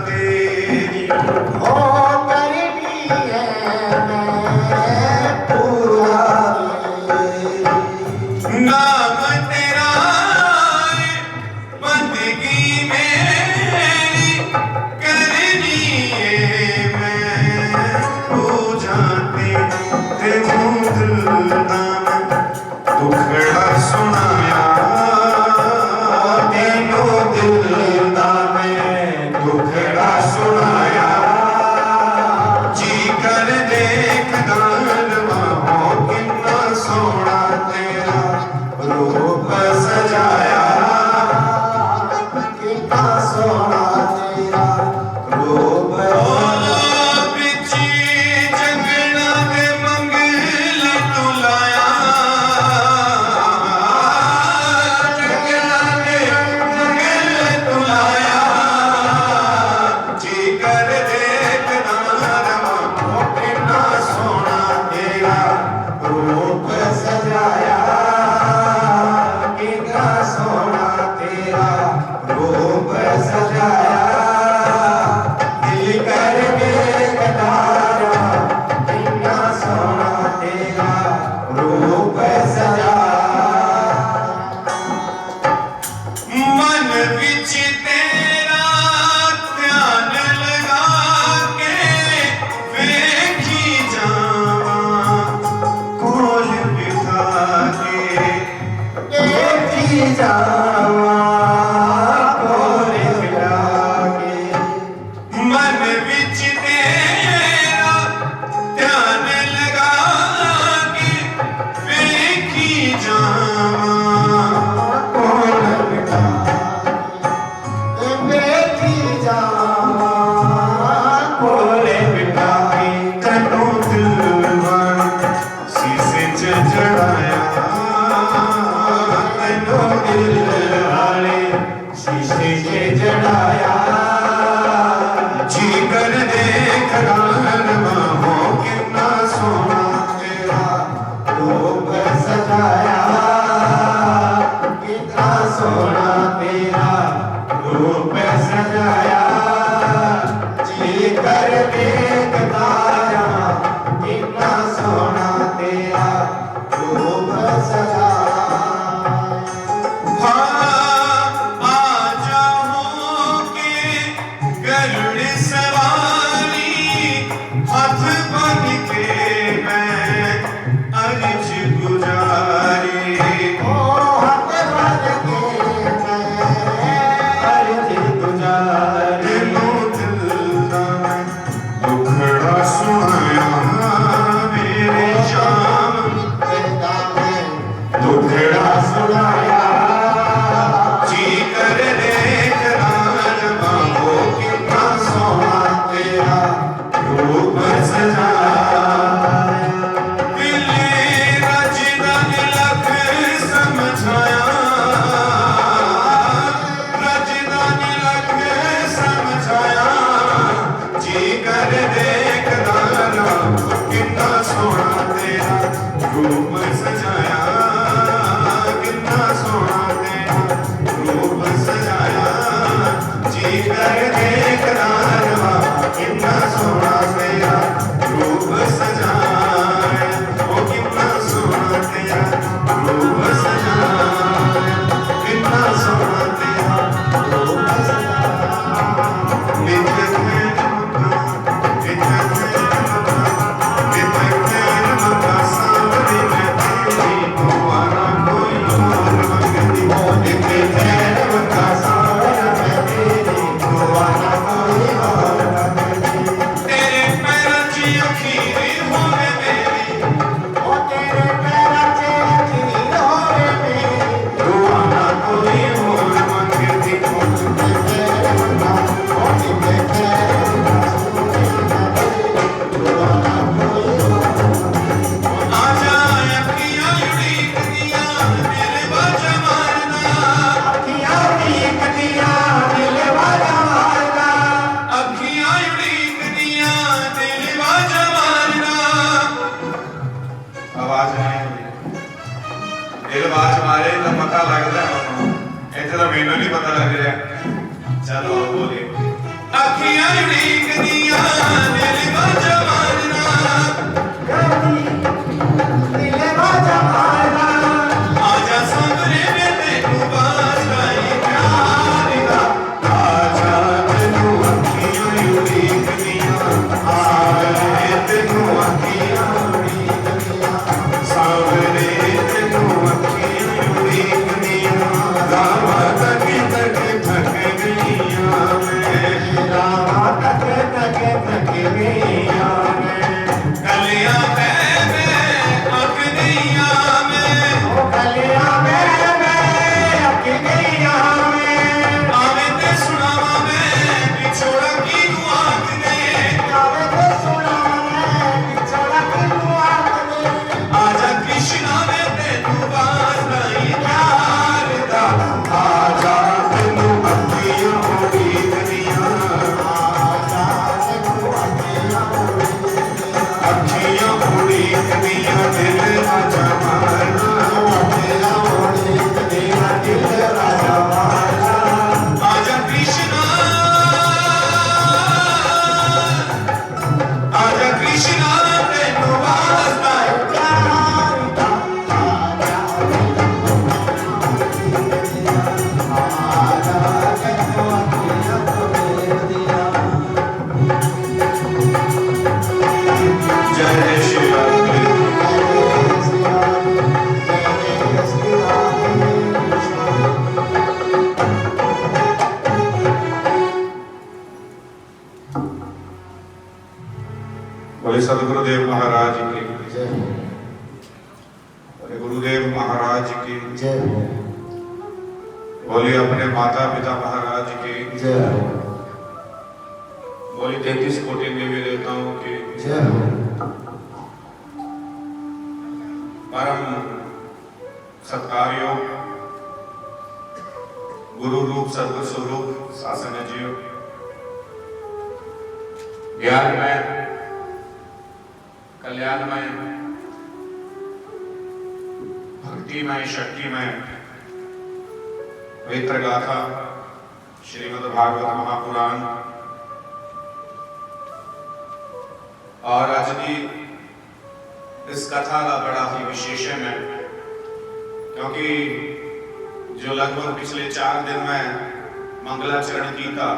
तेरी ओ करनी है मैं पूजा नाम तेरा बंदगी मेरी करनी है मैं पूजा तेनू दिल नाम दुखड़ा सुनाया तेनू दिल नाम दुखड़ा सुनाया जी कर देख दानवा हो कितना सोना तेरा रूप सजाया कितना सोना तेरा रूप बिची जगना दे मंगल तुलाया जगना दे मंगल तुलाया जी कर देख दानवा हो कितना सोना तेरा रूप सजाया कितना सोना तेरा रूप सजाया दिल कर देख तारा कितना सोना तेरा रूप सजाया मन विच तेरा ध्यान लगा के वेखी जावा कोल बिठा के देखी जावा कोले बिठा के मन विच तेरा ध्यान लगा के वेखी जावा कोले बिठा के देखी जावा कोले बिठा के तनु दिलवान शीशे च जड़ाया तनु दिल वाले शीशे से जड़ाया जी कर देख रानवा हो कितना सोना तेरा रूप सजाया कितना सोना तेरा रूप सजाया जी कर देख तारा कितना सोना तेरा रूप सजाया आजा हो के गरुड़ सवारी हाथ बन के मैं अर्ज गुजारी ओ हाथ बन के मैं अर्ज गुजारी तेनू दिल दा दुखड़ा सुनाया मेरे जाम दुखड़ा सुनाया जी कर देख रानवा हो कितना सोना तेरा रूप सजाया दिले रजदा लख समझाया रजदा लख समझाया जी कर देख रानवा कितना सोना तेरा रूप सजाया कितना सोना तेरा रूप सजाया जी कर देख रानवा कितना सोना तेरा रूप सजाया ओ कितना सोना तेरा रूप सजाया कितना सोना तेरा रूप सजाया नित खैर मक्का नित खैर मक्का नित खैर मक्का सावरी में तेरी कुंवारा कोई और मंगती नित खैर मक्का सावरी में तेरी कुंवारा कोई और मंगती तेरे पैरों की अखीरी होवे मेरी ओ तेरे पैरा चे अखीर होवे मेरी दुआना कोई और मंगती तेरे मन्ना ओ तेरे पैरा दुआना कोई आजा अखियां उड़ीक दिया दिल बाजा मारना अखियां की कटिया दिल वाला मारना अखियां उड़ीक दिया दिल बाजा मारना आवाज नहीं दिल बाज मारे तो पता लगता है इतना मैनू नहीं पता लग रहा चलो बोले ਅੱਖੀਆਂ ਉਡੀਕਦੀਆਂ ਦਿਲ ਵਾਜਾ ਮਾਰਨਾ ਕਰਦੀ ਦਿਲੇ ਵਾਜਾ ਮਾਰਨਾ ਆਜਾ ਸਾਹਮਣੇ ਮੈਂ ਤੈਨੂੰ ਬਾਜ਼ ਲਾਈ ਪਿਆਰ ਦਾ ਆਜਾ ਤੈਨੂੰ ਅੱਖੀਆਂ ਉਡੀਕਦੀਆਂ ਆਏ ਤੈਨੂੰ ਅੱਖੀਆਂ ਉਡੀਕਦੀਆਂ ਸਾਹਮਣੇ ਤੈਨੂੰ ਅੱਖੀਆਂ ਉਡੀਕਦੀਆਂ ਰਾਵਾਂ ਤੱਕ ਥੱਕ ਗਈਆਂ ਮੈਂ ਰਾਵਾਂ ਤੱਕ ਗਈਆਂ ਮੈਂ ਕਲਿਆਂ ਮੈਂ ਅੱਕ ਗਈਆਂ ਮੈਂ ਉਹ ਕਲਿਆਂ ਮੈਂ ਅੱਕ ਗਈਆਂ ਮੈਂ ਆਵੇਂ ਤੇ ਸੁਣਾਵਾਂ ਮੈਂ ਵਿਛੋੜਾ ਕਿਹਨੂੰ ਆਖਦੇ ਆਵੇ ਤੇ ਸੁਣਾ ਮੈਂ ਵਿਛੜਾ ਕਿਨੂੰ ਆਖਦੇ ਆਜਾ ਕ੍ਰਿਸ਼ਨਾ ਵੇ ਤੈਨੂੰ ਬਾਜ਼ ਲਾਈ ਪਿਆਰ ਦਾ ਆਜਾ ਤੈਨੂੰ ਅੱਖੀਆਂ ਉਡੀਕਦੀਆਂ ਅੱਖੀਆਂ ਉਡੀਕਦੀਆਂ ਦਿਲ ਆਜਾ ਮਾਰਨਾ ਆਜਾ ਕ੍ਰਿਸ਼ਨਾ ਆਜਾ ਕ੍ਰਿਸ਼ਨਾ ਤੈਨੂੰ ਬਾਜ਼ ਲਾਈ ਜੈ ਸ਼੍ਰੀ ਰਾਮ बोले सदगुरुदेव महाराज की बोले गुरुदेव महाराज की बोले अपने माता पिता महाराज की बोले 33 कोटि देवी देवताओं की परम सत्कारयोग गुरु रूप सदगुरु स्वरूप शासन जीव ज्ञानमय कल्याणमय भक्तिमय शक्तिमय पवित्र गाथा श्रीमद् भागवत महापुराण और अज की इस कथा का बड़ा ही विशेषण है क्योंकि जो लगभग पिछले 4 दिन में मंगलाचरण किया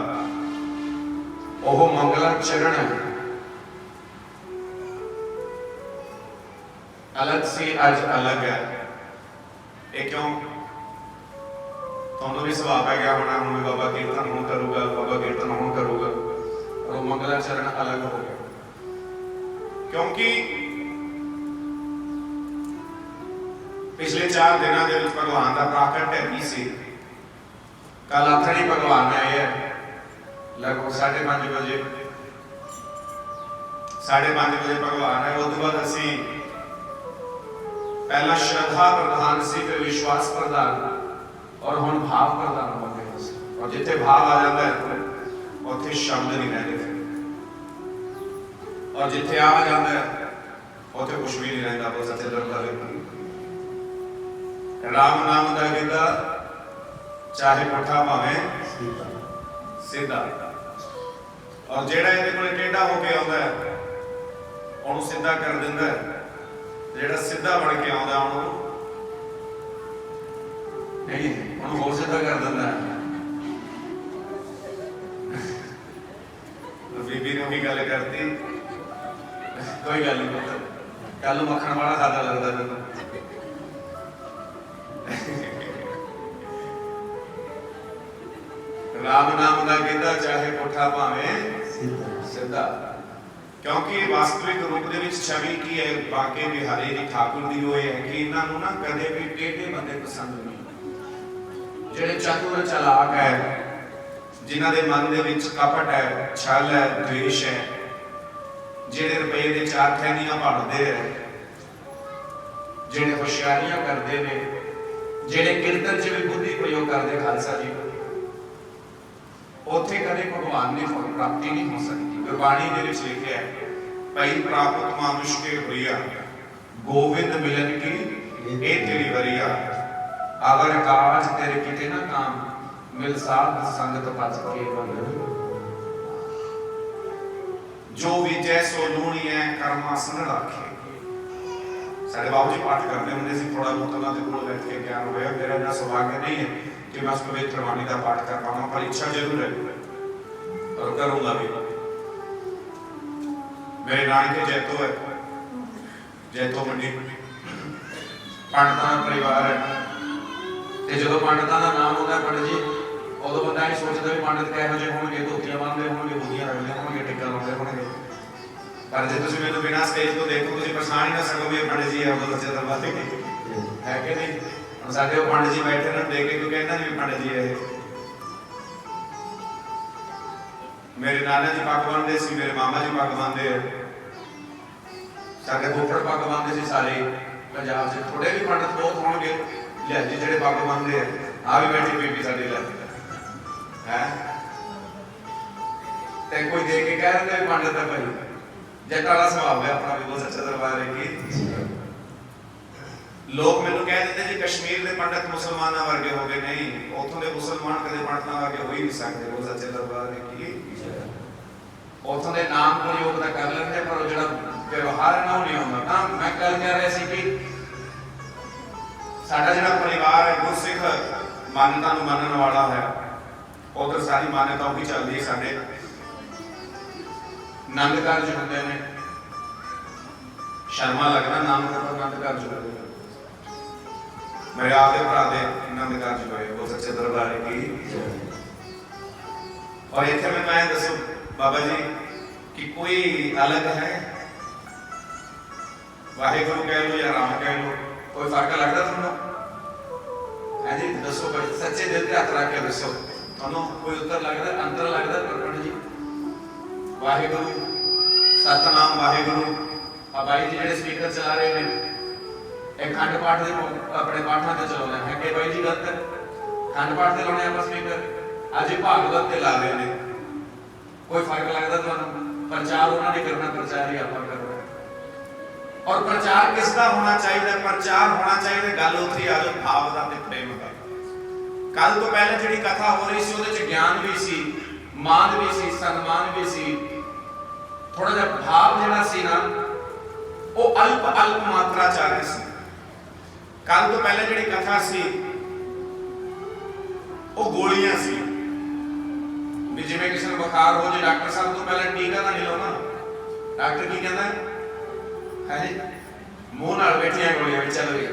वो मंगलाचरण अलग से आज अलग है। ये क्यों ਤੁਹਾਨੂੰ भी सुभाव पै गया होना हूँ बाबा कीर्तन हूँ करूँगा बाबा कीर्तन हूँ करूँगा और वो मंगलाचरण अलग हो गया क्योंकि पिछले 4 दिनों के भगवान का प्राकट है नहीं सी कल आथड़ी भगवान आए है लगभग 5:30 बजे 5:30 बजे भगवान आए उस बाद असी पहला श्रद्धा प्रधान सी फिर विश्वास प्रधान और हुण भाव प्रधान हो गए और जिथे भाव आ जाता है उत्थे शब्द नहीं रहते और जिथे आ जाता है उत्थे कुछ भी नहीं रहता बस चलण लगे राम नाम का गिद्धा चाहे पुठा भावे सीधा और जेड़ा इहदे कोल टेढ़ा होके आउंदा है उहनूं सीधा कर दिंदा है जेड़ा सीधा बन के आउंदा उहनूं नहीं उहनूं होर सीधा कर दिंदा है बीबी ने भी गल करती कोई गल नहीं पुत्तर कल मक्खन वाला खादा लगदा मैनूं राम नाम का गिद्धा चाहे पुठा भावे सीधा क्योंकि वास्तविक रूप दे विच छवि की है बाके बिहारी जी ठाकुर दी होए है कि इन्हां नूं ना कदे भी टेढ़े बंदे पसंद नहीं जेड़े चतुर चालाक है जिन्हां दे मन दे विच कपट है छल है द्वेष है जेड़े रुपए दे 4 खैनियां भरदे है जेड़े होशियारियां करदे ने जेड़े कीर्तन च भी बुद्धि प्रयोग करदे खालसा जी उत्थे कदे भगवान की प्राप्ति नहीं हो सकती गुरबाणी दे विच लिखिया है भई प्राप्त मानुष के होइया गोविंद मिलन की ए तेरी वरिया अगर काज तेरे किते ना काम मिल साध संगत पच के जो बीजै सो लूणीऐ कर्मा सन्न राखे। साढ़े बाबू जी पाठ करते होंगे सी, थोड़ा बहुत उन्होंने कोल बैठ के ज्ञान होया। मेरा इतना सौभाग्य नहीं है कि मैं उस पवित्र बाणी का पाठ कर पाऊँ, पर इच्छा जरूर है और करूँगा भी। मेरे नानके जैतो है, जैतो मंडी पंडितां दा परिवार है। ते जो पंडितां दा नाम होता है पंडित जी, उदों बंदा ये सोचता भी पंडित किहो जिहे होणगे, धोतियां बन्नदे होणगे, बुद्धियां रखदे होणगे, टिक्का लाउंदे होणगे। पर जे तुसीं मैनूं बिना स्टेज तो देखो, तुसीं पछाण ही ना सकोगे पंडित जी है उदों सच्चे दरबार दे है कि नहीं। हुण साडे वो पंडित जी बैठे ने, देख के कोई कहंदा नहीं पंडित जी है। मेरे नाना जी पग बन्नदे सी, मेरे मामा जी पग बन्नदे है, साडे फुफड़ पग बन्नदे सी। सारे पंजाब च थोड़े भी पंडित बहुत होणगे लिहाजी जिहड़े पग बन्नदे है। आ भी बैठी बीबी साडी लिहाजी है, ते कोई देख के कह रहा पंडित है भाई, जट वाला स्वभाव है अपना भी। बहुत सच्चा दरबार है कि लोग मैनू कह देते जी कश्मीर के पंडित मुसलमानों वर्गे हो गए। नहीं, उतों के मुसलमान कदे पंडितां वर्गे हो ही नहीं सकते। बहुत सच्चे दरबार है कि उतों के नाम प्रयोग तो कर लेंगे, पर जो व्यवहार है ना वो नहीं होता ना। मैं कल कह रहा सी कि साडा जिहड़ा परिवार है गुरसिख मान्यता नूं मनण वाला है, उधर सारी मान्यता ही चलती है। साडे नंद कारज होंदे ने, शर्मा लगना नाम का नंद कारज होंदे ने। मेरे आपके भरा दे नंद कारज होए। वो सच्चे दरबार की। और इत्थे मैं दसो बाबा जी कि कोई अलग है, वाहिगुरु कह लो या राम कह लो, कोई फर्क लगता तुहानू है जी? दसो भाई, सच्चे दिल ते हथ रख के दसो, तुहानू कोई उत्तर लगता, अंतर लगता? पंडित जी वाहिगुरु सतनाम वाहिगुरु। आ भाई जी जेडे स्पीकर चला रहे हैं, एक खंड पाठ दे अपने पाठां ते चलाउंदे हैं कि भाई जी गलत है, खंड पाठ ते लाउणे आप स्पीकर, अज भागवत ते ला रहे हैं। कोई फर्क लगता तुहानू? प्रचार उन्होंने करना, प्रचार ही आप करना। और प्रचार किसका होना चाहिए? प्रचार होना चाहिए गल उत्थे आ जाओ भाव दा ते प्रेम दा। कल तो पहले जिहड़ी कथा हो रही सी उहदे च ज्ञान भी सी, मान भी सी, सम्मान भी सी, थोड़ा जिहा भाव जिहड़ा सी ना वो अल्प अल्प मात्रा च आ रही सी। कल तो पहले जिहड़ी कथा सी वो गोलियां सी भी, जिवें किसी नूं बुखार हो जाए डॉक्टर साहब तो पहले टीका ना नहीं लाउणा। डॉक्टर की कहता है जी, मुंह नाल बैठियां गोलियां भी चल रही।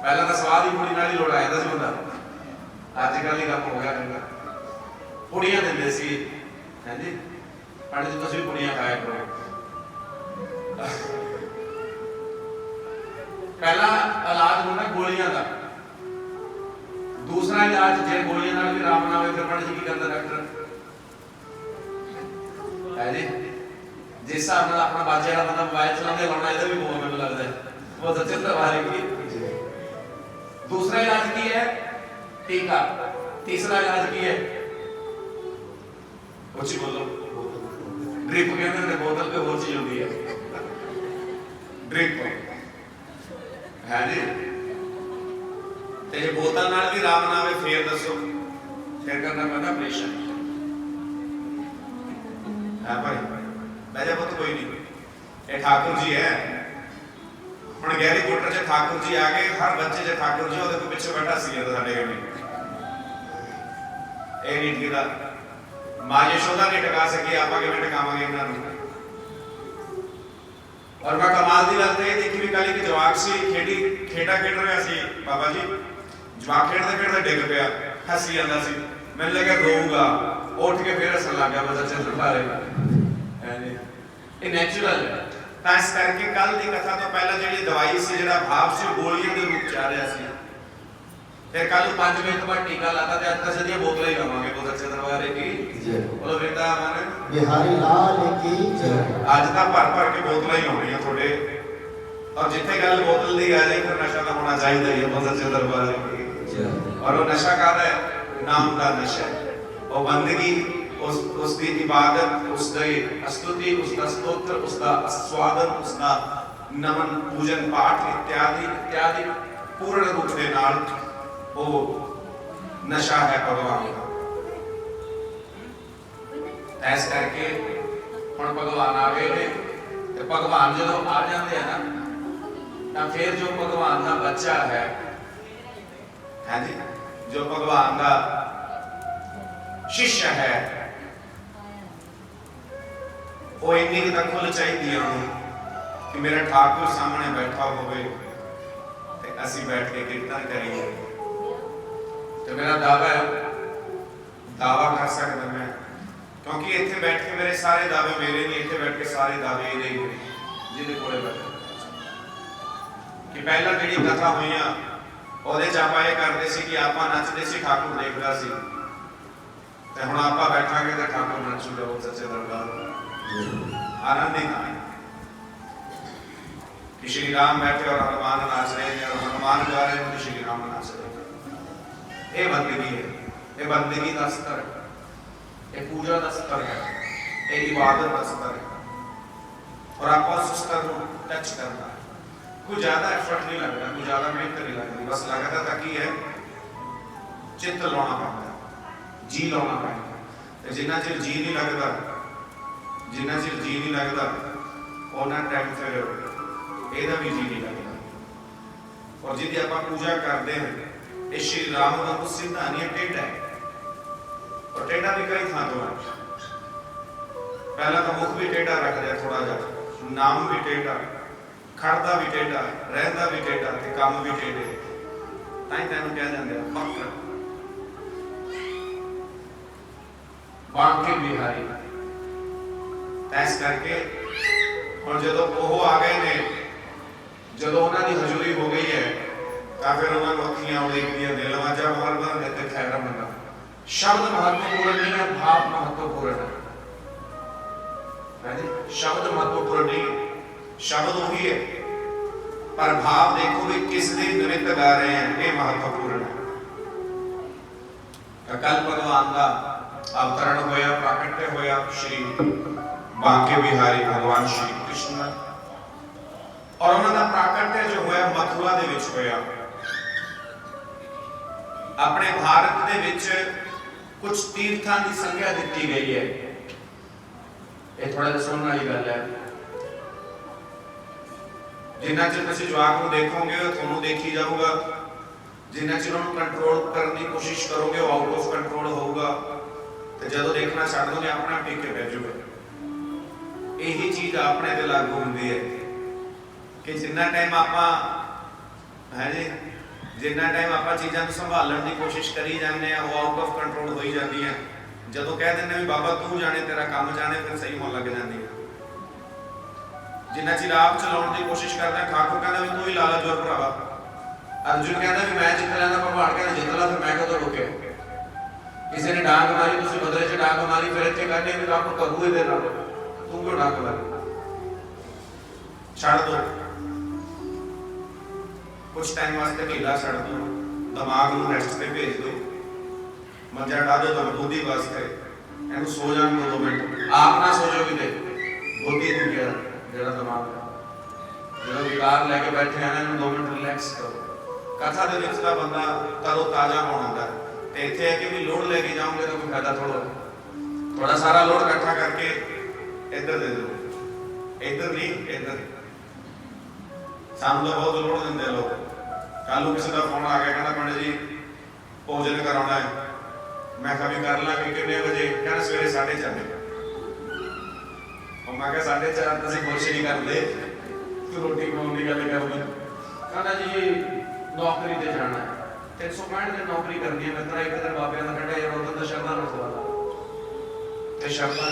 पहला तो स्वाद ही कुड़ी नाल ही लोड़ आया सी हुंदा, अजकल ही काम हो गया चंगा। कुड़ियां दिंदे सी है जी, पंडित जी तुसीं कुड़ियां खाया करो। पहला इलाज होंदा गोलियां का, दूसरा इलाज जे गोलियां नाल भी आराम ना होवे फिर पंडित जी की करदा डॉक्टर है जी। जिस हिसाब नाल अपना बाजे वाला बंदा मोबाइल चलाਉਂਦਾ ਲਾਉਣਾ ਇਹਦਾ भी बहुत ਮੈਨੂੰ लगता है। वो सच्चे दरबार की। दूसरा इलाज की है टीका, तीसरा इलाज की है कुछ बोलो ड्रिप कहते हैं, बोतल पे वो चीज होती है ड्रिप है जी। ते बोतल नाल भी आराम ना आवे फिर दसो, फिर करना पैंदा ऑपरेशन है भाई। वैसे बहुत कोई नहीं, ये ठाकुर जी है। ਹੁਣ ਗਹਿਰੀ ਕੋਟਰ 'ਚ ठाकुर जी आ गए, हर बच्चे 'ਚ ठाकुर जी ਉਹਦੇ ਪਿੱਛੇ ਬੈਠਾ ਸੀ ਸਾਡੇ ਕੋਲ। ਇਹ ਨਹੀਂ ਕਿਦਾ ਮਾਂ ਯਸ਼ੋਦਾ ਨੇ ਟਿਕਾ ਸਕੀ, ਆਪਾਂ ਕਿਵੇਂ ਟਿਕਾਵਾਂਗੇ ਇਹਨਾਂ ਨੂੰ? और मैं कमाल की गल ये देखी भी कल एक जवाक से खेड़ा खेड रहा सी बाबा जी, जवाक खेडते खेडते डिग पिया, हसी जाता सी। मैंने लगा रोऊगा, उठ के फिर हसन लग गया। बस अच्छे दरबारे ये नैचुरल है। इस करके कल की कथा तो पहले जी दवाई से जो भाव से गोलियां के रूप च आ रहा सी, फिर कल 5 वजे तो बाद टीका लाता ते अज तक दी बोतल ही लावांगे। बहुत अच्छे दरबारे की बोलो बेटा मन बिहारी लाल की जय। अज तक भर भर के बोतल ही होनी थोड़े, और जिथे गल बोतल की आ जाए फिर नशा तो होना चाहिए ही है। बहुत अच्छे दरबारे की। और वो नशा काहदा है? नाम का नशा, वो बंदगी, उसकी इबादत, उसकी स्तुति, उसका स्तोत्र, उसका स्वादन, उसका नमन पूजन पाठ इत्यादि इत्यादि पूर्ण रूप के नाल वो नशा है भगवान का। इस करके हुण भगवान आ गए ने ते भगवान जदों आ जाते हैं ना तो फिर जो भगवान का बच्चा है जी, जो भगवान का शिष्य है वो इन्नी तक खुल चाहिए कि मेरा ठाकुर सामने बैठा होवे ते असीं बैठ के कीर्तन करिए। तो मेरा दावा है, दावा कर सकता मैं, क्योंकि इत्थे बैठ के मेरे सारे दावे मेरे नहीं, इत्थे बैठ के सारे दावे ये जिहदे कोले बैठे कि पहला जिहड़ी कथा होईयां ਉਹਦੇ ਚ ਆਪਾਂ ਇਹ ਕਰਦੇ ਸੀ कि ਆਪਾਂ ਨੱਚਦੇ ਸੀ ठाकुर देखदा सी ਤੇ ਹੁਣ ਆਪਾਂ ਬੈਠਾਂਗੇ ਤੇ ठाकुर ਨੱਚੂਗਾ ਉਹ ਸੱਚੇ दरबार आनंदित है कि श्री राम बैठे और हनुमान नाच रहे हैं और हनुमान गा रहे हैं तो श्री राम नाच रहे हैं। ये बंदगी है, ये बंदगी का स्तर है, ये पूजा का स्तर है, ये इबादत का स्तर है और आप उस स्तर को टच करना है। कोई ज्यादा एफर्ट नहीं लगता, कोई ज्यादा मेहनत नहीं लगती, बस लगता तक ही है चित्त लाना पड़ता है, जी लाना पड़ता है। जिन्ना चिर जी नहीं लगता, जिन्ना चिर जी नहीं लगता उन्ना टाइम फिर ਇਹਦਾ भी जी नहीं लगता। और जिहदी आपां पूजा करते हैं ये श्री राम का कुछ सीधा नहीं, टेढ़ा है और टेढ़ा भी कई थां तो है। पहला तो मुख भी टेढ़ा रख दिया थोड़ा जा, नाम भी टेढ़ा, खड़दा भी टेढ़ा, रहंदा भी टेढ़ा ते काम भी टेढ़े, तां ही तैनूं कह जांदे आ वक्र बांके बिहारी। इस करके हुण जदों ओह आ गए ने, जदों उन्हां दी हजूरी हो गई है तां फिर उन्हां नूं अखियां उड़ीकदियां ने, लवाजा मार बन गए ते खैरा मंगा। शब्द महत्वपूर्ण नहीं है, भाव महत्वपूर्ण है जी। शब्द महत्वपूर्ण नहीं, शब्द वही है पर भाव देखो भी किस दे निमित्त गा रहे हैं, ये महत्वपूर्ण है। कल भगवान का अवतरण होया, प्राकट्य होया श्री बांके बिहारी भगवान श्री कृष्ण, और उन्होंने प्राकट्य जो होया मथुरा दे विच होया। अपने भारत दे विच कुछ तीर्थां की संख्या दी गई है, ये थोड़ा जिहा सुनने वाली गल है। जिन्ना चिर तुसीं जवाक नूं देखोगे तुहानूं देखी जाऊगा, जिन्ना चिर उन्होंने कंट्रोल करने की कोशिश करोगे वो आउट ऑफ कंट्रोल होगा, तो जदों देखना छड्ड दोगे अपना टिके बह जाओगे। यही चीज अपने ते लागू होंदी है कि जिन्ना टाइम आपां है जी, जिन्ना टाइम आपां चीज़ां नूं संभालण की कोशिश करी जाने वो आउट ऑफ कंट्रोल होई जाती है। जदों कह दिंदे भी बाबा तू जाने तेरा काम जाने, फिर सही होण लग जाती है। जिन्ना चिर आप चलाउण की कोशिश करते हैं, ठाकुर कहंदा भी तू ही ला ला जोर भरावा, अर्जुन कहंदा भी मैं जित लैंदा, भगवान कहंदा जित ला, फिर मैं कदों रुके। किसी ने डांग मारी, तुसीं बदले च डांग मारी, फिर इत्थे कहंदे भी रब करू इहदे नाल, तू क्यों डांग मारी? छड़ दो, कुछ टाइम वास्ते ढीला छड़ दो, दिमाग नूं रेस्ट पे भेज दो, मंजा ढा दो बुद्धि वास्ते, इहनूं सो जाण दो 2 मिनट। आप ना सो जाओ भी दे बुद्धि नूं क्या जिहड़ा दिमाग जो विकार लैके बैठे हैं इहनूं 2 मिनट रिलैक्स करो। कथा दे विच दा बंदा तरो ताजा होण आउंदा ते इत्थे है कि भी लोड लेके जाओगे तो कोई फायदा थोड़ा, थोड़ा सारा लोड इकट्ठा करके इधर दे दो, इधर नहीं इधर। सानू तो बहुत लोड दिंदे लोग। कल किसी का फोन आ गया, कहना पंडित जी भोजन कराना है, मैं कहा भी कर लांगे, कितने बजे? कहना सवेरे 4:30। और मैं कहा 4:30 तो कुछ नहीं करते, तू रोटी खाने की गल कर दी। कहना जी नौकरी ते जाना है, 365 दिन नौकरी करनी है, मित्रा एक दिन बाबे का कटा यार उधर तो शर्मा रखवा ते शर्मा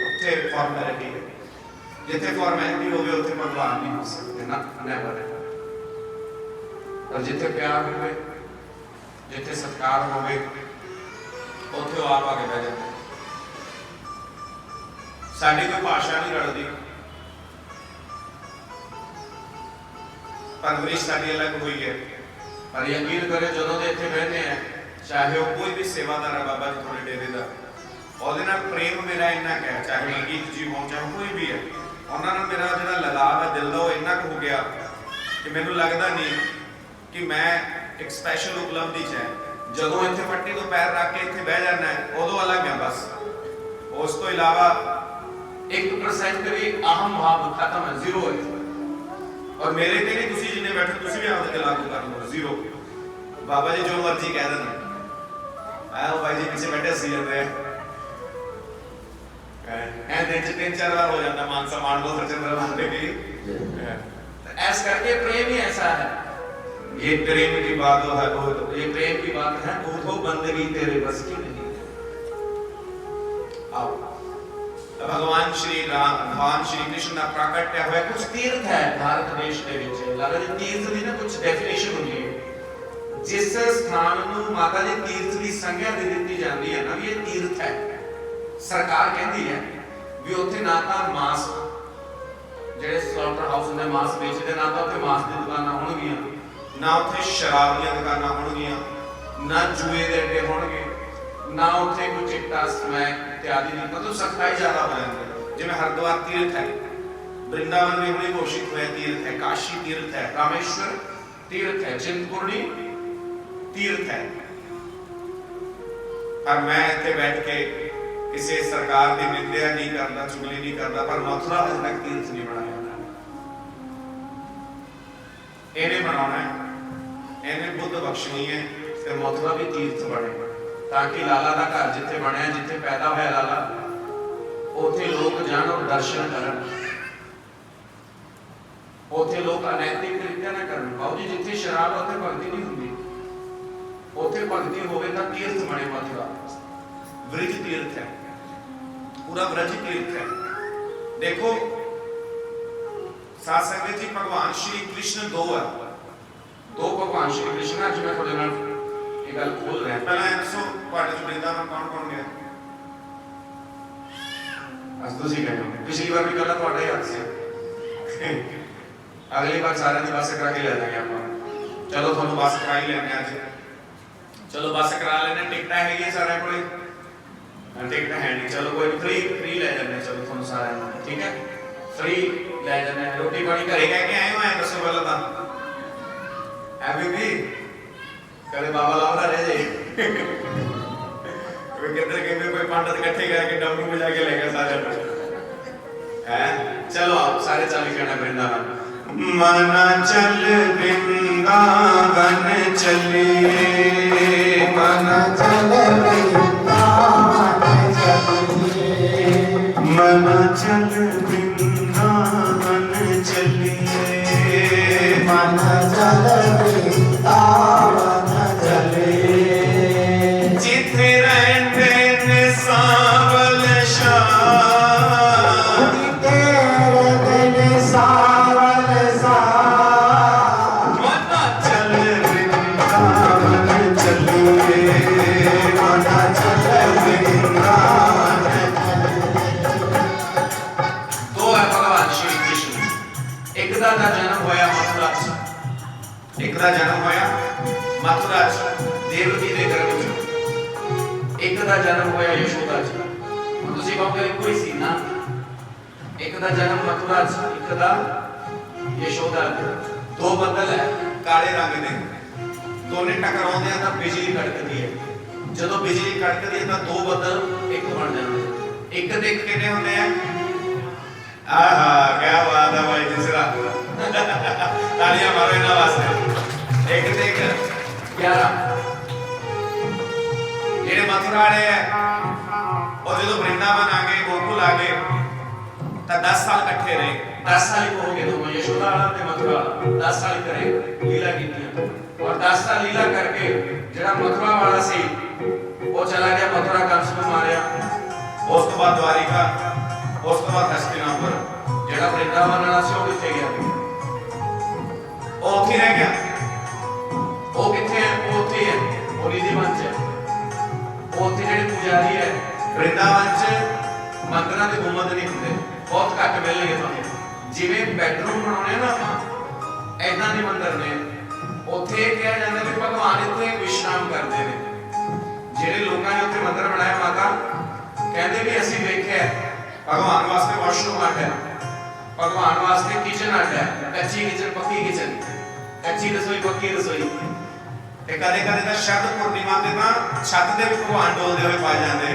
उत्थे फॉर्मैलिटी है, जिथे फॉर्मैलिटी होवे उत्थे भगवान नहीं हो सकते ना, नेवर। और जिथे प्यार होवे, जिथे सत्कार होवे, उत्थे वो आप आके बह जाते। साडी कोई भाषा नहीं रलदी, परवरिश साडी अलग हुई है, पर यकीन करो जदों दे इत्थे बहने हैं, चाहे वो कोई भी सेवादार है बाबा जी थोड़े डेरे का, ਉਹਦੇ ਨਾਲ प्रेम मेरा इन्ना है, चाहे मलकीत जी हो चाहे कोई भी है, ਉਹਨਾਂ ਨਾਲ मेरा ਜਿਹੜਾ लगाव है दिल का वो इन्ना हो गया कि मैनू लगता नहीं कि मैं एक स्पैशल उपलब्धि च है। जदों इत्थे पट्टी तो पैर रख के इत्थे बह जाना है उदों अलग है, बस उस तो इलावा 1% भी अहम भाव खत्म है, जीरो है। और मेरे ते नहीं, तुसी जिन्ने बैठे तुसी भी आपके लागू कर लो, जीरो। बाबा जी जो मर्जी कह दें, आया भाई जी पीछे बैठे सी जाते हैं, दिन च 3-4 बार हो जाता मान सम्मान को सचिंद्र मानते की। ऐसा करके प्रेम ही ऐसा है, ये प्रेम की बात है, ये प्रेम की बात है, वो बंदगी तेरे बस की नहीं। आओ भगवान श्री राम, भगवान श्री कृष्ण का प्राकट्य हुआ। कुछ तीर्थ है भारत देश के विच, लगभग तीर्थ दी ना कुछ डेफिनेशन होती है। जिस स्थान ਨੂੰ माता जी तीर्थ की संज्ञा दे दी जाती है ना, ये तीर्थ है। सरकार कहती है भी उत्थे ना तो मांस, ਜਿਹੜੇ ਸਲੌਟਰ ਹਾਊਸ ਹੁੰਦੇ ਮਾंस ਵੇਚਦੇ, ਨਾ ਤਾਂ ਉੱਥੇ ਮਾंस ਦੀ ਦੁਕਾਨਾਂ ਹੋਣਗੀਆਂ, ਨਾ ਉੱਥੇ ਸ਼ਰਾਬ ਦੀਆਂ ਦੁਕਾਨਾਂ ਹੋਣਗੀਆਂ, ਨਾ ਜੂਏ ਦੇ ਅੱਡੇ ਹੋਣਗੇ, ਨਾ ਉੱਥੇ ਕੋਈ ਚਿੱਟਾ ਸਮੈਕ ਇਤਿਆਦि ਦੀ, मतलब सख्ताई ज्यादा हो जाती है। जिवें हरिद्वार तीर्थ है, वृंदावन में हुणे घोषित हुआ तीर्थ है, काशी तीर्थ है, रामेश्वर तीर्थ है, चिंतपूर्णी तीर्थ है। पर मैं इत्थे बैठ के किसी सरकार की निंदा नहीं करता, चुगली नहीं करता, पर मथुरा अजे तक तीर्थ नहीं बनाया। इन्हें बनाना है, इन्हें बुद्ध बख्शनी है, ते मथुरा भी तीर्थ बने, ताकि लाला का घर जिथे बनया, जिथे पैदा होया लाला, उथे लोग जान और दर्शन करन, उथे लोग अनैतिक कृत्य ना करन। बाबू जी जिथे शराब उथे भगती नहीं हुंदी, उथे भगती होवे तां तीर्थ बने। मथुरा ब्रिज तीर्थ है, पूरा ब्रज तीर्थ है। देखो साथ संगत जी, भगवान श्री कृष्ण दो है, दो भगवान श्री कृष्ण। अज मैं थोड़े नाल ये गल खोल रहा। पहला ये दसो तुहाडे च वृंदावन कौन कौन गया? अज तुसीं गए हो, पिछली बार भी गल्ला तुहाडा ही हाथ से, अगली बार सारे दी बस करा के ले जाएंगे आप। चलो तुहानू बस करा ही लेने आज, चलो बस करा लेने। टिकट हैगी सारे कोले, टिकट है नहीं, चलो कोई फ्री फ्री ले जाने, चलो तुहानू सारे, ठीक है, फ्री ले जाने। रोटी पानी घरे कह के आए हो, ऐ दसो पहले तां है बीबी कदे बाबा लाउंदा रह जे कोई किधर कहते कोई पंडित इकट्ठे करके डमरू बजा के ले गए सारे हैं। चलो आप सारे चल के ना वृंदावन। मना चल वृंदावन चलिए, मना चल वृंदावन चलिए, मना चल वृंदावन चलिए, मना चल वृंदावन चलिए, जिथे रहते ने सावल शाह, तेरे दिन सावल साह। मना चल वृंदावन चलिए, मना चल वृंदावन दो है भगवान श्री कृष्ण। एक दा जन्म होया मथुरा च, एक दा जन्म होया मथुरा च देवकी दे गर्भ च, एक दा जन्म होया यशोदा च। ਹੁਣ ਤੁਸੀਂ ਕਹੋਗੇ ਕੋਈ ਸੀ ਨਾ, ਇੱਕ ਦਾ ਜਨਮ ਮਥੁਰਾ च, ਇੱਕ ਦਾ ਯਸ਼ੋਦਾ च। ਦੋ ਬੱਦਲ ਹੈ ਕਾਲੇ ਰੰਗ ਦੇ, ਦੋਨੇ ਟਕਰਾਉਂਦੇ ਆ ਤਾਂ ਬਿਜਲੀ ਕੜਕਦੀ ਹੈ। ਜਦੋਂ ਬਿਜਲੀ ਕੜਕਦੀ ਹੈ ਤਾਂ ਦੋ ਬੱਦਲ ਇੱਕ ਬਣ ਜਾਂਦੇ। ਇੱਕ ਤੇ ਇੱਕ ਕਿੰਨੇ ਹੁੰਦੇ ਆ? आहा क्या बात है भाई, तीसरा तालियां मारो इन्हां वास्ते। एक ते एक 11 जेडे मथुरा वाले है, और जो वृंदावन आ गए, गोकुल आ गए, तो 10 साल इकट्ठे रहे। 10 साल ही हो गए दोनों, यशोदा वाला ते मथुरा वाला 10 साल करे लीला की, और 10 साल लीला करके जेड़ा मथुरा वाला सी वो चला गया मथुरा, कंस को मारिया। उस तो बाद द्वारिका, उस तो बाद हस्तिनापुर। जेड़ा वृंदावन वाला सी वो किथे गया? वो उत्थे रह गया। वो किथे है? वो उत्थे है, वो निधि वन च। वो उत्थे जेड़े पुजारी है वृंदावन च मंदिरां दे गुंबद नहीं हुंदे, बहुत घट मिलणगे तुहानूं। जिवें बेडरूम बनाउने ना आपां, ऐदां दे मंदिर ने। उत्थे कहा जांदा कि भगवान इत्थे विश्राम करदे ने। जेड़े लोकां ने उत्थे मंदिर बनाया, माता कहंदे भी असीं वेखिआ भगवान वास्ते वॉशरूम अड्ड है, भगवान वास्ते किचन अड्ड है, कच्ची किचन पक्की किचन, कच्ची रसोई पक्की रसोई। ते कदे कदे तां शरद पूर्णिमा ते तां छत दे भी भगवान डोलदे होए पाए जांदे।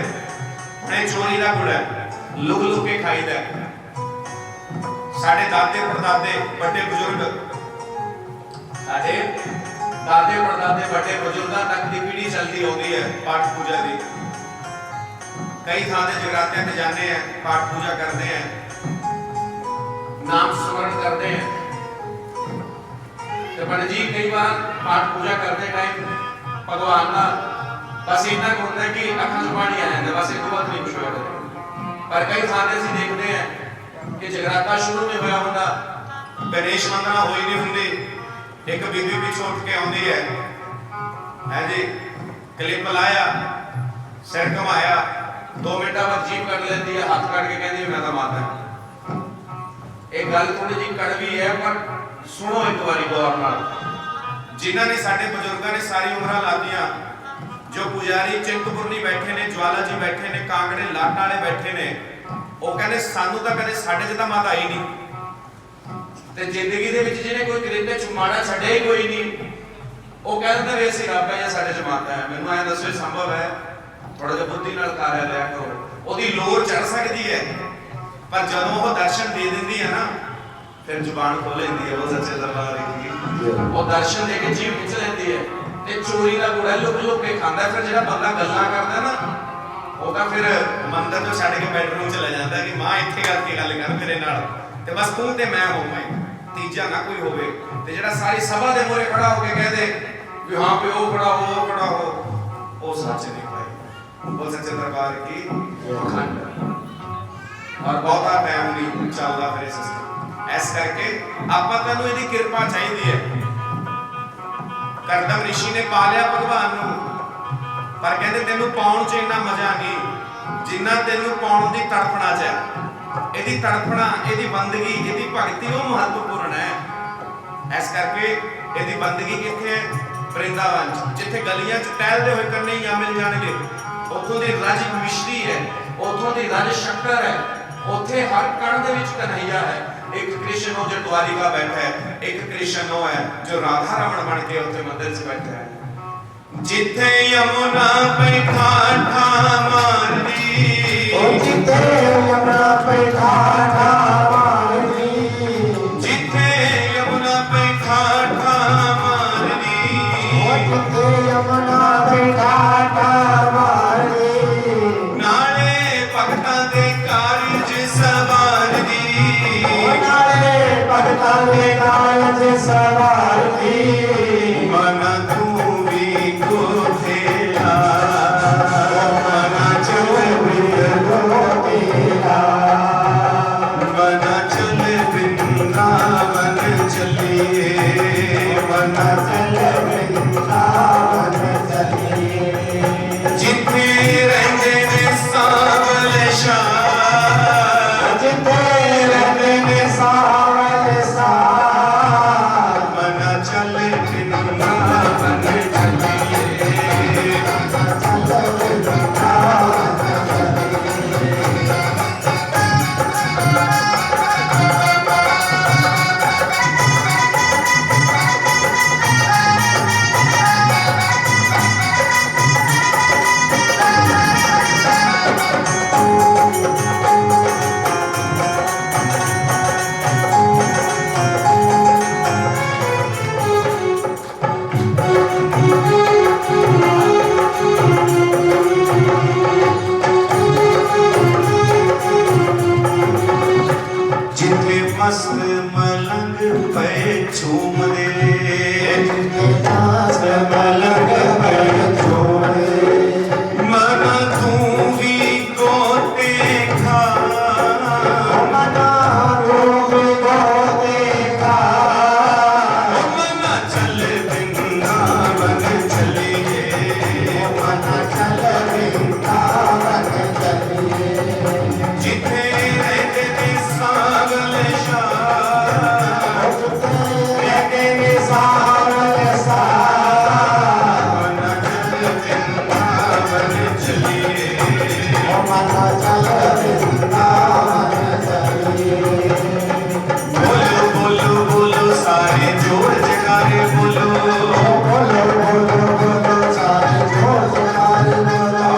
ਇਹ ਚੋਰੀ ਦਾ ਗੁੜ ਹੈ, ਲੁਕ ਲੁਕ ਕੇ ਖਾਈਦਾ। ਸਾਡੇ ਦਾਦੇ ਪੜਦਾਦੇ ਵੱਡੇ ਬਜ਼ੁਰਗ, ਸਾਡੇ ਦਾਦੇ ਪੜਦਾਦੇ ਵੱਡੇ ਬਜ਼ੁਰਗਾਂ ਤੱਕ ਦੀ ਪੀੜ੍ਹੀ ਚੱਲਦੀ ਆਉਂਦੀ ਹੈ ਪਾਠ ਪੂਜਾ ਦੀ। ਕਈ ਥਾਂ ਤੇ ਜਗਰਾਤਿਆਂ ਤੇ ਜਾਂਦੇ ਆ, ਪਾਠ ਪੂਜਾ ਕਰਦੇ ਆ, ਨਾਮ ਸਿਮਰਨ ਕਰਦੇ ਆ। ਤੇ ਬਣ ਜੀ ਕਈ ਵਾਰ ਪਾਠ ਪੂਜਾ ਕਰਦੇ ਟਾਈਮ ਭਗਵਾਨ ਦਾ ਬਸ ਇੰਨਾ ਕੁ ਹੁੰਦਾ ਕਿ ਅੱਖਾਂ 'ਚ ਪਾਣੀ ਆ ਜਾਂਦਾ, ਬਸ ਇੱਕ ਵਾਰ ਨਹੀਂ ਕੁਛ ਹੋਇਆ। ਪਰ ਕਈ ਥਾਂ ਤੇ ਅਸੀਂ ਦੇਖਦੇ ਆ ਕਿ ਜਗਰਾਤਾ ਸ਼ੁਰੂ ਨਹੀਂ ਹੋਇਆ ਹੁੰਦਾ, ਗਣੇਸ਼ ਵੰਦਨਾ ਹੋਈ ਨਹੀਂ ਹੁੰਦੀ, ਇੱਕ ਬੀਬੀ ਪਿੱਛੋਂ ਉੱਠ ਕੇ ਆਉਂਦੀ ਹੈ ਜੀ, ਕਲਿੱਪ ਲਾਇਆ, ਸਿਰ ਘੁਮਾਇਆ, 2 ਮਿੰਟਾਂ ਬਾਅਦ ਜੀਭ ਕੱਢ ਲੈਂਦੀ ਹੈ, ਹੱਥ ਕੱਢ ਕੇ ਕਹਿੰਦੀ ਮੈਂ ਤਾਂ ਮਾਤਾ। ਇਹ ਗੱਲ ਥੋੜੀ ਜਿਹੀ ਕੜਵੀ ਹੈ ਪਰ ਸੁਣੋ ਇੱਕ ਵਾਰੀ ਗੌਰ ਨਾਲ। ਜਿਨ੍ਹਾਂ ਨੇ ਸਾਡੇ ਬਜ਼ੁਰਗਾਂ ਨੇ ਸਾਰੀ ਉਮਰਾਂ ਲਾਤੀਆਂ, ਜੋ ਪੁਜਾਰੀ ਚਿੰਤਪੁਰਨੀ ਬੈਠੇ ਨੇ, ਜਵਾਲਾ ਜੀ ਬੈਠੇ ਨੇ, ਕਾਂਗੜੇ ਲਾਟਾਂ ਵਾਲੇ ਬੈਠੇ ਨੇ, ਉਹ ਕਹਿੰਦੇ ਸਾਨੂੰ ਤਾਂ ਕਦੇ ਸਾਡੇ 'ਚ ਤਾਂ ਮਾਤਾ ਆਈ ਨਹੀਂ। ਤੇ ਜ਼ਿੰਦਗੀ ਦੇ ਵਿੱਚ ਜਿਹਨੇ ਕੋਈ ਕਰਿੰਦੇ 'ਚ ਮਾੜਾ ਛੱਡਿਆ ਹੀ ਕੋਈ ਨਹੀਂ, ਉਹ ਕਹਿੰਦਾ ਵੀ ਅਸੀਂ ਰੱਬ ਹੈ ਜਾਂ ਸਾਡੇ 'ਚ ਮਾਤਾ ਹੈ। ਮੈਨੂੰ ਐਂ ਦੱਸੋ ਸੰਭਵ ਹੈ? ਥੋੜਾ ਜਿਹਾ ਬੁੱਧੀ ਨਾਲ ਕਾਰਿਆ ਲਿਆ ਕਰੋ। ਉਹਦੀ ਲੋਰ ਚੜ ਸਕਦੀ ਹੈ ਪਰ ਜਦੋਂ ਉਹ ਦਰਸ਼ਨ ਦੇ ਦਿੰਦੀ ਹੈ ਨਾ ਫਿਰ ਜ਼ੁਬਾਨ ਖੋਲ ਲੈਂਦੀ ਹੈ। ਉਹ ਸੱਚੇ ਦਰਬਾਰ ਦੀ ਉਹ ਦਰਸ਼ਨ ਦੇ ਕੇ ਜੀਭ ਖਿੱਚ ਲੈਂਦੀ ਹੈ। ਤੇ ਚੋਰੀ ਦਾ ਗੁੜਾ ਲੁਕ ਲੁਕ ਕੇ ਖਾਂਦਾ। ਫਿਰ ਜਿਹੜਾ ਬੰਦਾ ਗੱਲਾਂ ਕਰਦਾ ਨਾ ਉਹ ਤਾਂ ਫਿਰ ਮੰਦਰ ਤੋਂ ਛੱਡ ਕੇ ਬੈਡਰੂਮ ਚਲਾ ਜਾਂਦਾ ਕਿ ਮਾਂ ਇੱਥੇ ਕਰਕੇ ਗੱਲ ਕਰ ਮੇਰੇ ਨਾਲ, ਤੇ ਬਸ ਤੂੰ ਤੇ ਮੈਂ ਹੋਵਾਂ, ਤੀਜਾ ਨਾ ਕੋਈ ਹੋਵੇ। ਤੇ ਜਿਹੜਾ ਸਾਰੀ ਸਭਾ ਦੇ ਮੂਹਰੇ ਖੜਾ ਹੋ ਕੇ ਕਹਦੇ ਵੀ ਹਾਂ ਵੀ ਉਹ ਖੜਾ ਹੋ, ਉਹ ਖੜਾ ਹੋ, ਉਹ ਸੱਚ ਨਹੀਂ ਭਾਈ। ਉਹ ਸੱਚੇ ਦਰਬਾਰ ਕੀ ਖੰਡ ਔਰ ਬਹੁਤਾ ਟਾਈਮ ਨਹੀਂ ਚੱਲਦਾ ਫਿਰ ਇਹ ਸਿਸਟਮ। ਇਸ ਕਰਕੇ ਆਪਾਂ ਤੈਨੂੰ ਇਹਦੀ ਕਿਰਪਾ ਚਾਹੀਦੀ ਹੈ। ਕਰਦਮ ਰਿਸ਼ੀ ਨੇ ਪਾ ਲਿਆ ਭਗਵਾਨ ਨੂੰ, ਪਰ ਕਹਿੰਦੇ ਤੈਨੂੰ ਪਾਉਣ 'ਚ ਇੰਨਾ ਮਜ਼ਾ ਨਹੀਂ ਜਿੰਨਾ ਤੈਨੂੰ ਪਾਉਣ ਦੀ ਤੜਫਣਾ 'ਚ ਹੈ। ਇਹਦੀ ਤੜਫਣਾ, ਇਹਦੀ ਬੰਦਗੀ, ਇਹਦੀ ਭਗਤੀ ਉਹ ਮਹੱਤਵਪੂਰਨ ਹੈ। ਇਸ ਕਰਕੇ ਇਹਦੀ ਬੰਦਗੀ ਕਿੱਥੇ ਹੈ? ਵਰਿੰਦਾਵਨ 'ਚ, ਜਿੱਥੇ ਗਲੀਆਂ 'ਚ ਟਹਿਲਦੇ ਹੋਏ ਕਨ੍ਹਈਆ ਮਿਲ ਜਾਣਗੇ। ਉੱਥੋਂ ਦੀ ਰਜ ਮਿਸ਼ਰੀ ਹੈ, ਉੱਥੋਂ ਦੀ ਰਜ ਸ਼ੱਕਰ ਹੈ, ਉੱਥੇ ਹਰ ਕਣ ਦੇ ਵਿੱਚ ਕਨ੍ਹਈਆ ਹੈ। ਇੱਕ ਕ੍ਰਿਸ਼ਨ ਉਹ ਜੋ ਦੁਆਰਿਕਾ ਬੈਠਾ ਹੈ, ਇੱਕ ਕ੍ਰਿਸ਼ਨ ਉਹ ਹੈ ਜੋ ਰਾਧਾ ਰਮਣ ਬਣ ਕੇ ਉੱਥੇ ਮੰਦਿਰ 'ਚ ਬੈਠਾ ਹੈ। ਜਿੱਥੇ ਯਮੁਨਾ ਪਈ ਠਾਠਾ ਮਾਰਦੀ, ਉਹ ਜਿੱਥੇ ਯਮੁਨਾ ਪਈ ਠਾਠਾ ਮਾਰਦੀ, ਜਿੱਥੇ ਯਮੁਨਾ ਪਈ ਠਾਠਾ ਮਾਰਦੀ, ਉਹ ਜਿੱਥੇ ਯਮੁਨਾ ਪਈ ਠਾਠਾ ਮਾਰਦੀ, ਨਾਲੇ ਭਗਤਾਂ ਦੇ ਕਾਰਜ ਸਵਾਰਦੀ, ਨਾਲੇ ਭਗਤਾਂ ਦੇ ਕਾਰਜ ਸਵਾਰਦੀ। ਮਨ ਤੂੰ ਵੀ ਕੋਠੇਲਾ, ਮਨ ਚਲ ਤੇਰਾ, ਮਨ ਚਲ ਵਰਿੰਦਾਵਨ ਚੱਲੀਏ, ਮਨ ਚਲ ਵਰਿੰਦਾਵਨ ਚੱਲੀਏ, ਜਿੱਥੇ ਰਹਿੰਦੇ ਨੇ ਸਾਵਲ ਸ਼ਾਹ, ਜਿੱਥੇ ਰਹਿੰਦੇ ਨੇ ਸਾਵਲ ਸ਼ਾਹ, ਮਨ ਚਲ ਵਰਿੰਦਾਵਨ ਚੱਲੀਏ, ਚਲ ਵਰਿੰਦਾਵਨ ਜਿੱਥੇ ਮਸਤ ਮਲੰਗ ਪਏ ਝੂਮਦੇ, ਮਲੰਗ ਪਏ ਝੂਮਦੇ, ਮਨ ਤੂੰ ਵੀ ਕੋਟੇ ਖਾ, ਮਨਾ ਰੂਪ ਗੋਤੇ ਕਾ, ਮਨ ਚਲ ਵਰਿੰਦਾਵਨ ਚੱਲੀਏ, ਮਨਾ ਚਲ ਵਰਿੰਦਾਵਨ ਚੱਲੀਏ, ਜਿੱਥੇ ਰਹਿੰਦੇ ਨੇ ਸਾਵਲ ਸ਼ਾਹ, ਰਹਿੰਦੇ ਨੇ ਸਾਵਲ ਸ਼ਾਹ, ਮਨ ਚਲ ਵਰਿੰਦਾਵਨ ਚੱਲੀਏ, ਮਨਾ ਚਲ ਵਰਿੰਦਾਵਨ ਚੱਲੀਏ। ਬੋਲੋ ਬੋਲੋ ਬੋਲੋ ਸਾਰੇ ਜੋੜ ਜਗਾਰੇ ਬੋਲੋ, ਬੋਲੋ ਬੋਲੋ ਬੋਲੋ ਸਾਰੇ ਜੋਰ ਜਗਾਰੇ ਬੋਲੋ।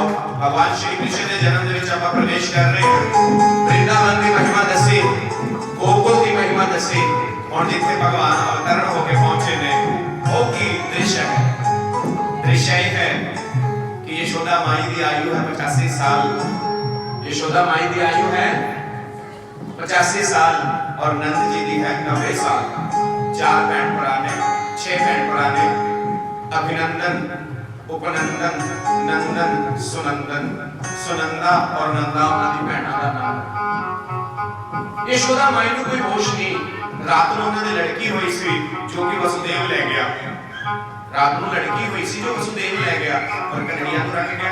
ਭਗਵਾਨ ਸ਼੍ਰੀ श्री कृष्ण के जन्म ਦੇ ਵਿੱਚ ਆਪਾਂ ਪ੍ਰਵੇਸ਼ ਕਰ ਰਹੇ ਹਾਂ। ਵਰਿੰਦਾਵਨ ਦੀ ਮਹਿਮਾ ਦੱਸੀ, ਗੋਕੁਲ ਦੀ ਮਹਿਮਾ ਦੱਸੀ। ਹੁਣ ਜਿੱਥੇ ਭਗਵਾਨ ਅਵਤਰਨ ਹੋ ਕੇ ਪਹੁੰਚੇ ਨੇ ਉਹ ਕੀ ਦ੍ਰਿਸ਼ ਹੈ? दृश्य है कि यशोदा माई की आयु है 85 साल। यशोदा माई की आयु है 85 साल और नंद जी की है 90 साल। 4 भैन भरा ने, 6 भैन भरा ने, अभिनंदन, उपनंदन, नंदन, सुनंदन, सुनंदा और नंदा उन्होंने भैनों का नाम। यशोदा माई को कोई होश नहीं। रात को उन्होंने लड़की हुई सी जो कि वसुदेव ले गया। रात को लड़की हुई सी जो वसुदेव ले गया और कन्हैया को रख गया।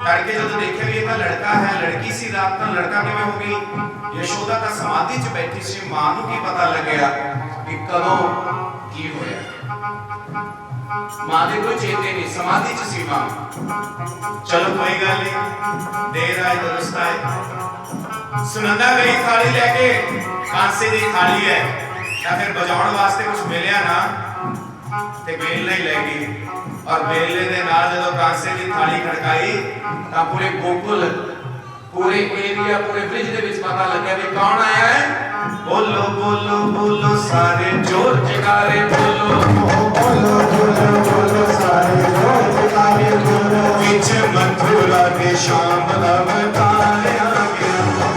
तड़के जब देखा भी ये लड़का है, लड़की सी रात का लड़का किवें हो गई? यशोदा का समाधि च बैठी सी मां नूं की पता लग्या कि कदों की होया। मां दे कोई चेते नहीं, समाधि च सी मां। चलो कोई गल नहीं, देर आए दुरुस्त आए। सुनंदा गई थाली लेके, कांसे दी थाली है तां फिर बजाउण वास्ते कुछ मिलिया ना ते बेलना ही लगी। और बेलने के नाल जब कांसे की थाली खड़काई तो पूरे गोकुल, पूरे एरिया, पूरे ब्रिज के विच पता लग गया भी कौन आया है। बोलो बोलो बोलो सारे जोर जयकारे बोलो, बोलो बोलो बोलो सारे जोर जयकारे बोलो। विच मथुरा के श्याम अवतार आ गया,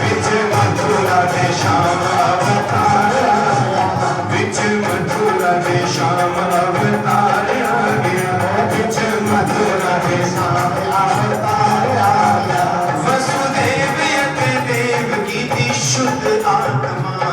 विच मथुरा के श्याम अवतार आ गया, विच मथुरा के श्याम अवतार आ गया, विच मथुरा के श्याम अवतार आ गया। वसुदेव यते देव की शुद्ध आत्मा,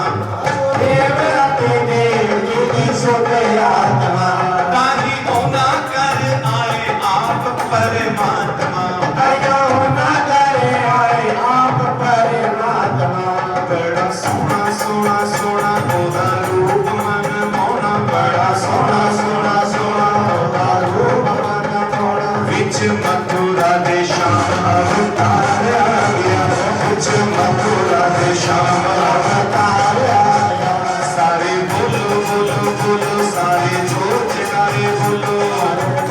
देव रते देव की शुद्ध आत्मा, ताहि होना कर आए आप परमात्मा। कयो न करे आए आप परमात्मा। बड़ा सोना सोना सोना ओदा रूप मन मोना, बड़ा सोना सोना सोना सोना रूप मन मोना। विच मथुरा दे श्याम अवतार आ गया, विच मथुरा दे श्याम अवतार आ गया। सारे बोलो बोलो बोलो सारे जोर जयकारे बोलो,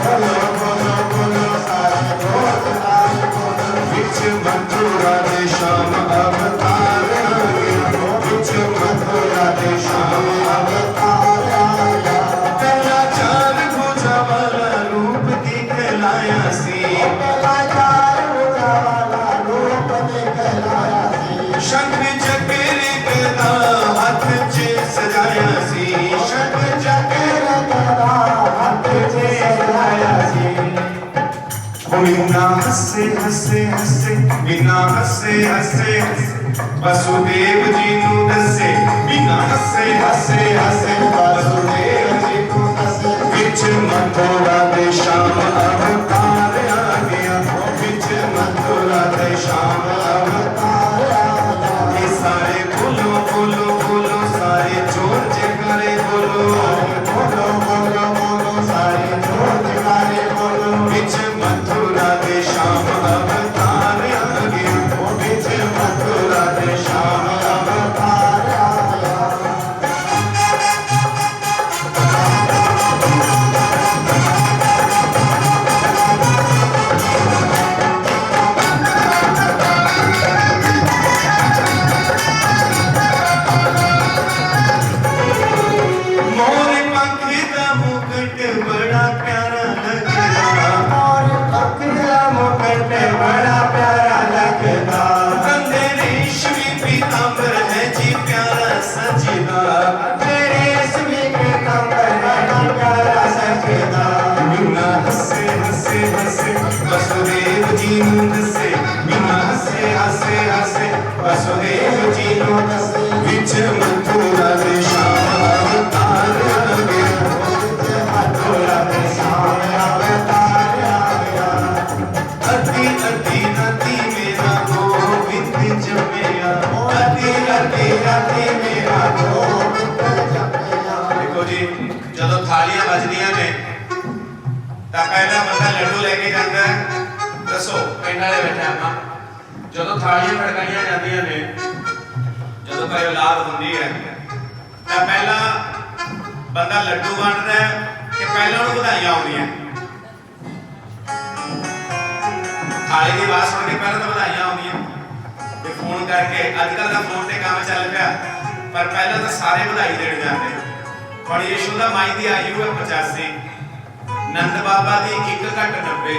बोलो बोलो बोलो सारे जोर जयकारे बोलो। विच मथुरा दे श्याम अवतार आ गया, विच मथुरा दे श्याम अवतार आ गया। पहला चार भुजा वाला रूप दिखलाया सी, पहला चार भुजा वाला रूप दिखलाया सी। शंख चक्र गदा हाथ च सजाया सी, शंख चक्र गदा हाथ से सजाया सी। बिना हंसे हंसे हंसे, बिना हंसे हंसे वसुदेव जी नू दसे, बिना हंसे हंसे हंसे वसुदेव जी को दसे। विच मथुरा दे श्याम अवतार आ गया, विच मथुरा दे श्याम अवतार आ गया। ये सारे बोलो बोलो बोलो सारे जोर जयकारे बोलो, बोलो बोलो बोलो सारे जोर जयकारे बोलो। विच मथुरा दे श्याम अवतार आ गया, विच मथुरा दे श्याम अवतार आ गया। मोर पंख दा मुकुट बड़ा प्यारा लगदा, और पखिया मुकुट बड़ा प्यारा लगदा। कंधे रेशमी पीतांबर है जी प्यारा सजदा, रेशमी के कंबर बड़ा प्यारा सजदा। बिना हंसे हंसे हंसे वसुदेव जी नू दसे, बिना हंसे हंसे हंसे वसुदेव जी नू दसे, विच मथुरा दे श्याम अवतार आ गया, विच मथुरा दे श्याम अवतार आ गया। अति अति अति मेरा गोविंद जमया, अति अति अति मेरा गोविंद जपया। देखो जी जदों थालियां बजदियां ने ਤਾਂ ਪਹਿਲਾ ਬੰਦਾ ਲੱਡੂ ਲੈ ਕੇ ਜਾਂਦਾ ਹੈ। ਦੱਸੋ ਪਿੰਡ ਵਾਲੇ ਬੈਠੇ ਆਪਾਂ ਜਦੋਂ ਥਾਲੀਆਂ ਖੜਕਾਈਆਂ ਜਾਂਦੀਆਂ ਨੇ, ਜਦੋਂ ਕੋਈ ਔਲਾਦ ਹੁੰਦੀ ਹੈ ਤਾਂ ਪਹਿਲਾ ਬੰਦਾ ਲੱਡੂ ਵੰਡਦਾ ਹੈ ਕਿ ਪਹਿਲਾਂ ਉਹਨੂੰ ਵਧਾਈਆਂ ਆਉਂਦੀਆਂ? थाली की आवाज सुन के पहले तो बधाइयां आउंदियां ते फोन करके अजकल का फोन ते काम चल पिया पर पहले तो सारे बधाई देण जाते हुण यशोदा माई की आयु है 85 नंद बाबा की 1 घट 90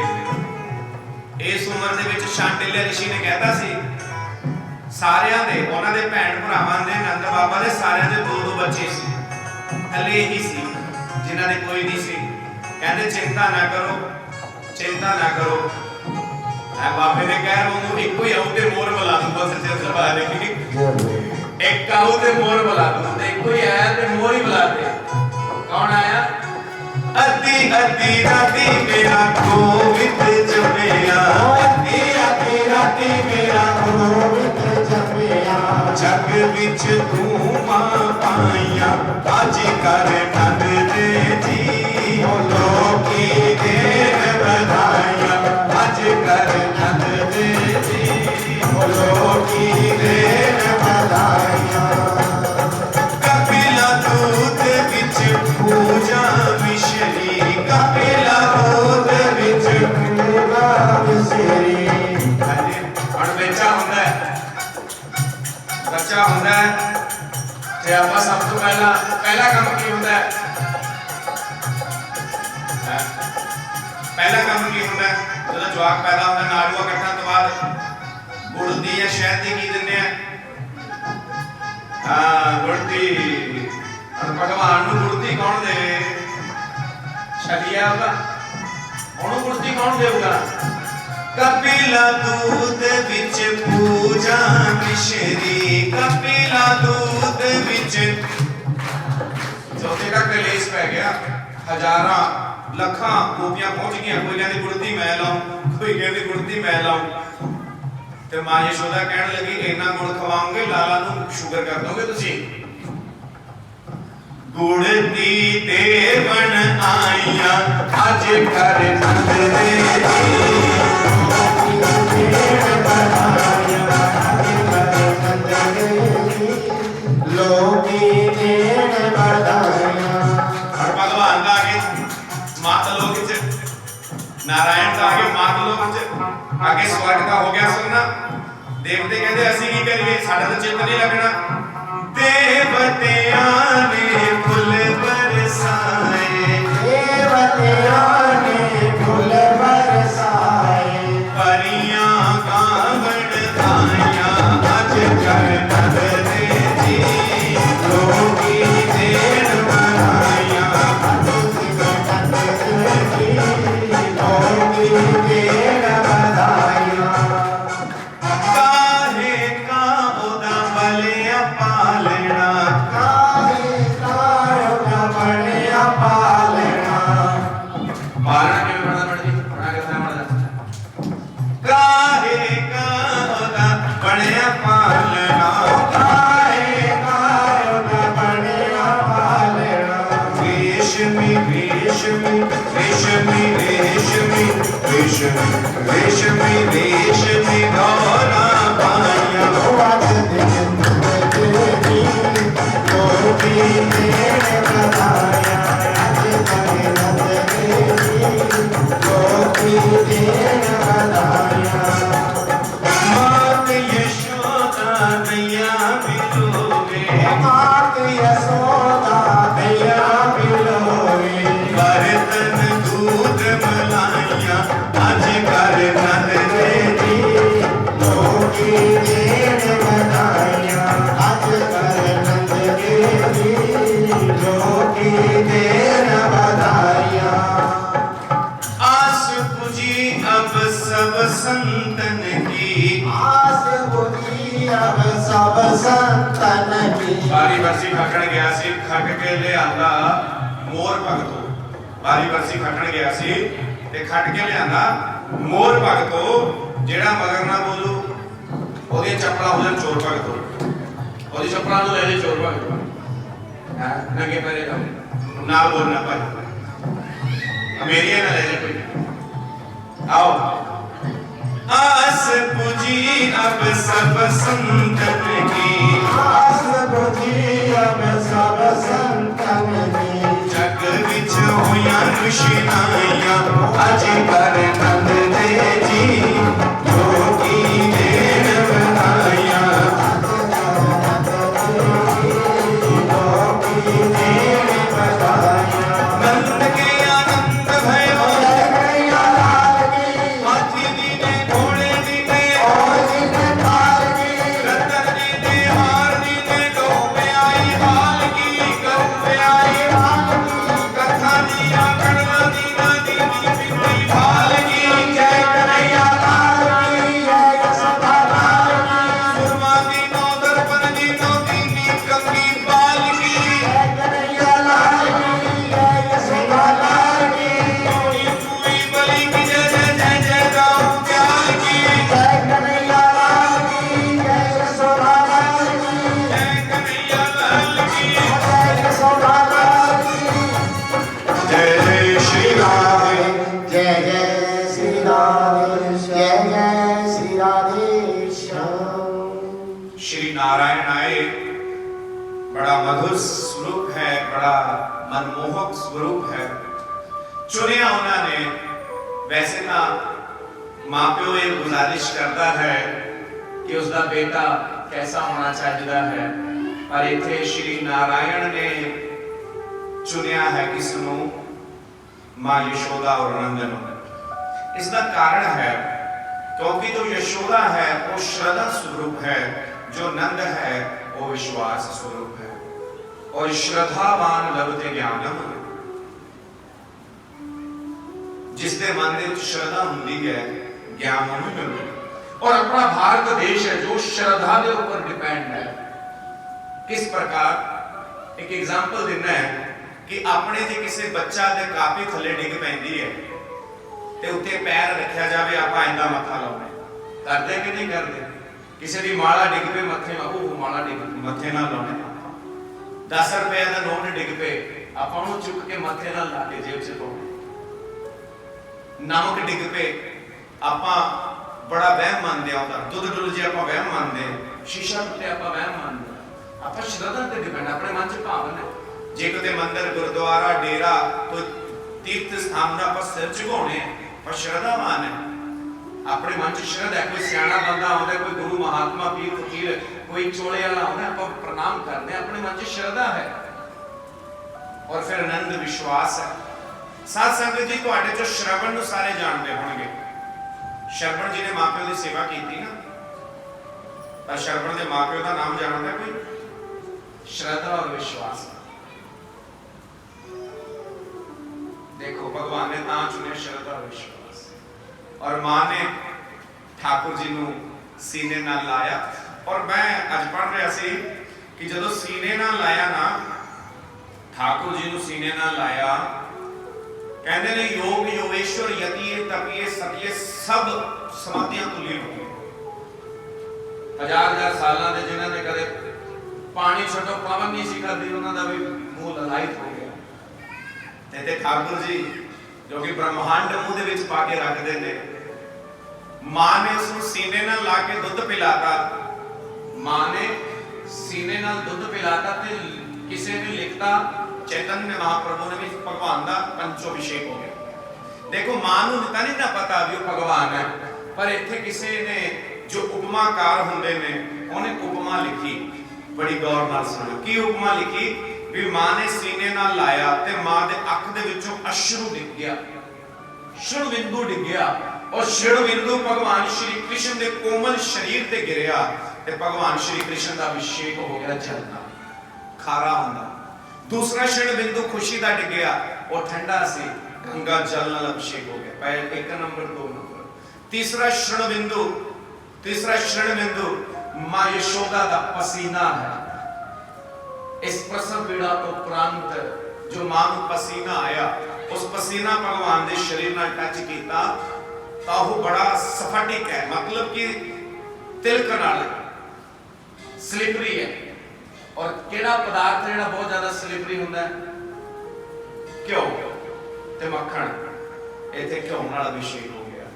इस उम्र दे विच शांडिल्य ऋषि ने कहता सी सारियां दे उन्हां दे भैण भरावां ने नंद बाबा दे सारियां दे 2-2 बच्चे सी कल्ले ही सी जिन्हां दे कोई नहीं सी कहंदे चिंता ना करो मैं बाबे ने कह रहा हूं एक ही आऊं ते मोर बुला दूंगा सच्चे दरबार की एक आऊं ते मोर बुला दूं ते एक ही आया ते मोर ही बुला दे कौन आया अद्धी अद्धी राती मेरा गोविंद जमेया अद्धी अद्धी राती मेरा गोविंद जमेया जग विच धूमां पाइयां अज कर नंद दे जी लोकी देन बधाइयां अज कर नंद दे जी लोकी देन बधाइयां कपिला दूध विच पूजा मिश्री कपिला दूध विच पूजा मिश्री ਹੁਣ ਬੱਚਾ ਹੁੰਦਾ ਤੇ ਆਪਾਂ ਸਭ ਤੋਂ ਪਹਿਲਾ ਕੰਮ ਕੀ ਹੁੰਦਾ ਹੈ ਪਹਿਲਾ ਕੰਮ ਕੀ ਹੁੰਦਾ ਜਦੋਂ ਜਵਾਕ ਪੈਦਾ ਹੁੰਦਾ ਨਾੜੂਆ ਕੱਟਣ ਤੋਂ ਬਾਅਦ ਗੁੜ ਦੀ ਜਾਂ ਸ਼ਹਿਦ ਦੀ ਕੀ ਦਿੰਦੇ ਆ ਗੁੜ ਦੀ ਭਗਵਾਨ ਨੂੰ ਗੁੜ ਦੀ ਕੌਣ ਦੇਵੇ ਛਲੀਆ ਉਹਦਾ ਉਹਨੂੰ ਗੁੜ ਦੀ ਕੌਣ ਦੇਊਗਾ कपिला दूध विच पूजा मिश्री कपिला दूध विच चौथे का कलेश पै गया हजारां लखां गोपियां पहुंच गई कोई कहती गुड़ती मैं लाऊं कोई कहती गुड़ती मैं लाऊं ते मां यशोदा कहने लगी इन्ना गुड़ खवाओगे लाला नूं शुगर कर दोगे तुसी गुड़ दी देवन आईया अज कर नंद दे लोकी देन बधाइयां और भगवान का आगे माता लोक च नारायण का आगे माता लोक च आगे स्वर्ग का हो गया सुनना देवते कहते असि की करिए साडा तो चित्त नहीं लगना देवतियां ने फूल बरसाए देवतियां ने फूल बरसाए परियां गावण आया अज कर नंद दे जी लोकी देन बनाया लोकी देन बधाइयां काहे का ओदा बलिया पालना काहे का बलिया पालना पालना क्यों पढ़ना पड़ती पढ़ा के पढ़ना काहे का ओदा बलिया पालना काहे का बलिया पालना रेशमी रेशमी रेशमी रेशमी रेशमी रेशमी रेशमी गौरा पाया आज दिन देवी लोकी देन बधाइयां आज कर नंद देवी लोकी देन बधाइयां मात यशोदा नैया बिलोवे मात यशोदा दैया बिलोवे बर्तन दूध मलाइया अज कर नंद दे जी लोकी देन बधाइयां आज कर नंद देवी लोकी देन बधाइयां आस पुजी अब सब संतन की आस बुझी अब सब संतन की बारी बरसी खटण गया सी खट के ले आंदा मोर भगतो बारी बरसी खटण गया सी ते खट के ले आंदा मोर भगतो जेड़ा मगर ना बोलू ओदी चप्पला हो जान चोर भगतो ओदी चप्पला नु ले ले चोर भगतो हां नंगे पैरे जाओ ना बोलना भाई मेरी ना ले ले कोई आओ आस पुजी अब सब संतन की आस बुझी अब सब संतन की जग विच होया खुशियां अज कर नंद दे जी श्री नारायण आए, बड़ा मधुर स्वरूप है, बड़ा मनमोहक स्वरूप है। चुनिया उन्होंने, वैसे ना मां प्यो ये गुजारिश करता है कि उसका बेटा कैसा होना चाहिए है, पर इत्थे श्री नारायण ने चुनिया है किसनों? मां यशोदा और नंदन। इसका कारण है क्योंकि जो यशोदा है वो श्रद्धा स्वरूप है, जो नंद है वो विश्वास स्वरूप है। और श्रद्धावान लभते ज्ञानम, जिसके मन में श्रद्धा होती है ज्ञान नहीं मिलता। और अपना भारत देश है जो श्रद्धा के ऊपर डिपेंड है। किस प्रकार? एक एग्जाम्पल देना है कि अपने जे किसी बच्चा दे कापी थले डिग पैंदी है ते उत्ते पैर रखा जाए, आप इंदा मत्था लाउने करते कि नहीं करते? किसी की माला डिग पे मत्थे में, वो माला डिग मत्थे ना लाउने। 10 रुपए का नोट डिग पे आप चुक के मत्थे ना ला के जेब से पाउने। नमक डिग पे आप बड़ा वहम मानते हैं, दुध डुल जे आप वहम मानते हैं, शीशा टुटे आप वहम मानते हैं। आप श्रद्धा ते डिपेंड, अपने मन च भावन है। जे किते मंदिर गुरुद्वारा डेरा तो तीर्थ स्थान का आप सिर झुकाने पर श्रद्धावान है, अपने मन च श्रद्धा है। कोई सियाना बंदा आता है, कोई गुरु महात्मा पीर फकीर, कोई चोले वाला आता है, आप प्रणाम करते हैं, अपने मन च श्रद्धा है। और फिर आनंद विश्वास है। साध संगत जी तुहाडे चो श्रवण नूं सारे जानते होणगे। श्रवण जी ने मां प्यो की सेवा की ना, पर श्रवण के मां प्यो का नाम जानता कोई? श्रद्धा और विश्वास। देखो भगवान ने तां चुने श्रद्धा और विश्वास। और मां ने ठाकुर जी नूं सीने नाल लाया। और मैं अज पढ़ रहा सी कि जदों सीने नाल लाया ना, ठाकुर जी नूं सीने नाल लाया, कहते ने योग योगेश्वर यतिये तपिये सतिये सब समाधियां तुली हो गई। 1000 साल के जिन्हां ने कदे पानी छटो पवन नहीं सी करदी, उन्हां दा भी मूल ललायत हो गया। ते ठाकुर जी जो कि ब्रह्मांड मुंह दे विच पा के रखदे ने, मां ने उसनूं सीने नाल ला के दुध पिलाता। मां ने सीने नाल दुध पिलाता ते किसी ने लिखता, चैतन्य महाप्रभु ने भी भगवान का पंचोभिषेक हो गया। देखो मां नूं तां नहीं ना पता भी वो भगवान है, पर इत्थे किसी ने जो उपमाकार हुंदे ने उन्हें उपमा लिखी। बड़ी गौर नाल सुनो की उपमा लिखी भी मां ने सीने नाल लाया ते मां दे अख दे विचों अश्रु डिग गया, श्रृण बिंदु डिग गया। और श्रृण बिंदु भगवान श्री कृष्ण दे कोमल शरीर ते गिरया ते भगवान श्री कृष्ण दा अभिषेक हो गया, जलना खारा हुंदा। दूसरा श्रृण बिंदु खुशी दा डिग गया, वो ठंडा सी, गंगा जल नाल अभिषेक हो गया। पहले 1 नंबर 2 नंबर। तीसरा श्रृण बिंदु मां यशोदा दा पसीना है। इस प्रसव पीड़ा तो उपरांत जो मां नूं पसीना आया, उस पसीना भगवान दे शरीर नाल टच कीता तां वो बड़ा स्फटिक है, मतलब कि तिलक नाल स्लिपरी है। और केड़ा पदार्थ जेड़ा बहुत ज्यादा स्लिपरी हुंदा है? घ्यो ते मक्खन। इत्थे घ्यो नाल अभिषेक हो गया।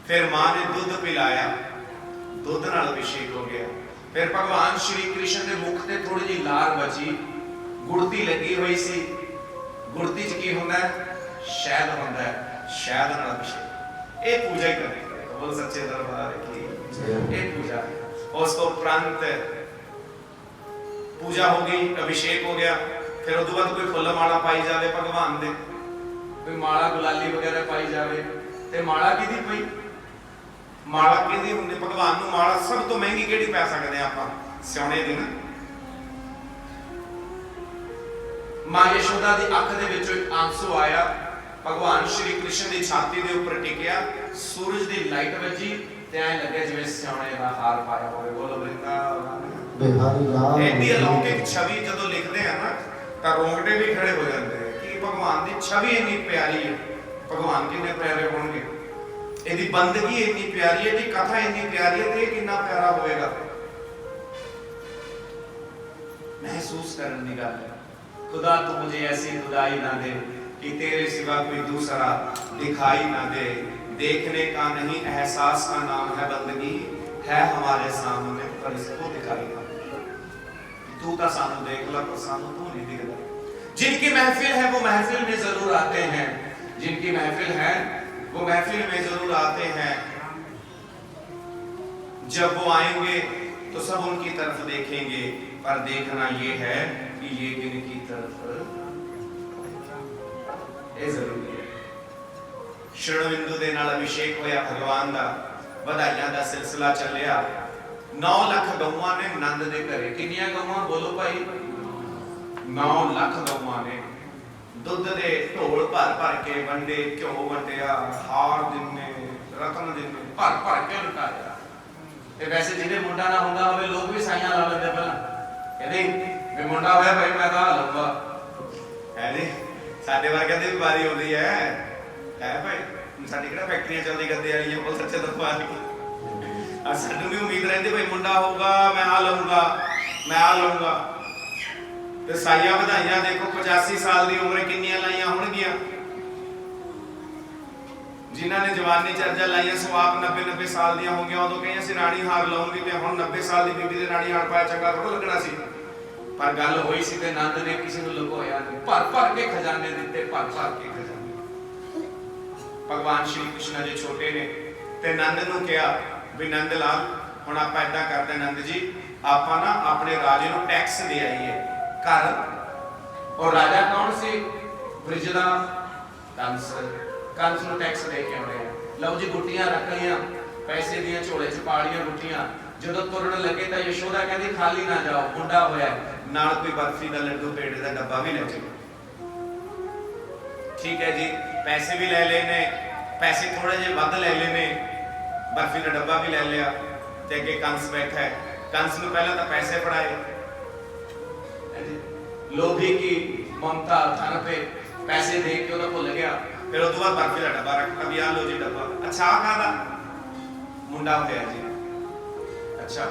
फिर मां ने दुध पिलाया, दुध नाल अभिषेक हो गया। फिर भगवान श्री कृष्ण के मुख ते थोड़ी जी लार बची, गुड़ती लगी हुई सी। गुड़ती च की हुंदा है? शहद हुंदा है, शहद नाल अभिषेक। ये पूजा ही करनी, बोल सच्चे दरबार की ये पूजा। उस तो उपरांत पूजा हो गई, अभिषेक हो गया। फिर उस बाद कोई फुल माला पाई जावे भगवान दे, कोई माला गुलाली वगैरह पाई जावे ते माला किहदी पई? माला किहदी हुंदी? भगवान नूं माला सब तो महंगी किहड़ी पै सकदे आपां? सोने दी ना। मां यशोदा दी अख दे विचों एक आंसू आया, भगवान श्री कृष्ण दी छाती दे ऊपर टिकिया, सूरज दी लाइट वजी ते ऐ लगे जिवें सोने दा हार पाया होवे। बोलो वृंदावन बिहारी लाल। एडी अलौकिक छवि जदों लिखदे हैं ना तां रोंगटे भी खड़े हो जाते हैं कि भगवान दी छवि इतनी प्यारी है। भगवान कितने प्यारे होंगे, इहदी बंदगी इतनी प्यारी है, इहदी कथा इतनी प्यारी है, ते कितना प्यारा होएगा। महसूस करने की गल है। खुदा तो मुझे ऐसी खुदाई ना दे कि तेरे सिवा कोई दूसरा दिखाई ना दे। देखने का नहीं एहसास का नाम है बंदगी, है हमारे सामने पर इसको दिखाई ना, तू तो सानू देख ला पर सानू तू नहीं दिखता। जिनकी महफिल है वो महफिल में जरूर आते हैं, जिनकी महफिल है वो महफिल में जरूर आते हैं। जब वो आएंगे तो सब उनकी तरफ देखेंगे, पर देखना ये है कि ये किनकी तरफ ये जरूरी है। श्रृणबिंदु दे नाल अभिषेक होया भगवान दा, ਵਧਾਈਆਂ ਦਾ सिलसिला ਚੱਲਿਆ। 9 ਲੱਖ ਗਊਆਂ ਨੇ ਨੰਦ ਦੇ ਘਰੇ। ਕਿੰਨੀਆਂ ਗਊਆਂ ਬੋਲੋ ਭਾਈ? 9 ਲੱਖ ਗਊਆਂ ਨੇ। ਦੁੱਧ ਦੇ ਢੋਲ ਭਰ ਭਰ ਕੇ ਵੰਡੇ, ਘਿਓ ਵੰਡਿਆ, ਹਾਰ ਦਿੰਨੇ, ਰਤਨ ਦਿੰਨੇ, ਭਰ ਭਰ ਕੇ ਲੁਟਾਇਆ। ਤੇ ਵੈਸੇ ਜਿਹਦੇ ਮੁੰਡਾ ਨਾ ਹੁੰਦਾ ਹੋਵੇ ਲੋਕ ਵੀ ਸਾਈਆਂ ਲਾ ਲੈਂਦੇ ਪਹਿਲਾਂ, ਕਹਿੰਦੇ ਵੀ ਮੁੰਡਾ ਹੋਇਆ ਭਾਈ ਮੈਂ ਤਾਂ ਲਊਂਗਾ। ਕਹਿੰਦੇ ਸਾਡੇ ਵਰਗਿਆਂ ਦੀ ਵੀ ਵਾਰੀ ਆਉਂਦੀ ਹੈ ਭਾਈ। ਸਾਡੀ ਕਿਹੜਾ ਫੈਕਟਰੀਆਂ ਚੱਲਦੀ ਗੱਦੇ ਵਾਲੀਆਂ, ਕੋਲ ਸੱਚੇ ਦਫਾ ਆ। ਸਾਨੂੰ ਵੀ ਉਮੀਦ ਰਹਿੰਦੀ ਭਾਈ ਮੁੰਡਾ ਹੋਊਗਾ ਮੈਂ ਆ ਲਊਂਗਾ, ਮੈਂ ਆ ਲਊਂਗਾ। ਤੇ ਸਾਈਆਂ ਵਧਾਈਆਂ ਦੇਖੋ 85 ਸਾਲ ਦੀ ਉਮਰੇ ਕਿੰਨੀਆਂ ਲਾਈਆਂ ਹੋਣਗੀਆਂ। ਜਿਨ੍ਹਾਂ ਨੇ ਜਵਾਨੀ ਚਰਜਾ ਲਾਈਆਂ ਸੋ ਆਪ 90 ਸਾਲ ਦੀਆਂ ਹੋ ਗਈਆਂ। ਉਦੋਂ ਕਹੀ ਅਸੀਂ ਰਾਣੀ ਹਾਰ ਲਾਉਂਗੀ ਤੇ ਹੁਣ 90 ਸਾਲ ਦੀ ਬੀਬੀ ਦੇ ਰਾਣੀ ਹਾਰ ਪਾਇਆ ਚੰਗਾ ਥੋੜਾ ਲੱਗਣਾ ਸੀ। ਪਰ ਗੱਲ ਹੋਈ ਸੀ ਤੇ ਨੰਦ ਨੇ ਕਿਸੇ ਨੂੰ ਲੁਕੋਇਆ ਨਹੀਂ, ਭਰ ਭਰ ਕੇ ਖਜ਼ਾਨੇ ਦਿੱਤੇ, ਭਰ ਭਰ ਕੇ ਖਜ਼ਾਨੇ। ਭਗਵਾਨ ਸ਼੍ਰੀ ਕ੍ਰਿਸ਼ਨ ਜੀ ਛੋਟੇ ਨੇ ਤੇ ਨੰਦ ਨੂੰ ਕਿਹਾ ਵੀ ਨੰਦ ਲਾਲ ਹੁਣ ਆਪਾਂ ਏਦਾਂ ਕਰਦੇ ਨੰਦ ਜੀ, ਆਪਾਂ ਨਾ ਆਪਣੇ ਰਾਜੇ ਨੂੰ ਟੈਕਸ ਦੇ ਆਈਏ ਘਰ। ਔਰ ਰਾਜਾ ਕੌਣ ਸੀ? ਬ੍ਰਿਜ ਦਾ ਕੰਸ। ਕੰਸ ਨੂੰ ਟੈਕਸ ਦੇ ਕੇ ਆਉਣੇ ਆ। ਲਓ ਜੀ ਗੁੱਟੀਆਂ ਰੱਖ ਲਈਆਂ, ਪੈਸੇ ਦੀਆਂ ਝੋਲੇ ਚ ਪਾ ਲਈਆਂ ਗੁੱਟੀਆਂ। ਜਦੋਂ ਤੁਰਨ ਲੱਗੇ ਤਾਂ ਯਸ਼ੋਦਾ ਕਹਿੰਦੀ ਖਾਲੀ ਨਾ ਜਾਓ, ਮੁੰਡਾ ਹੋਇਆ ਨਾਲ ਕੋਈ ਬਰਫੀ ਦਾ ਲੱਡੂ ਪੇੜੇ ਦਾ ਡੱਬਾ ਵੀ ਲੈ ਜਾਓ। ਠੀਕ ਹੈ ਜੀ, ਪੈਸੇ ਵੀ ਲੈ ਲਏ ਨੇ, ਪੈਸੇ ਥੋੜੇ ਜਿਹੇ ਵੱਧ ਲੈ ਲਏ ਨੇ, ਬਰਫੀ ਦਾ ਡੱਬਾ ਵੀ ਲੈ ਲਿਆ। ਤੇ ਅੱਗੇ ਕੰਸ ਬੈਠਾ ਹੈ। कंस ने पहले तो पैसे पढ़ाए, लोभी की ममता धन पे पैसे दे के उधर भुल गया। फिर उस बाद बर्फी का डब्बा रखा भी, आ लो जी डब्बा। अच्छा आ खादा मुंडा होया जी। अच्छा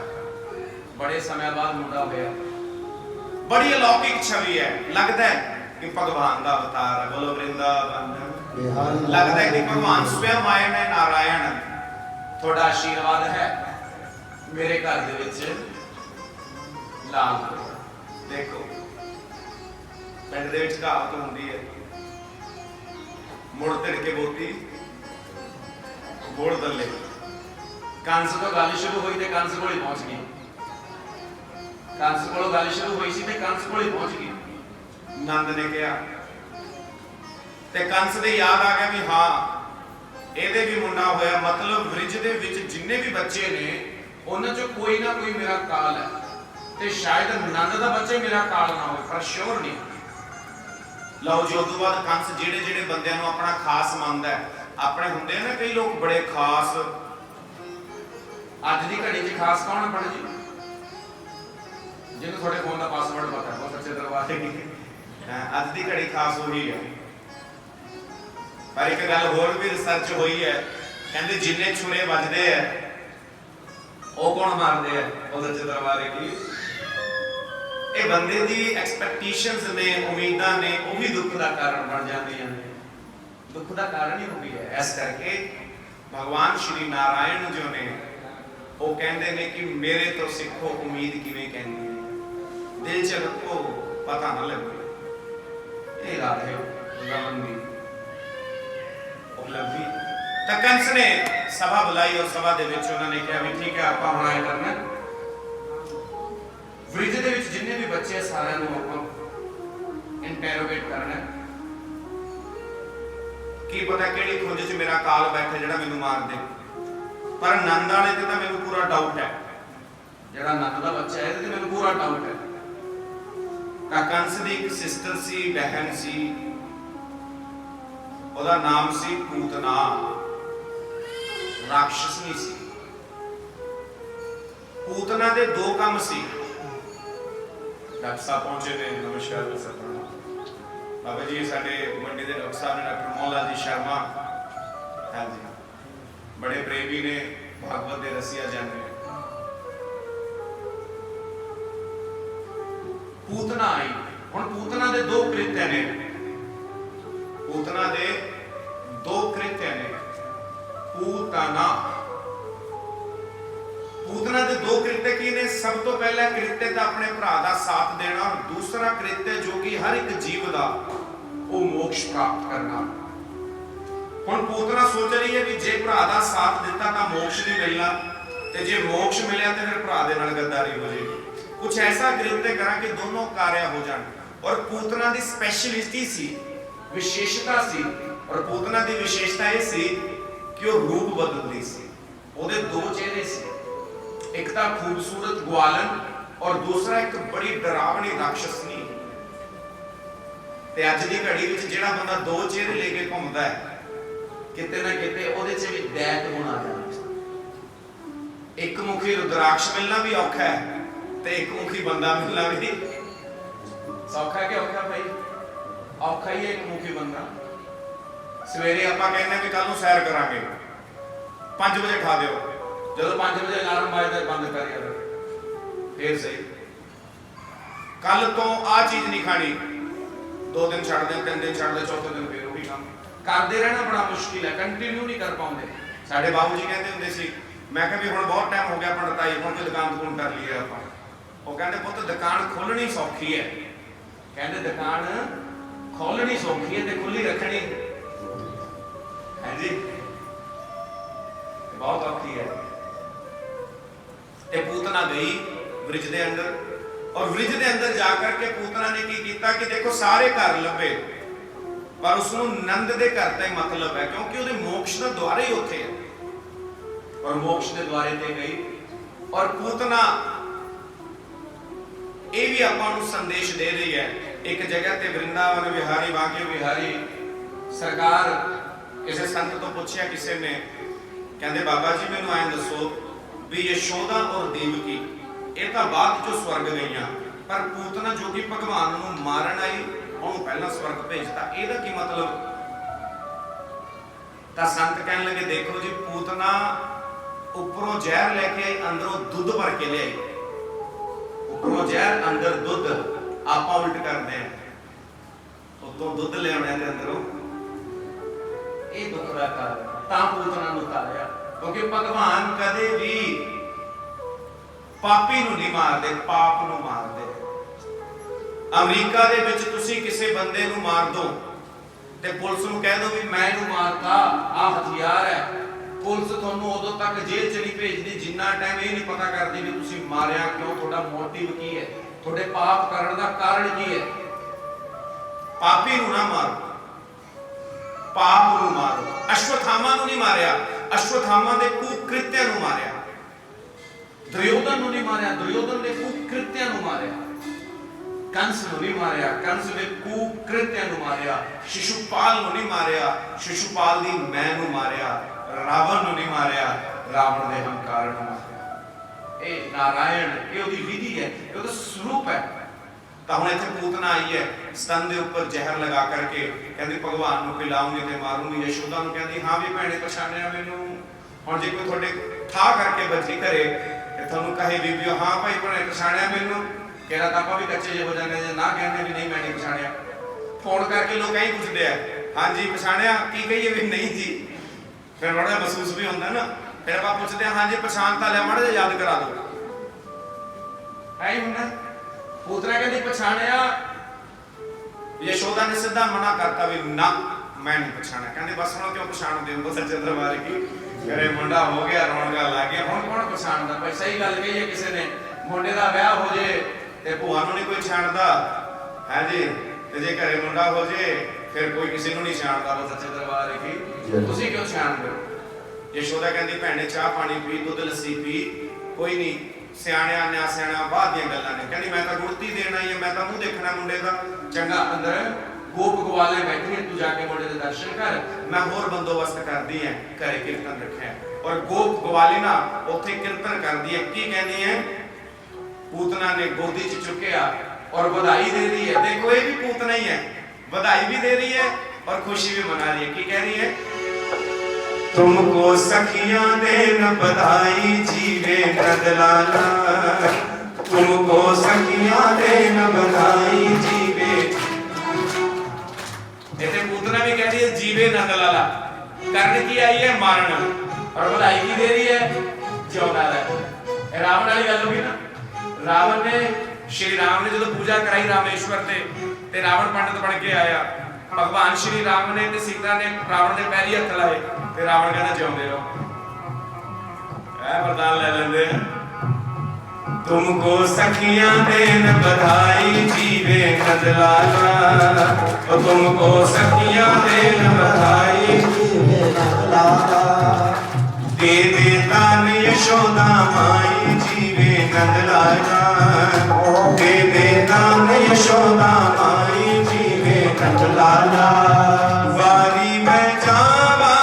बड़े समय बाद मुंडा होया। बड़ी अलौकिक छवि है, लगता है कि भगवान का अवतार है। बोलो वृंदावन। लगता है कि भगवान स्वयं आए ने, नारायण थोड़ा आशीर्वाद है मेरे घर दे विच लाल। देखो पिंड दे विच कहावत हुंदी है, मुड़ तिड़ के बोती गोड़ दल्ले। कंस तो गल शुरू हुई ते कंस कोल ही पहुंच गई। कंस कोल गल शुरू हुई सी ते कंस कोल ही पहुंच गई। नंद ने कहा ते कंस दे याद आ गया भी हाँ ਇਹਦੇ ਵੀ ਮੁੰਡਾ ਹੋਇਆ। मतलब ਬ੍ਰਿਜ ਦੇ ਵਿੱਚ ਜਿੰਨੇ ਵੀ ਬੱਚੇ ਨੇ ਉਹਨਾਂ ਚੋਂ ਕੋਈ ਨਾ ਕੋਈ ਮੇਰਾ ਕਾਲ ਹੈ ਤੇ ਸ਼ਾਇਦ ਨੰਦ ਦਾ ਬੱਚੇ ਮੇਰਾ ਕਾਲ ਨਾ ਹੋਵੇ, ਪਰ ਸ਼ੋਰ ਨਹੀਂ। ਲਓ ਜੀ ਉਸ ਤੋਂ ਬਾਅਦ ਕੰਸ ਜਿਹੜੇ ਜਿਹੜੇ ਬੰਦਿਆਂ ਨੂੰ ਆਪਣਾ ਖਾਸ ਮੰਨਦਾ ਹੈ, ਆਪਣੇ ਹੁੰਦੇ ਨੇ ਕਈ ਲੋਕ ਬੜੇ ਖਾਸ। ਅੱਜ ਦੀ ਘੜੀ 'ਚ ਖਾਸ ਕੌਣ ਬਣ ਜੀ? ਜਿਹਨੂੰ ਤੁਹਾਡੇ ਫੋਨ ਦਾ ਪਾਸਵਰਡ ਪਤਾ ਹੈ, ਉਹ ਸੱਚੇ ਦਰਬਾਰ ਤੇ ਅੱਜ ਦੀ ਘੜੀ ਖਾਸ ਉਹੀ ਹੈ। पर एक गल होर भी रिसर्च हुई है, कहते जिन्ने छुरे बजते हैं वो कौन मारते हैं? वो सच्चे दरबार की। ये बंदे दी एक्सपेक्टेशंस ने, उम्मीदां ने, वो भी दुख का कारण बन जाती हैं। दुख का कारण ही होगी है। इस करके भगवान श्री नारायण जो ने वो कहते हैं कि मेरे तो सिखो उम्मीद किवें कहंदी है, दिल च रखो पता ना लगे। ये राधे वृंदावन उपलब्धि। तो कंस ने सभा बुलाई और सभा दे विच उन्होंने कहा भी ठीक है आपां हुण ऐ करना, ब्रिज दे विच जिन्ने भी बच्चे सारिਆਂ ਨੂੰ ਆਪਾਂ ਇੰਟਰੋਗੇਟ ਕਰਨਾ। ਕੀ ਪਤਾ ਕਿਹੜੀ ਖੁੰਝ 'ਚ ਮੇਰਾ ਕਾਲ ਬੈਠੇ ਜਿਹੜਾ ਮੈਨੂੰ ਮਾਰ ਦੇ। ਪਰ ਨੰਦ ਵਾਲੇ ਤੇ ਤਾਂ ਮੈਨੂੰ ਪੂਰਾ ਡਾਊਟ ਹੈ, ਜਿਹੜਾ ਨੰਦ ਦਾ ਬੱਚਾ ਹੈ ਇਹਦੇ ਤੇ ਮੈਨੂੰ ਪੂਰਾ ਡਾਊਟ ਹੈ। ਤਾਂ ਕੰਸ ਦੀ ਇੱਕ ਸਿਸਟਰ ਸੀ, ਬਹਿਨ ਸੀ, ਉਹਦਾ ਨਾਮ ਸੀ ਪੂਤਨਾ, ਰਾਖਸ਼ਸਨੀ ਸੀ। ਪੂਤਨਾ ਦੇ ਦੋ ਕੰਮ ਸੀ। ਡਾਕਟਰ ਸਾਹਿਬ ਪਹੁੰਚੇ ਨੇ, ਨਮਸਕਾਰ ਸਰ। ਬਾਬਾ ਜੀ ਸਾਡੇ ਮੰਡੀ ਦੇ ਡਾਕਟਰ ਸਾਹਿਬ ਨੇ, ਡਾਕਟਰ ਮੋਹਨ ਲਾਲ ਜੀ ਸ਼ਰਮਾ, ਹਾਂਜੀ ਬੜੇ ਪ੍ਰੇਮੀ ਨੇ, ਭਾਗਵਤ ਦੇ ਰਸੀਆ ਜਾਣਦੇ ਨੇ। ਪੂਤਨਾ ਆਈ। ਹੁਣ ਪੂਤਨਾ ਦੇ ਦੋ ਕ੍ਰਿਤਿ ਨੇ, पूतना दे दो कृत्य ने। पूतना पूतना के दो कृत्य की ने, सब तो पहला कृत्य तो अपने भरा का साथ देना, और दूसरा कृत्य जो कि हर एक जीव का वो मोक्ष प्राप्त करना। हुण पूतना सोच रही है भी जे भरा का साथ दिता तो मोक्ष नहीं मिलना, ते जे मोक्ष मिलया तो फिर भरा दे नाल गद्दारी हो जाएगी। कुछ ऐसा कृत्य करा कि दोनों कार्य हो जाए। और पूतना की स्पैशलिटी सी, विशेषता सी, और पूतना की विशेषता यह सी कि वो रूप बदलती सी। ਉਹਦੇ दो चेहरे सी, एक तो खूबसूरत ग्वालन और दूसरा एक बड़ी डरावनी राक्षसनी। ते अज दी घड़ी विच जेड़ा बंदा दो चेहरे लेके घूमदा है, किते ना किते ਉਹਦੇ ਚ भी दैत गुण आ जांदा। एक मुखी रुद्राक्ष मिलना भी औखा है, ते एक मुखी बंदा मिलना भी सौखा है कि औखा भाई? औखा ही है एक मुखी बंदा। सवेरे आपां कहने भी कल नूं सैर करांगे, 5 बजे खा दियो, जो 5 बजे अलार्म बजदा बंद कर यार, फिर सही कल तो आ चीज नहीं खानी, 2 दिन छड़ दे, 3 दिन छड़ दे, चौथे दिन फिर वही काम करते रहना बड़ा मुश्किल है, कंटिन्यू नहीं कर पाते। साडे बाबू जी कहते हुंदे सी, मैं कहा भी हुण बहुत टाइम हो गया पढ़ताई, हुण कोई दुकान दुकान कर ली है आपां। वो कहते पुत्त दुकान खोलनी सौखी है, कहते दुकान खोलनी सौखी है ते खुली रखनी है जी बहुत औखी है। ते पूतना गई ब्रिज के अंदर, और ब्रिज के अंदर जाकर के पूतना ने की किया कि देखो सारे घर लभे, पर उसनु नंद के घर का मतलब है, क्योंकि उहदे मोक्ष का द्वार ही उत्थे है। और मोक्ष के द्वारे ते गई, और पूतना ये भी आपां संदेश दे रही है। एक जगह ते वृंदावन विहारी बांके बिहारी सरकार किसी संत तो पूछया, किसी ने कहते बाबा जी मैनू ऐ दसो भी यशोदा और देवकी ये तो बाद चो स्वर्ग गईयां, पर पूतना जो कि भगवान नूं मारन आई उन्होंने पहला स्वर्ग भेजता, ਇਹਦਾ की मतलब? तो संत कहने लगे देखो जी, पूतना उपरों जहर लेके आई, अंदरों दुध भर के ले आई। उपरों जहर अंदर दुध, आपां उल्ट करते हैं, उतों दुध ले आने के अंदरों ये दुख का कारण ता पूतना नूं तारिया, क्योंकि भगवान कदे भी पापी नूं नहीं मारदे, पाप नूं मारदे। अमरीका दे विच तुसीं किसी बंदे नूं मार दो ते पुलिस नूं कह दो भी मैं इहनूं मारता, आ हथियार है, पुलिस तुहानूं उदों तक जेल च नहीं भेजदी जिन्ना टाइम ये नहीं पता करदी भी तुसीं मारिया क्यों, तुहाडा मोटिव की है, तुहाडे पाप करन दा कारण की है। पापी नूं ना मारो, पाप नूं मारो। अश्वत्थामा नूं नहीं मारिया, अश्वत्थामा दे कुकृत्यां नूं मारिया। दुर्योधन नूं नहीं मारिया, दुर्योधन दे कुकृत्यां नूं मारिया। कंस नूं नहीं मारिया, कंस दे कुकृत्यां नूं मारिया। शिशुपाल नूं नहीं मारिया, शिशुपाल दी मैं नूं मारिया। रावण नूं नहीं मारिया, रावण दे हंकार नूं मारिया। ए नारायण ये ओदी विधि है, ये ओदा स्वरूप है। तो हुण इत्थे पूतना आई है, स्तन दे ऊपर जहर लगा करके कहंदी भगवान नूं पिलाऊंगी ते मारूंगी। यशोदा नूं कहंदी हां भी भैणे पछाणिया मैनूं। हुण जे कोई तुहाडे ठा करके बच्ची करे ते तुहानूं कहे बीबीओ हां भाई भैणे पछाणिया मैनूं, कहना तां आपां भी कच्चे जे हो जांदे जे ना कहंदे भी नहीं मैं नहीं पछाणिया। फोन करके लोग कहीं पुछदे आ हां जी पछाणिया, की कहिए भी नहीं जी, फिर बड़ा महसूस भी हुंदा ना। फिर आपां पुछदे हां जी पछाण तां लिया, माड़ा जिहा याद करा दो, है ही हुंदा। पूतना कहती पछाणिया, यशोदा ने सीधा मना करता भी ना मैं नहीं पछाणिया। कहते बस हम क्यों पछाण दे, सच्चे दरबार की घरे मुंडा हो गया, रौनका लग गया, हुण कौन पछाणदा? भाई सही गल कही है, किसी ने मुंडे दा ब्याह हो जे ते भूआ नूं नहीं कोई छाणदा है जी, ते जे घरे मुंडा हो जे फिर कोई किसी नूं नहीं छाणदा। बस सच्चे दरबार की तुसीं क्यों छाणदे हो? यशोदा कहती भैणे चाह पानी पी, दुध लस्सी पी, कोई नहीं सियाणिया ने सियाणा बाद दी गल्लां ने। कहंदी मैं तां गुड़ती देना ही है, मैं तां मूंह देखना मुंडे दा। चंगा अंदर गोप गवाले बैठी है, तू जाके मुंडे दे दर्शन कर, मैं होर बंदोबस्त करदी है, घरे कीर्तन रखिया। और गोप गवाली ना उत्थे कीर्तन करदी है। की कहंदी है? पूतना ने गोदी च चुकिया और बधाई दे रही है। देखो ये भी पूतना ही है, बधाई भी दे रही है और खुशी भी मना रही है। की कह रही है? तुमको सखियां देन बधाई जीवे नंदलाला, तुमको सखियां देन बधाई जीवे। ऐसे पूतना भी कह रही है जीवे नंदलाला, करने की आई है मारना, और बधाई की दे रही है जियोना रहे। रावण वाली गल होगी ना, रावण ने श्री राम ने जो पूजा कराई रामेश्वर ते रावण पंडित बन के आया, भगवान श्री राम ने ते सीता ने रावण के पैरी हथ लाए ते रावण कहना जिउंदे रहो, ऐ वरदान ले लेंदे। तुमको सखियां देन बधाई जीवे नंदलाला, तुमको सखियां देन बधाई जीवे नंदलाला, दे देता यशोदा माई जीवे नंदलाला, दे देता यशोदा माई जीवे नंदलाला। वारी मैं जावा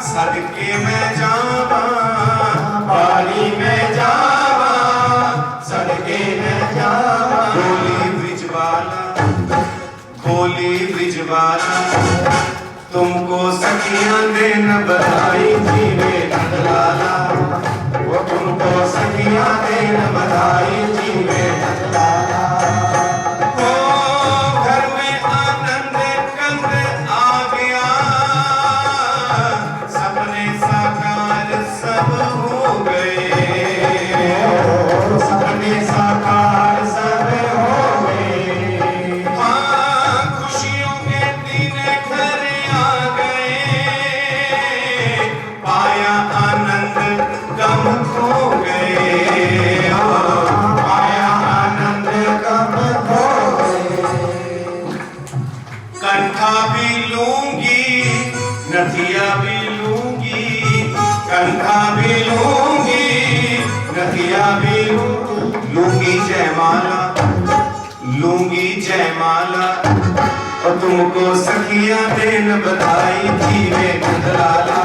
सदके मैं जावा, वारी मैं जावा सदके मैं जावा। बोली ब्रिजवाला, बोली ब्रिजवाला, तुमको सखियां देन बधाई जीवे नंदलाला, वो तुमको सखियां देन बधाई जीवे नंदलाला। ओ घर में आनंद कंद आ गया, सपने साकार सब हो गए, सपने साकार सब हो गए। हाँ खुशियों के दिन घर आ गए, पाया आनंद गम खो गए, पाया आनंद गम खो गए। कंठा भी लूंगी नथिया भी लूंगी, कंठा भी लूंगी नथिया भी लूंगी जयमाला, लूंगी जयमाला, और तुमको सखियां देन बधाई जीवे नंदलाला,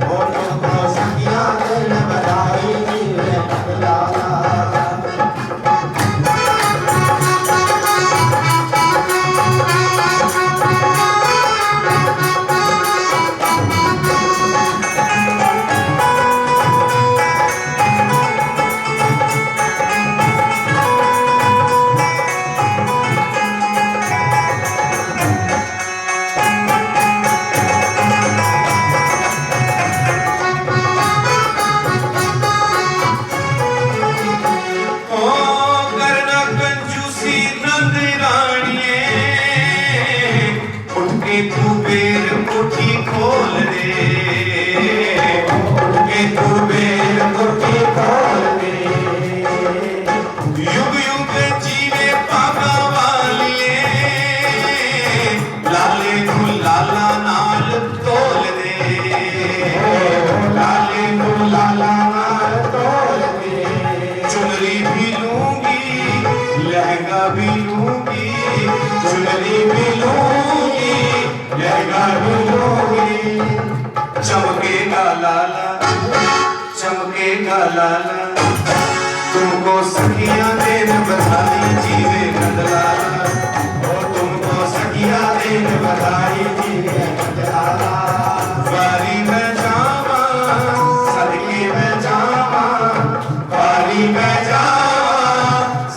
और तुमको सखियां देन बधाई जीवे नंदलाला। कुबेर मुट्ठी खोल दे, कुबेर मुट्ठी खोल दे। युग युग जीवे पागा वालिए, लाले को लाला नाल तोल दे, लाले को लाला नाल तोल दे। चुनरी भी लूंगी लहंगा भी लूंगी, चुनरी भी लूंगी लहंगा भी लूंगी। चमकेगा लाला, चमकेगा लाला, तुमको सखियां देन बधाई जीवे नंदलाला, और तुमको सखियां देन बधाई जीवे नंदलाला। वारी में जावा सदके में जावा, वारी में जावा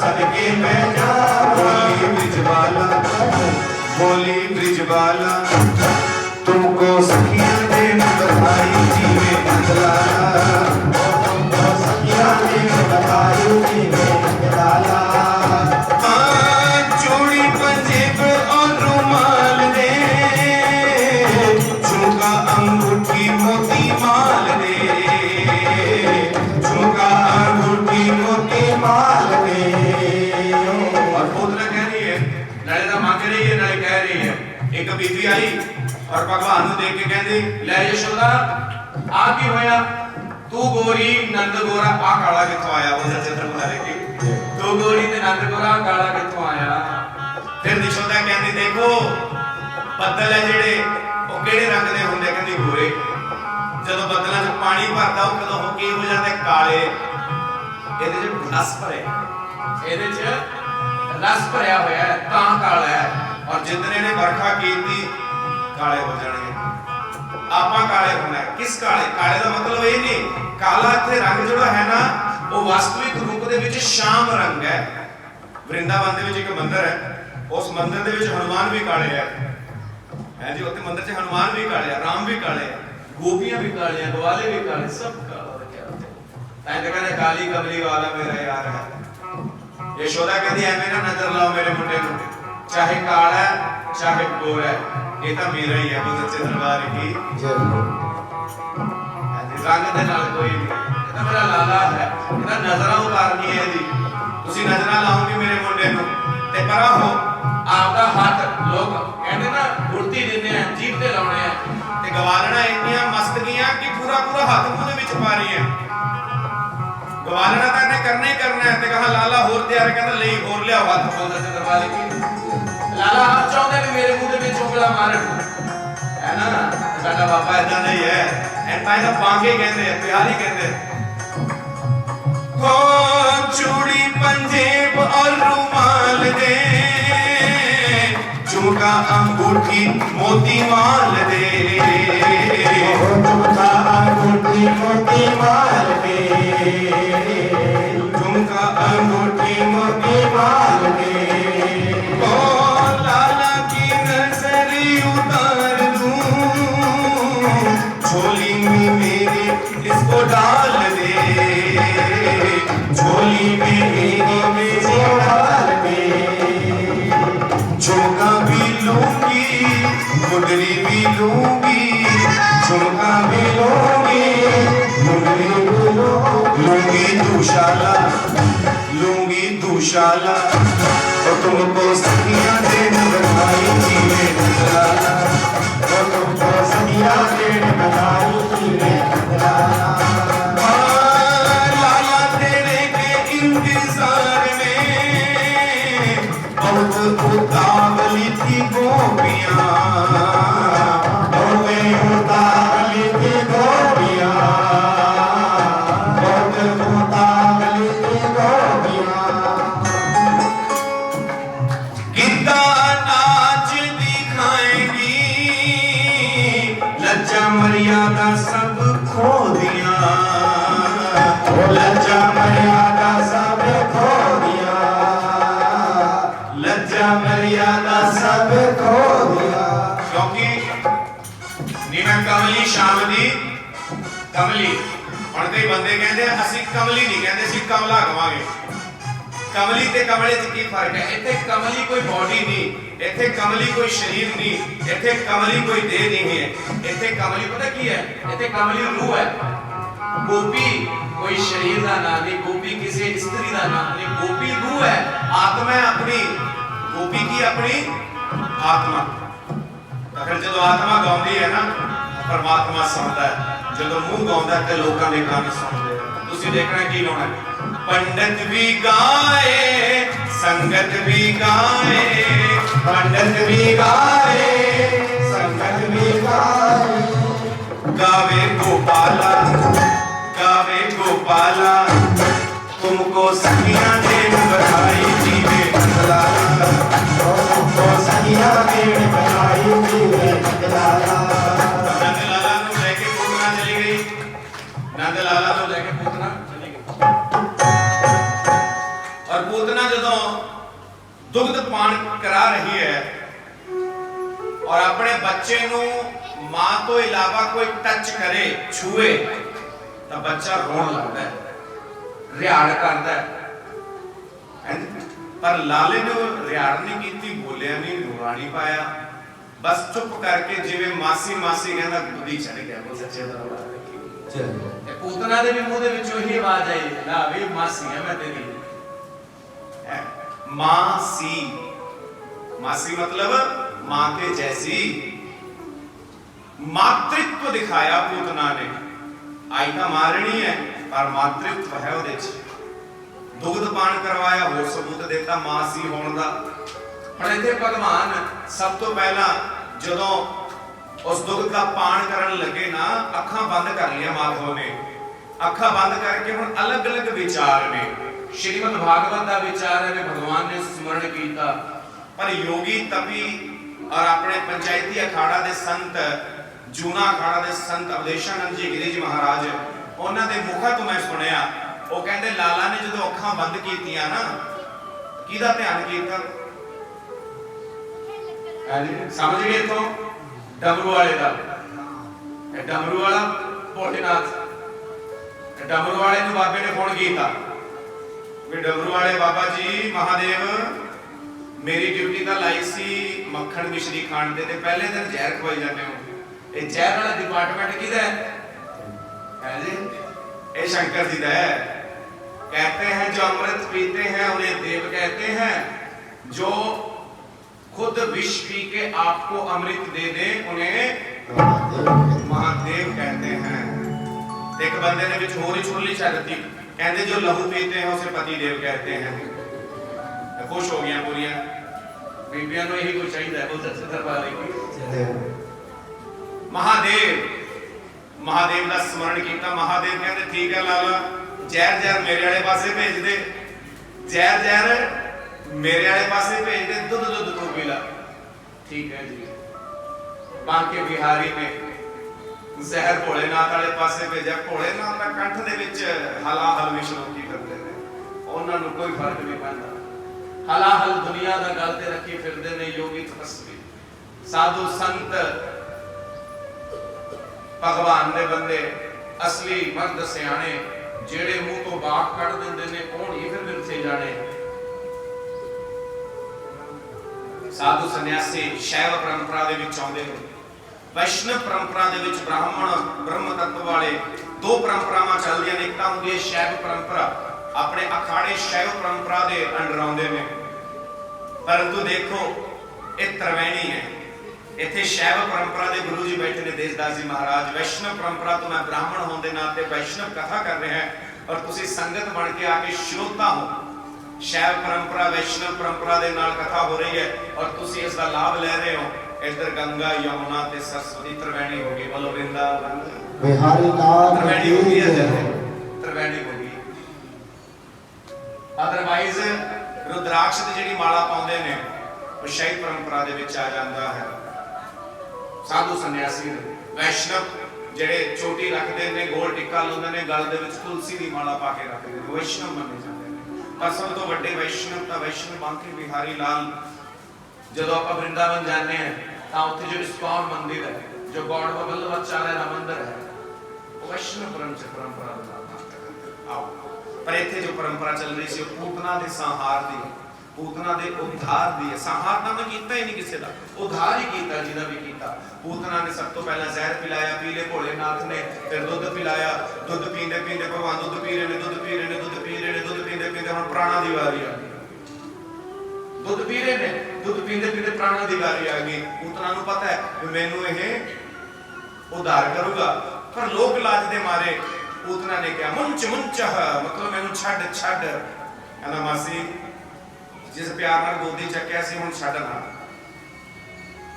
सदके में जावा। बोली ब्रिजवाला, बोली ब्रिजवाला, तुमको सखियां देन बधाई जीवे नंदलाला, तुमको सखियां देन बधाई जीवे नंदलाला। चूड़ी पंजेब और रुमाल दे, झुमका अंगूठी मोती माल दे, झुमका अंगूठी मोती माल दे। और बोतला कह रही है, नाले दा मांग रही है, नाले कह रही है। एक बीबी आई और भगवान देख के कहती, लै यशोदा आ की होया, तू गोरी नंद गोरा आ काला किथों आया? वो चित्र बना रही थी, तू गोरी ते नंद गोरा काला किथों आया? फिर यशोदा कहती, देखो ਬੱਦਲ है ਜਿਹੜੇ ਉਹ ਕਿਹੜੇ रंग ਦੇ ਹੁੰਦੇ? ਕਹਿੰਦੀ ਗੋਰੇ। ਜਦੋਂ ਬੱਦਲਾਂ 'ਚ ਪਾਣੀ ਭਰਦਾ ਉਹ ਕਦੋਂ ਹੋ ਕੀ ਹੋ ਜਾਂਦੇ? ਕਾਲੇ। ਇਹਦੇ 'ਚ ਰਸ ਭਰਿਆ, ਇਹਦੇ 'ਚ ਰਸ ਭਰਿਆ ਹੋਇਆ ਹੈ ਤਾਂ ਕਾਲਾ ਹੈ। ਔਰ ਜਿੰਨੇ ਨੇ ਵਰਖਾ ਕੀਤੀ ਕਾਲੇ ਹੋ ਜਾਣਗੇ। ਆਪਾਂ ਕਾਲੇ ਹੋਣਾ। ਕਿਸ ਕਾਲੇ? ਕਾਲੇ ਦਾ ਮਤਲਬ ਇਹ ਨਹੀਂ, ਕਾਲਾ ਇੱਥੇ ਰੰਗ ਜਿਹੜਾ ਹੈ ਨਾ ਉਹ ਵਾਸਤਵਿਕ ਰੂਪ ਦੇ ਵਿੱਚ ਸ਼ਾਮ ਰੰਗ ਹੈ। ਵਰਿੰਦਾਵਨ ਦੇ ਵਿੱਚ ਇੱਕ ਮੰਦਿਰ ਹੈ, ਉਸ ਮੰਦਿਰ ਦੇ ਵਿੱਚ ਹਨੂਮਾਨ ਵੀ ਕਾਲੇ ਹੈ जी। उत्ते मंदिर से हनुमान भी काले, राम भी काले, गोपियां भी काले, ग्वाले भी काले, सब काला रखा होता है। तो कहते काली कमली वाला मेरा यार है। यशोदा कहती एवें ना नजर लाओ मेरे मुंडे को, चाहे काला है चाहे गोरा है, ये तो मेरा ही है। वो सच्चे दरबार की रंग दे नाल कोई नहीं, ये तो मेरा लाला है। ये नजर उतारनी है जी, तुसी नजर लाओगे मेरे मुंडे को ते परा हो आपका हाथ लोग कहते ना गुड़ती देने हैं, जीभ ते लाने हैं ते गवालना इतनियां मस्त गईयां कि पूरा पूरा हाथ मुंह दे विच पा रही है। गवालना तो इन्हें करना ही करना है। ते कहा लाला होर तैयार, कहता ले होर लिया हाथ बोल दे दरबार की। लाला आप चाहते भी मेरे मुंह दे विच उंगला मारन है ना, साडा बाबा इदां दा ही है। एंड ताई दा बांके कहंदे हैं, प्यारी कहंदे हो चूड़ी पंजेब और रुमाल दे, झुमका अंगूठी मोती माल दे, झुमका अंगूठी मोती माल दे, झुमका अंगूठी मोती माल दे। ओ लाला की नजरी उतार दूं, झोली में मेरे इसको डाल दे, झोली में मेरे से डाल दे। झुमका भी लूंगी मुंदरी भी लूंगी, झुमका भी लूंगी मुंदरी भी लूंगी दूशाला, लूंगी दूशाला और तुमको सखियां देन बनाई थी मैं नजराना, और तुमको सदिया देन बनाई थी मैं नजराना। लाला तेरे के इंतजार में बहुत उतावली थी गोपियां, बहुत उतावली थी गोपियां, बहुत उतावली थी गोपियां। गिद्दा नाच दिखाएंगी, लज्जा मर्यादा सब खो दिया, लज्जा मर्यादा सब खो दिया, लज्जा मर्यादा सब खो दिया। क्योंकि नीना कमली शाम दी कमली ਹੁਣ ਕਈ ਬੰਦੇ ਕਹਿੰਦੇ ਅਸੀਂ ਕਮਲੀ ਨਹੀਂ ਕਹਿੰਦੇ, ਅਸੀਂ ਕਮਲਾ ਕਵਾਂਗੇ। ਕਮਲੀ ਤੇ ਕਮਲੇ 'ਚ ਕੀ ਫਰਕ ਹੈ? ਇੱਥੇ ਕਮਲੀ ਕੋਈ ਬਾਡੀ ਨਹੀਂ, ਇੱਥੇ ਕਮਲੀ ਕੋਈ ਸਰੀਰ ਨਹੀਂ, ਇੱਥੇ ਕਮਲੀ ਕੋਈ ਦੇਹ ਨਹੀਂ ਹੈ। ਇੱਥੇ ਕਮਲੀ ਪਤਾ ਕੀ ਹੈ? ਇੱਥੇ ਕਮਲੀ ਰੂਹ ਹੈ। ਗੋਪੀ कोई शरीर का नाम नहीं, गोपी किसी स्त्री का नाम नहीं, गोपी रूह है, आत्मा है अपनी। गोपी की अपनी आत्मा। तो फिर जो आत्मा गाँदी है ना, परमात्मा सुनता है। जो मुंह गाँदा है तो लोगों के कान सुनते हैं। तुसी देखना की गाना, पंडित भी गाए संगत भी गाए, पंडित भी गाए संगत भी गाए, गावे गोपाला, गावे गोपाला तुमको सखियां देन बधाई जीवे नंदलाला, तुमको सखियां देन बधाई जीवे नंदलाला। नंदलाला को लेके पूतना चली गई, नंदलाला को लेके पूतना चली गई। और पूतना जदों दुग्ध पान करा रही है और अपने बच्चे नू मां तो इलावा कोई टच करे छुए तो बच्चा रोन लगता है, रिहाड़ करता है। पर लाले ने रिहाड़ नहीं की, बोलिया नहीं, रोना नहीं पाया, बस चुप करके जिवें मासी मासी कहना बुद्धि चढ़ गया। बोल सच्चे दरबार की पूतना दे भी मुंह दे विच ओही आवाज आई, ला वे मासी है मैं तेरी। मासी, मासी मतलब मां के जैसी। मातृत्व दिखाया पूतना ने। आई तो मारनी है पर मातृत्व है ਉਹਦੇ ਚ। दुग्ध पान करवाया, होर सबूत देता मासी होने का। ਹੁਣ ਇੱਥੇ ਭਗਵਾਨ ਸਭ ਤੋਂ ਪਹਿਲਾਂ ਜਦੋਂ ਉਸ ਦੁੱਧ ਦਾ ਪਾਨ ਕਰਨ ਲੱਗੇ ਨਾ, ਅੱਖਾਂ ਬੰਦ ਕਰ ਲਿਆ ਮਾਧਵ ਨੇ। ਅੱਖਾਂ ਬੰਦ ਕਰਕੇ ਹੁਣ ਅਲੱਗ-ਅਲੱਗ ਵਿਚਾਰ ਨੇ। श्रीमद् भागवत का विचार है, भगवान ने स्मरण किया। पर योगी तपी और अपने पंचायती अखाड़ा के संत, जूना अखाड़ा के संत अवधेशानंद जी गिरी जी महाराज, उन्होंने मुखा तो मैं सुनिया, वो कहते लाला ने जो अखां बंद कीतियां ना, किहदा ध्यान कीता? समझ गए? तो डमरू वाले का, डमरू वाला भोलेनाथ डमरू वाले ਨੂੰ ਬਾਬੇ ਨੇ ਫੋਨ ਕੀਤਾ ਵੀ डमरू वाले बाबा जी महादेव मेरी ड्यूटी ਤਾਂ ਲਾਈ ਸੀ ਮੱਖਣ ਮਿਸ਼ਰੀ ਖਾਣ ਦੇ ਤੇ ਪਹਿਲੇ ਦਿਨ ਜ਼ਹਿਰ ਖਵਾਈ ਜਾਂਦੇ ਹੋ ਇਹ ਜ਼ਹਿਰ ਵਾਲਾ ਡਿਪਾਰਟਮੈਂਟ ਕਿਹਦਾ ਹੈ जी ये शंकर जी का है कहते हैं जो अमृत पीते हैं उन्हें देव कहते हैं जो खुद विष पी के आपको अमृत दे दे उन्हें महादेव कहते हैं। एक बंदे ने विच होर ही छुरली छड्डती कहते जो लहू पीते हैं उसे पति देव कहते हैं। खुश हो गया पूरियां बीबियां नूं यही कुछ चाहिए है बोल सच्चे दरबार की महादेव महादेव का स्मरण किया। महादेव कहते ठीक है लाला जहर जहर मेरे वाले पासे भेज दे जहर जहर मेरे वाले पासे भेज दे दूध दूध तू पी ला ठीक है जी। बांके बिहारी ने जहर भोलेनाथ वाले पासे भेजा भोलेनाथ का कंठ दे विच हलाहल विश्नोकी करते हैं उन्हां नूं कोई फर्क नहीं पैंदा हलाहल दुनिया दा गल ते रखी फिरदे ने योगी तपस्वी साधु संत भगवान दे बंदे असली मर्द सियाणे जेड़े मुंह तो बात कढ़ देंदे ने कौन ही फिर मिलते जाने। साधु सन्यासी शैव परंपरा दे विच आउंदे ने वैष्णव परंपरा दे विच ब्राह्मण ब्रह्म तत्व वाले दो परंपरावां चलदियां ने। एक तां हुंदी है शैव परंपरा अपने अखाड़े शैव परंपरा दे अंडर आउंदे ने परंतु देखो ये त्रिवेणी है इत्थे शैव परंपरा दे गुरु जी बैठे ने देसदास जी महाराज वैष्णव परंपरा तो मैं ब्राह्मण होने के नाते वैष्णव कथा कर रहे हैं और तुसी संगत बन के आके श्रोता हो। शैव परंपरा वैष्णव परंपरा दे नाल कथा हो रही है और तुसी इसका लाभ ले रहे हो। इधर गंगा यमुना ते सरस्वती त्रिवेणी होगी बोलो वृंदावन बिहारी लाल त्रिवेणी होगी त्रिवेणी होगी। अदरवाइज रुद्राक्ष दी जेड़ी माला पाउंदे ने वो शैव परंपरा दे विच आ जांदा है। साधु सन्यासी वैष्णव जेड़े चोटी रखते हैं गोल टिक्का लाते हैं गल दे विच तुलसी दी माला पा के रखते हैं वैष्णव मने जाते हैं। पर सब तो बड़े वैष्णव ता वैष्णव बांके बिहारी लाल जदों आप वृंदावन जाते हैं तो उत्थे जो इस्कॉन मंदिर है जो गौड़ वल्लभाचार्य का मंदिर है वो वैष्णव परंपरा का आओ पर इत्थे जो परंपरा चल रही सी पूतना दे संहार दी पूतना दे उद्धार दी संहार ना मैं कीता ही नहीं किसी का उद्धार ही कीता जिदा भी कीता। पूतना ने सब तो पहला जहर पिलाया पीले भोलेनाथ ने फिर दूध पिलाया दूध पींदे पींदे भगवान दूध पी रहे ने दूध पी रहे ने दूध पी रहे ने दूध पींदे पींदे हुण प्राणा दी वारी आ गई दूध पी रहे ने दूध पींदे पींदे प्राणा दी वारी आ गई। पूतना नूं पता है कि मैनू यह उद्धार करूंगा पर लोक लाज दे मारे पूतना ने कहा मुंच मुंच मतलब मैनू छड्ड छड्ड कहना मासी जिस प्यार नाल गोदी चक्या सी हुण छड्ड ना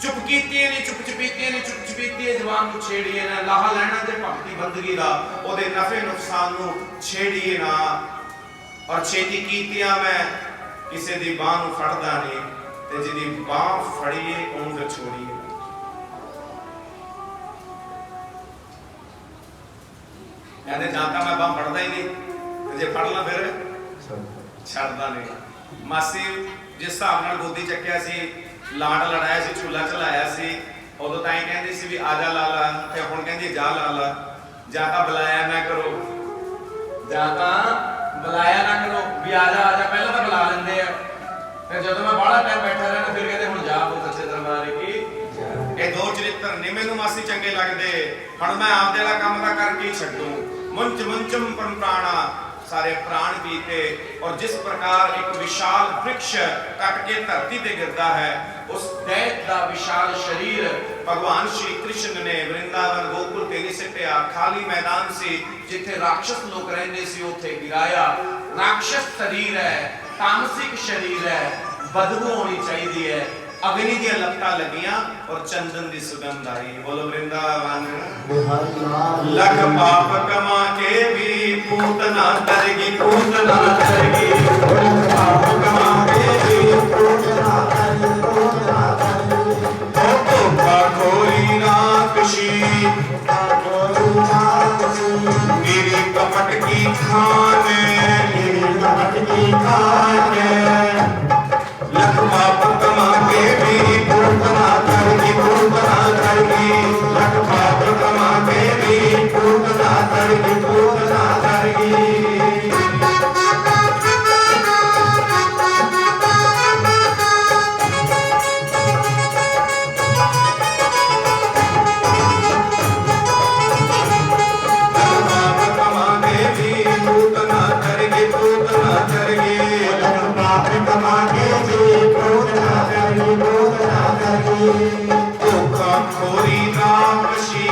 चुप कीती नहीं चुप चपीती नहीं चुप चपीती जवान नूं छेड़िए ना लाहा लैना ते भगती बंदगी दा ओदे नफे नुकसान नूं छेड़िए ना और छेती कीतियां मैं किसे दी बाह नूं फड़दा नहीं ते जिदी बाह फड़ीए ओनूं फिर छोड़ीए। कहते जाता मैं बाह फड़दा ही नहीं जे फड़ ला फिर छड्डदा नहीं। मासी जिस हिसाब नाल गोदी चक्या सी लाड लड़ाया सी झूला चलाया सी उदों तां ही कहंदी सी भी आजा लाला ते हुण कहंदी जा लाला जा तां बुलाया ना करो जा तां बुलाया ना करो भी आजा आजा पहले तां बुला लैंदे आ फिर जदों मैं बड़ा टाइम बैठा रहना फिर कहंदे हुण जा बोल सच्चे दरबार की ये दो चरित्र नहीं मैनू मासी चंगे लगदे हुण मैं आपदे वाला काम तां करके ही छड्डूं मुंच मुंचम प्राणा सारे प्राण पीते और जिस प्रकार एक विशाल वृक्ष कट के धरती पे गिरता है उस दैत का विशाल शरीर भगवान श्री कृष्ण ने वृंदावन गोकुल ते नहीं सिटिया खाली मैदान से जिथे राक्षस लोग रहंदे सी उथे गिराया। राक्षस शरीर है तामसिक शरीर है बदबू होनी चाहिए है अग्नि दी लपटा लगियां और चंदन दी सुगंध आई बोलो वृंदावन लख पाप कमा के भी पूतना तरगी पूतना तरगी लख पाप कमा के भी पूतना तरगी धोखा खोरी नाकशी मेरी कपट की खान लख पाप कमा के भी पूतना तरगी लख पाप कमा के भी पूतना तरगी क्रोध ना करगे। लख पाप कमा के जी क्रोध ना करगी, क्रोध ना करगी। धोखा खोरी राक्षसी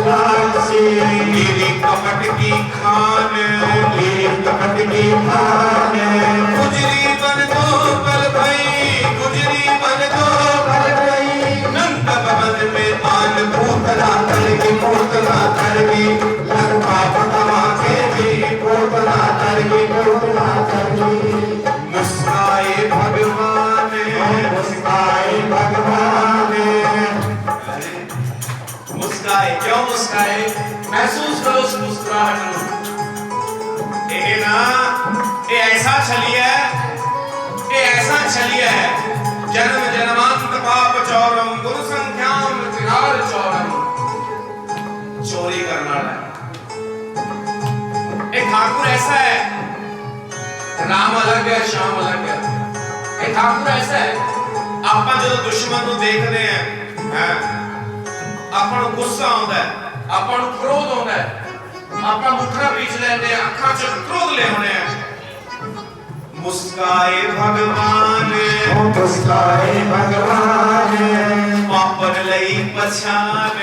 राक्षसी मेरी कपट की खान, मेरी कपट की खान। गुजरी बन दो पल भई, गुजरी बन दो कर गई नंद भवन में आन पूतना करगी, पूतना करगी। लख पाप कमा के जी पूतना करगी, पूतना करगी। मुस्काए भगवान। मुस्काए भगवान। मुस्काए, क्यों मुस्काए? महसूस करो उस मुस्कुराहट को। ये ना, ये ऐसा छलिया है, ये ऐसा छलिया है। जन्म जन्मांत पाप चौरम गुरु संख्याम चिरार चौरम। चोरी करना है। एक ठाकुर ऐसा है, राम अलग है, श्याम अलग है। एक ठाकुर ऐसा है, ਆਪਾਂ ਜਦੋਂ ਦੁਸ਼ਮਣ ਨੂੰ ਦੇਖਦੇ ਆ, ਆਪਾਂ ਨੂੰ ਗੁੱਸਾ ਆਉਂਦਾ ਹੈ, ਆਪਾਂ ਨੂੰ ਕ੍ਰੋਧ ਆਉਂਦਾ ਹੈ, ਆਪਾਂ ਮੁੱਠਾ ਪੀਚ ਲੈਂਦੇ ਆ, ਅੱਖਾਂ 'ਚ ਕ੍ਰੋਧ ਲੈ ਆਉਣੇ ਆ। ਮੁਸਕਾਏ ਭਗਵਾਨ, मुस्काए भगवान। ਪਾਪਣ ਲਈ ਪਛਾਣ।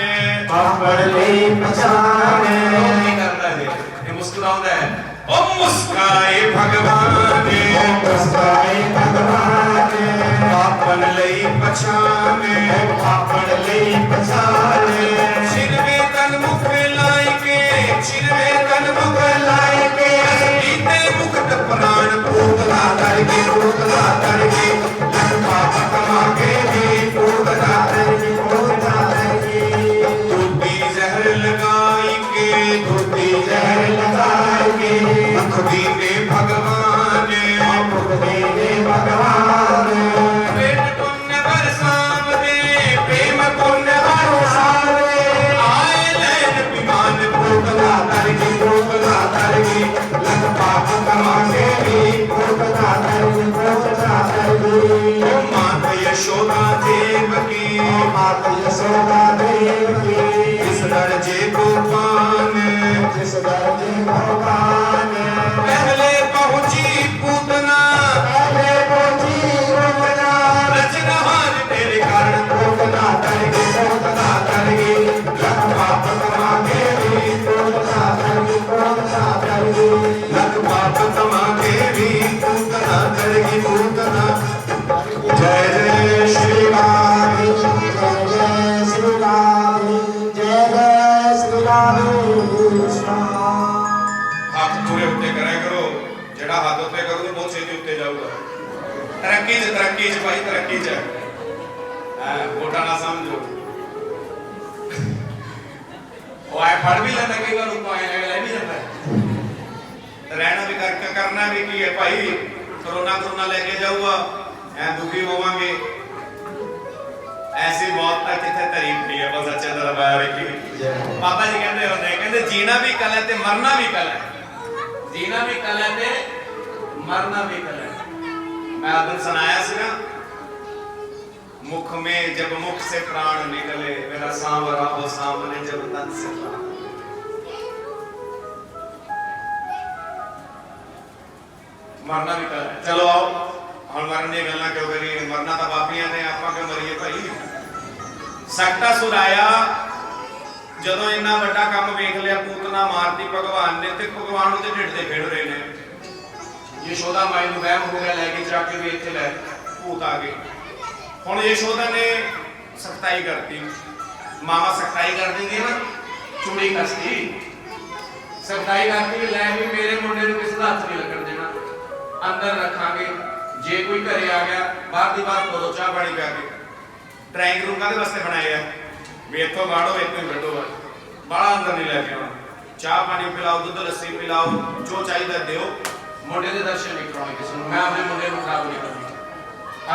पापड़ ले पहचान। ਕੀ ਕਰਦਾ ਹੈ? ਇਹ ਮੁਸਕਰਾਉਂਦਾ ਹੈ। ਉਹ ਮੁਸਕਾਏ ਭਗਵਾਨ, मुस्काए भगवान। ਪਾਪਣ ਲਈ ਪਛਾਣ। पापड़ ले पहचान। ਛਿਨਵੇ ਤਨ ਮੁਖ ਲਾਇ ਕੇ, ਛਿਨਵੇ ਤਨ ਮੁਖ लाए के ਲੀਤੇ ਮੁਕਤ ਪ੍ਰਾਣ। पूतना करगी, पूतना करगी। लख पाप कमा के जी पूतना करगी, पूतना करगी। दूधी जहर लगाई के, दूधी जहर लगाए के मुख दीने भगवान। मुख देने भगवान। पेट पुण्य बरसाव दे, प्रेम पुण्य सारे आए लैन विमान। पूतना करगी, पूतना करगी। लख पाप कमा के जी पूतना करगी, पूतना करगी। ओ मात यशोदा देवकी, माता यशोदा देव की इस दर्जे को पान। जिस दर्जे भगवान। पहले पहुंची पूतना, पहले पहुंची पूतना। रचनहार तेरे कारण। पूतना करगी, पूतना करगी। लख पाप कमा के भी पूतना करगी, पूतना करगी। लख पाप कमा के भी पूतना करेगी, पूतना। जय जय श्री राम, जय जय श्री राम, जय जय श्री राम कृष्ण। ਹੱਥ ਪੂਰੇ ਉੱਤੇ ਕਰਿਆ ਕਰੋ। ਜਿਹੜਾ ਹੱਥ ਉੱਤੇ ਕਰੂਗਾ ਬਹੁਤ ਛੇਤੀ ਉੱਤੇ ਜਾਊਗਾ। ਤਰੱਕੀ 'ਚ ਭਾਈ, ਤਰੱਕੀ 'ਚ। ਮੋਟਾ ਨਾ ਸਮਝੋ। ਉਹ ਆਏ ਫੜ ਵੀ ਲੈਂਦਾ ਕਈ ਵਾਰ, ਉੱਪਰ ਆਏ ਲੈ ਵੀ ਜਾਂਦਾ। ਰਹਿਣਾ ਵੀ ਕਰਨਾ ਵੀ ਕੀ ਹੈ ਭਾਈ। ਕਰੋਨਾ ਲੈ ਕੇ ਜਾਊਗਾ, ਐ ਦੁਖੀ ਹੋਵਾਂਗੇ। ਐਸੀ ਮੌਤ ਤੱਕ ਕਿੱਥੇ ਤਾਰੀਫ ਨਹੀਂ ਹੈ, ਬਸ ਅੱਛਾ ਦਰਬਾਰ ਰੱਖੀ। ਬਾਬਾ ਜੀ ਕਹਿੰਦੇ ਹੁੰਦੇ, ਕਹਿੰਦੇ ਜੀਣਾ ਵੀ ਕਲਾ ਤੇ ਮਰਨਾ ਵੀ ਕਲਾ। जीना भी कला है, मरना भी कला है। मैं आपने सुनाया सी ना, मुख में जब मुख से प्राण निकले, मेरा सांवरा हो सामने जब तन से प्राण। मरना भी कला है। चलो आओ हम मरने गल्ला क्यों करिए, मरना तो बापियां ने, आप क्यों मरिए भाई। सक्टासुर आया ਜਦੋਂ ਇੰਨਾ ਵੱਡਾ ਕੰਮ ਵੇਖ ਲਿਆ, ਪੂਤਨਾ ਮਾਰਤੀ ਭਗਵਾਨ ਨੇ, ਤੇ ਭਗਵਾਨ ਉਹਦੇ ਢਿੱਡ ਤੇ ਖੇਡ ਰਹੇ ਨੇ। ਯਸ਼ੋਦਾ ਮਾਈ ਨੂੰ ਵਹਿਮ ਹੋ ਗਿਆ, ਲੈ ਕੇ ਜਾ ਕੇ ਵੀ ਇੱਥੇ ਲੈ ਭੂਤ ਆ ਗਏ। ਹੁਣ ਯਸ਼ੋਦਾ ਨੇ ਸਖਤਾਈ ਕਰਤੀ। ਮਾਮਾ ਸਖਤਾਈ ਕਰ ਦਿੰਦੀ ਨਾ, ਚੂੜੀ ਕੱਸਦੀ, ਸਖਤਾਈ ਕਰਤੀ ਕਿ ਲੈ ਵੀ ਮੇਰੇ ਮੁੰਡੇ ਨੂੰ ਕਿਸੇ ਦਾ ਹੱਥ ਨਹੀਂ ਲੱਗਣ ਦੇਣਾ, ਅੰਦਰ ਰੱਖਾਂਗੇ। ਜੇ ਕੋਈ ਘਰੇ ਆ ਗਿਆ, ਬਾਹਰ ਦੀ ਬਾਤ ਕੋਲੋਂ ਚਾਹ ਪਾਣੀ ਪਿਆ ਕੇ। ਡਰਾਇੰਗ ਰੂਮ ਕਾਹਦੇ ਵਾਸਤੇ ਬਣਾਏ ਆ ਵੀ ਇੱਥੋਂ ਗਾੜੋ, ਇੱਥੋਂ ਹੀ ਕੱਢੋ, ਬਾਹਲਾ ਅੰਦਰ ਨਹੀਂ ਲੈ ਕੇ ਆਉਣਾ। ਚਾਹ ਪਾਣੀ ਪਿਲਾਓ, ਦੁੱਧ ਲੱਸੀ ਪਿਲਾਓ, ਜੋ ਚਾਹੀਦਾ ਦਿਓ। ਮੁੰਡੇ ਦੇ ਦਰਸ਼ਨ ਨਹੀਂ ਕਰਾਉਣੇ ਕਿਸੇ ਨੂੰ। ਮੈਂ ਆਪਣੇ ਮੁੰਡੇ ਨੂੰ ਖਰਾਬ ਨਹੀਂ ਕਰਨੀ।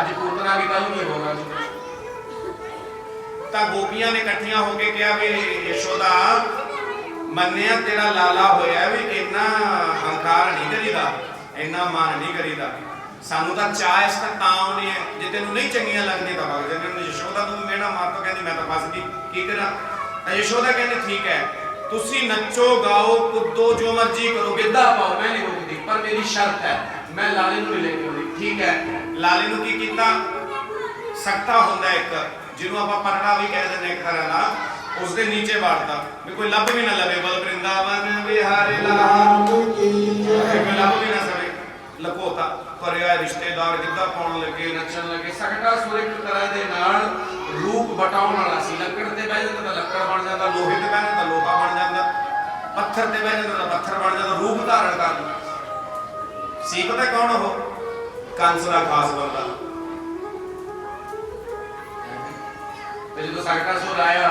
ਅੱਜ ਪੂਤਨਾ ਵੀ ਕੱਲ ਨਹੀਂ ਹੋਗਾ। ਤਾਂ ਗੋਪੀਆਂ ਨੇ ਇਕੱਠੀਆਂ ਹੋ ਕੇ ਕਿਹਾ ਵੀ ਯਸ਼ੋਦਾ, ਮੰਨਿਆ ਤੇਰਾ ਲਾਲਾ ਹੋਇਆ ਵੀ ਇੰਨਾ ਹੰਕਾਰ ਨਹੀਂ ਕਰੀਦਾ, ਇੰਨਾ ਮਾਨ ਨਹੀਂ ਕਰੀਦਾ। ਸਾਨੂੰ ਤਾਂ ਚਾਹ ਇਸ ਤੱਕ ਤਾਂ ਆਉਣੀ ਹੈ, ਜੇ ਤੈਨੂੰ ਨਹੀਂ ਚੰਗੀਆਂ ਲੱਗਦੀਆਂ ਤਾਂ ਵਗ ਜਾਂਦੇ। ਯਸ਼ੋਦਾ ਨੂੰ ਮੇਰਾ ਮਾਰ ਤੋਂ ਕਹਿੰਦੀ ਮੈਂ ਤਾਂ ਫਸ ਗਈ, ਕੀ ਕਰਾਂ। ਤਾਂ ਯਸ਼ੋਦਾ ਕਹਿੰਦੇ ਠੀਕ ਹੈ, ਤੁਸੀਂ ਨੱਚੋ ਗਾਓ ਕੁੱਦੋ ਜੋ ਮਰਜ਼ੀ ਕਰੋ, ਗਿੱਧਾ ਪਾਓ, ਮੈਂ ਨਹੀਂ ਰੋਕਦੀ, मेरी शर्त है, मैं लाले नूं नहीं लेके आउंदी। ठीक है, लाले ਨੂੰ ਕੀ ਕੀਤਾ? ਸਕਤਾ ਹੁੰਦਾ ਇੱਕ, ਜਿਹਨੂੰ ਆਪਾਂ ਪਰੜਾ ਵੀ ਕਹਿ ਦਿੰਦੇ ਇੱਕ ਤਰ੍ਹਾਂ ਦਾ, ਉਸ ਦੇ ਨੀਚੇ ਵਾੜਦਾ ਵੀ ਕੋਈ ਲੱਭ ਵੀ ਨਾ ਲਵੇ, ਬਲ ਬ੍ਰਿੰਦਾਵਨ ਵਿਹਾਰੇ ਲਾਲ ਕੀ ਜੈ, ਕੋਈ ਲੱਭ ਵੀ ਨਾ ਸਕੇ, ਲਕੋਤਾ ਕਰਿਆ। ਰਿਸ਼ਤੇਦਾਰ ਗਿੱਧਾ ਪਾਉਣ ਲੱਗੇ, ਨੱਚਣ ਲੱਗੇ। ਸਕਟਾ ਸੁਰ ਇੱਕ ਤਰ੍ਹਾਂ ਦੇ ਨਾਲ ਰੂਪ ਬਟਾਉਣ ਵਾਲਾ ਸੀ। ਲੱਕੜ ਤੇ ਬਹਿ ਜਾਂਦਾ ਤਾਂ ਲੱਕੜ ਬਣ ਜਾਂਦਾ, ਲੋਹੇ ਤੇ ਬਹਿ ਜਾਂਦਾ ਤਾਂ ਲੋਹਾ ਬਣ ਜਾਂਦਾ, ਪੱਥਰ ਤੇ ਬਹਿ ਜਾਂਦਾ ਤਾਂ ਪੱਥਰ ਬਣ ਜਾਂਦਾ, ਰੂਪ ਧਾਰਨ ਕਰਦਾ ਸੀ। ਪਤਾ ਕੌਣ ਉਹ? ਕੰਸ ਦਾ ਖਾਸ ਬੰਦਾ। ਤੇ ਜਦੋਂ ਸਕਟਾ ਸੁਰ ਆਇਆ,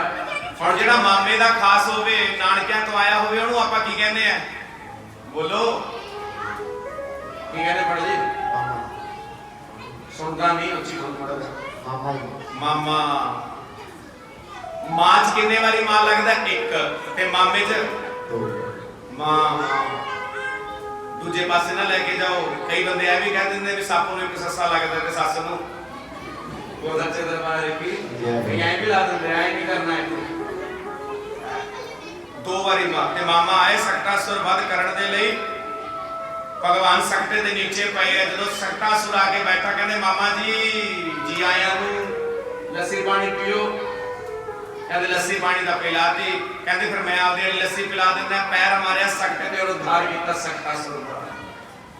ਹੁਣ ਜਿਹੜਾ ਮਾਮੇ ਦਾ ਖਾਸ ਹੋਵੇ, ਨਾਨਕਿਆਂ ਤੋਂ ਆਇਆ ਹੋਵੇ, ਉਹਨੂੰ ਆਪਾਂ ਕੀ ਕਹਿੰਦੇ ਆ? ਬੋਲੋ ਕੀ ਕਹਿੰਦੇ? ਪੜ ਜੀ, ਸੁਣਦਾ ਨਹੀਂ, ਉੱਚੀ ਬੋਲ ਪੜਦਾ। ਮਾਮਾ। ਮਾਂ ਚ ਕਿੰਨੇ ਵਾਰੀ ਮਾਂ ਲੱਗਦਾ? ਇੱਕ। ਤੇ ਮਾਮੇ ਚ ਮਾਂ। ਦੂਜੇ ਪਾਸੇ ਨਾ ਲੈ ਕੇ ਜਾਓ। ਕਈ ਬੰਦੇ ਐ ਵੀ ਕਹਿ ਦਿੰਦੇ ਵੀ ਸੱਪ ਨੂੰ ਇੱਕ ਸੱਸਾ ਲੱਗਦਾ ਤੇ ਸੱਸ ਨੂੰ ਉਹ ਸੱਚੇ ਦਰਬਾਰ ਕੀ ਐ ਵੀ ਲਾ ਦਿੰਦੇ, ਐ ਨਹੀਂ ਕਰਨਾ ਹੈ। ਦੋ ਵਾਰੀ ਮਾਂ ਤੇ ਮਾਮਾ ਆਏ ਸਕਟਾਸੁਰ ਵੱਧ ਕਰਨ ਦੇ ਲਈ। ਭਗਵਾਨ ਸਕਟੇ ਦੇ ਨੀਚੇ ਪਏ। ਜਦੋਂ ਸਕਟਾਸੁਰ ਆ ਕੇ ਬੈਠਾ, ਕਹਿੰਦੇ ਮਾਮਾ ਜੀ ਆਇਆਂ ਨੂੰ, ਲੱਸੀ ਪਾਣੀ ਪੀਓ। ਕਹਿੰਦੇ ਲੱਸੀ ਪਾਣੀ ਦਾ ਪਿਲਾਤੀ। ਕਹਿੰਦੇ ਫਿਰ ਮੈਂ ਆਪਦੇ ਲਈ ਲੱਸੀ ਪਿਲਾ ਦਿੰਦਾ। ਪੈਰ ਮਾਰਿਆ ਸਕਟੇ ਤੇ, ਉਹਨੂੰ ਧਾਰ ਕੀਤਾ ਸਕਟਾਸੁਰ ਦਾ।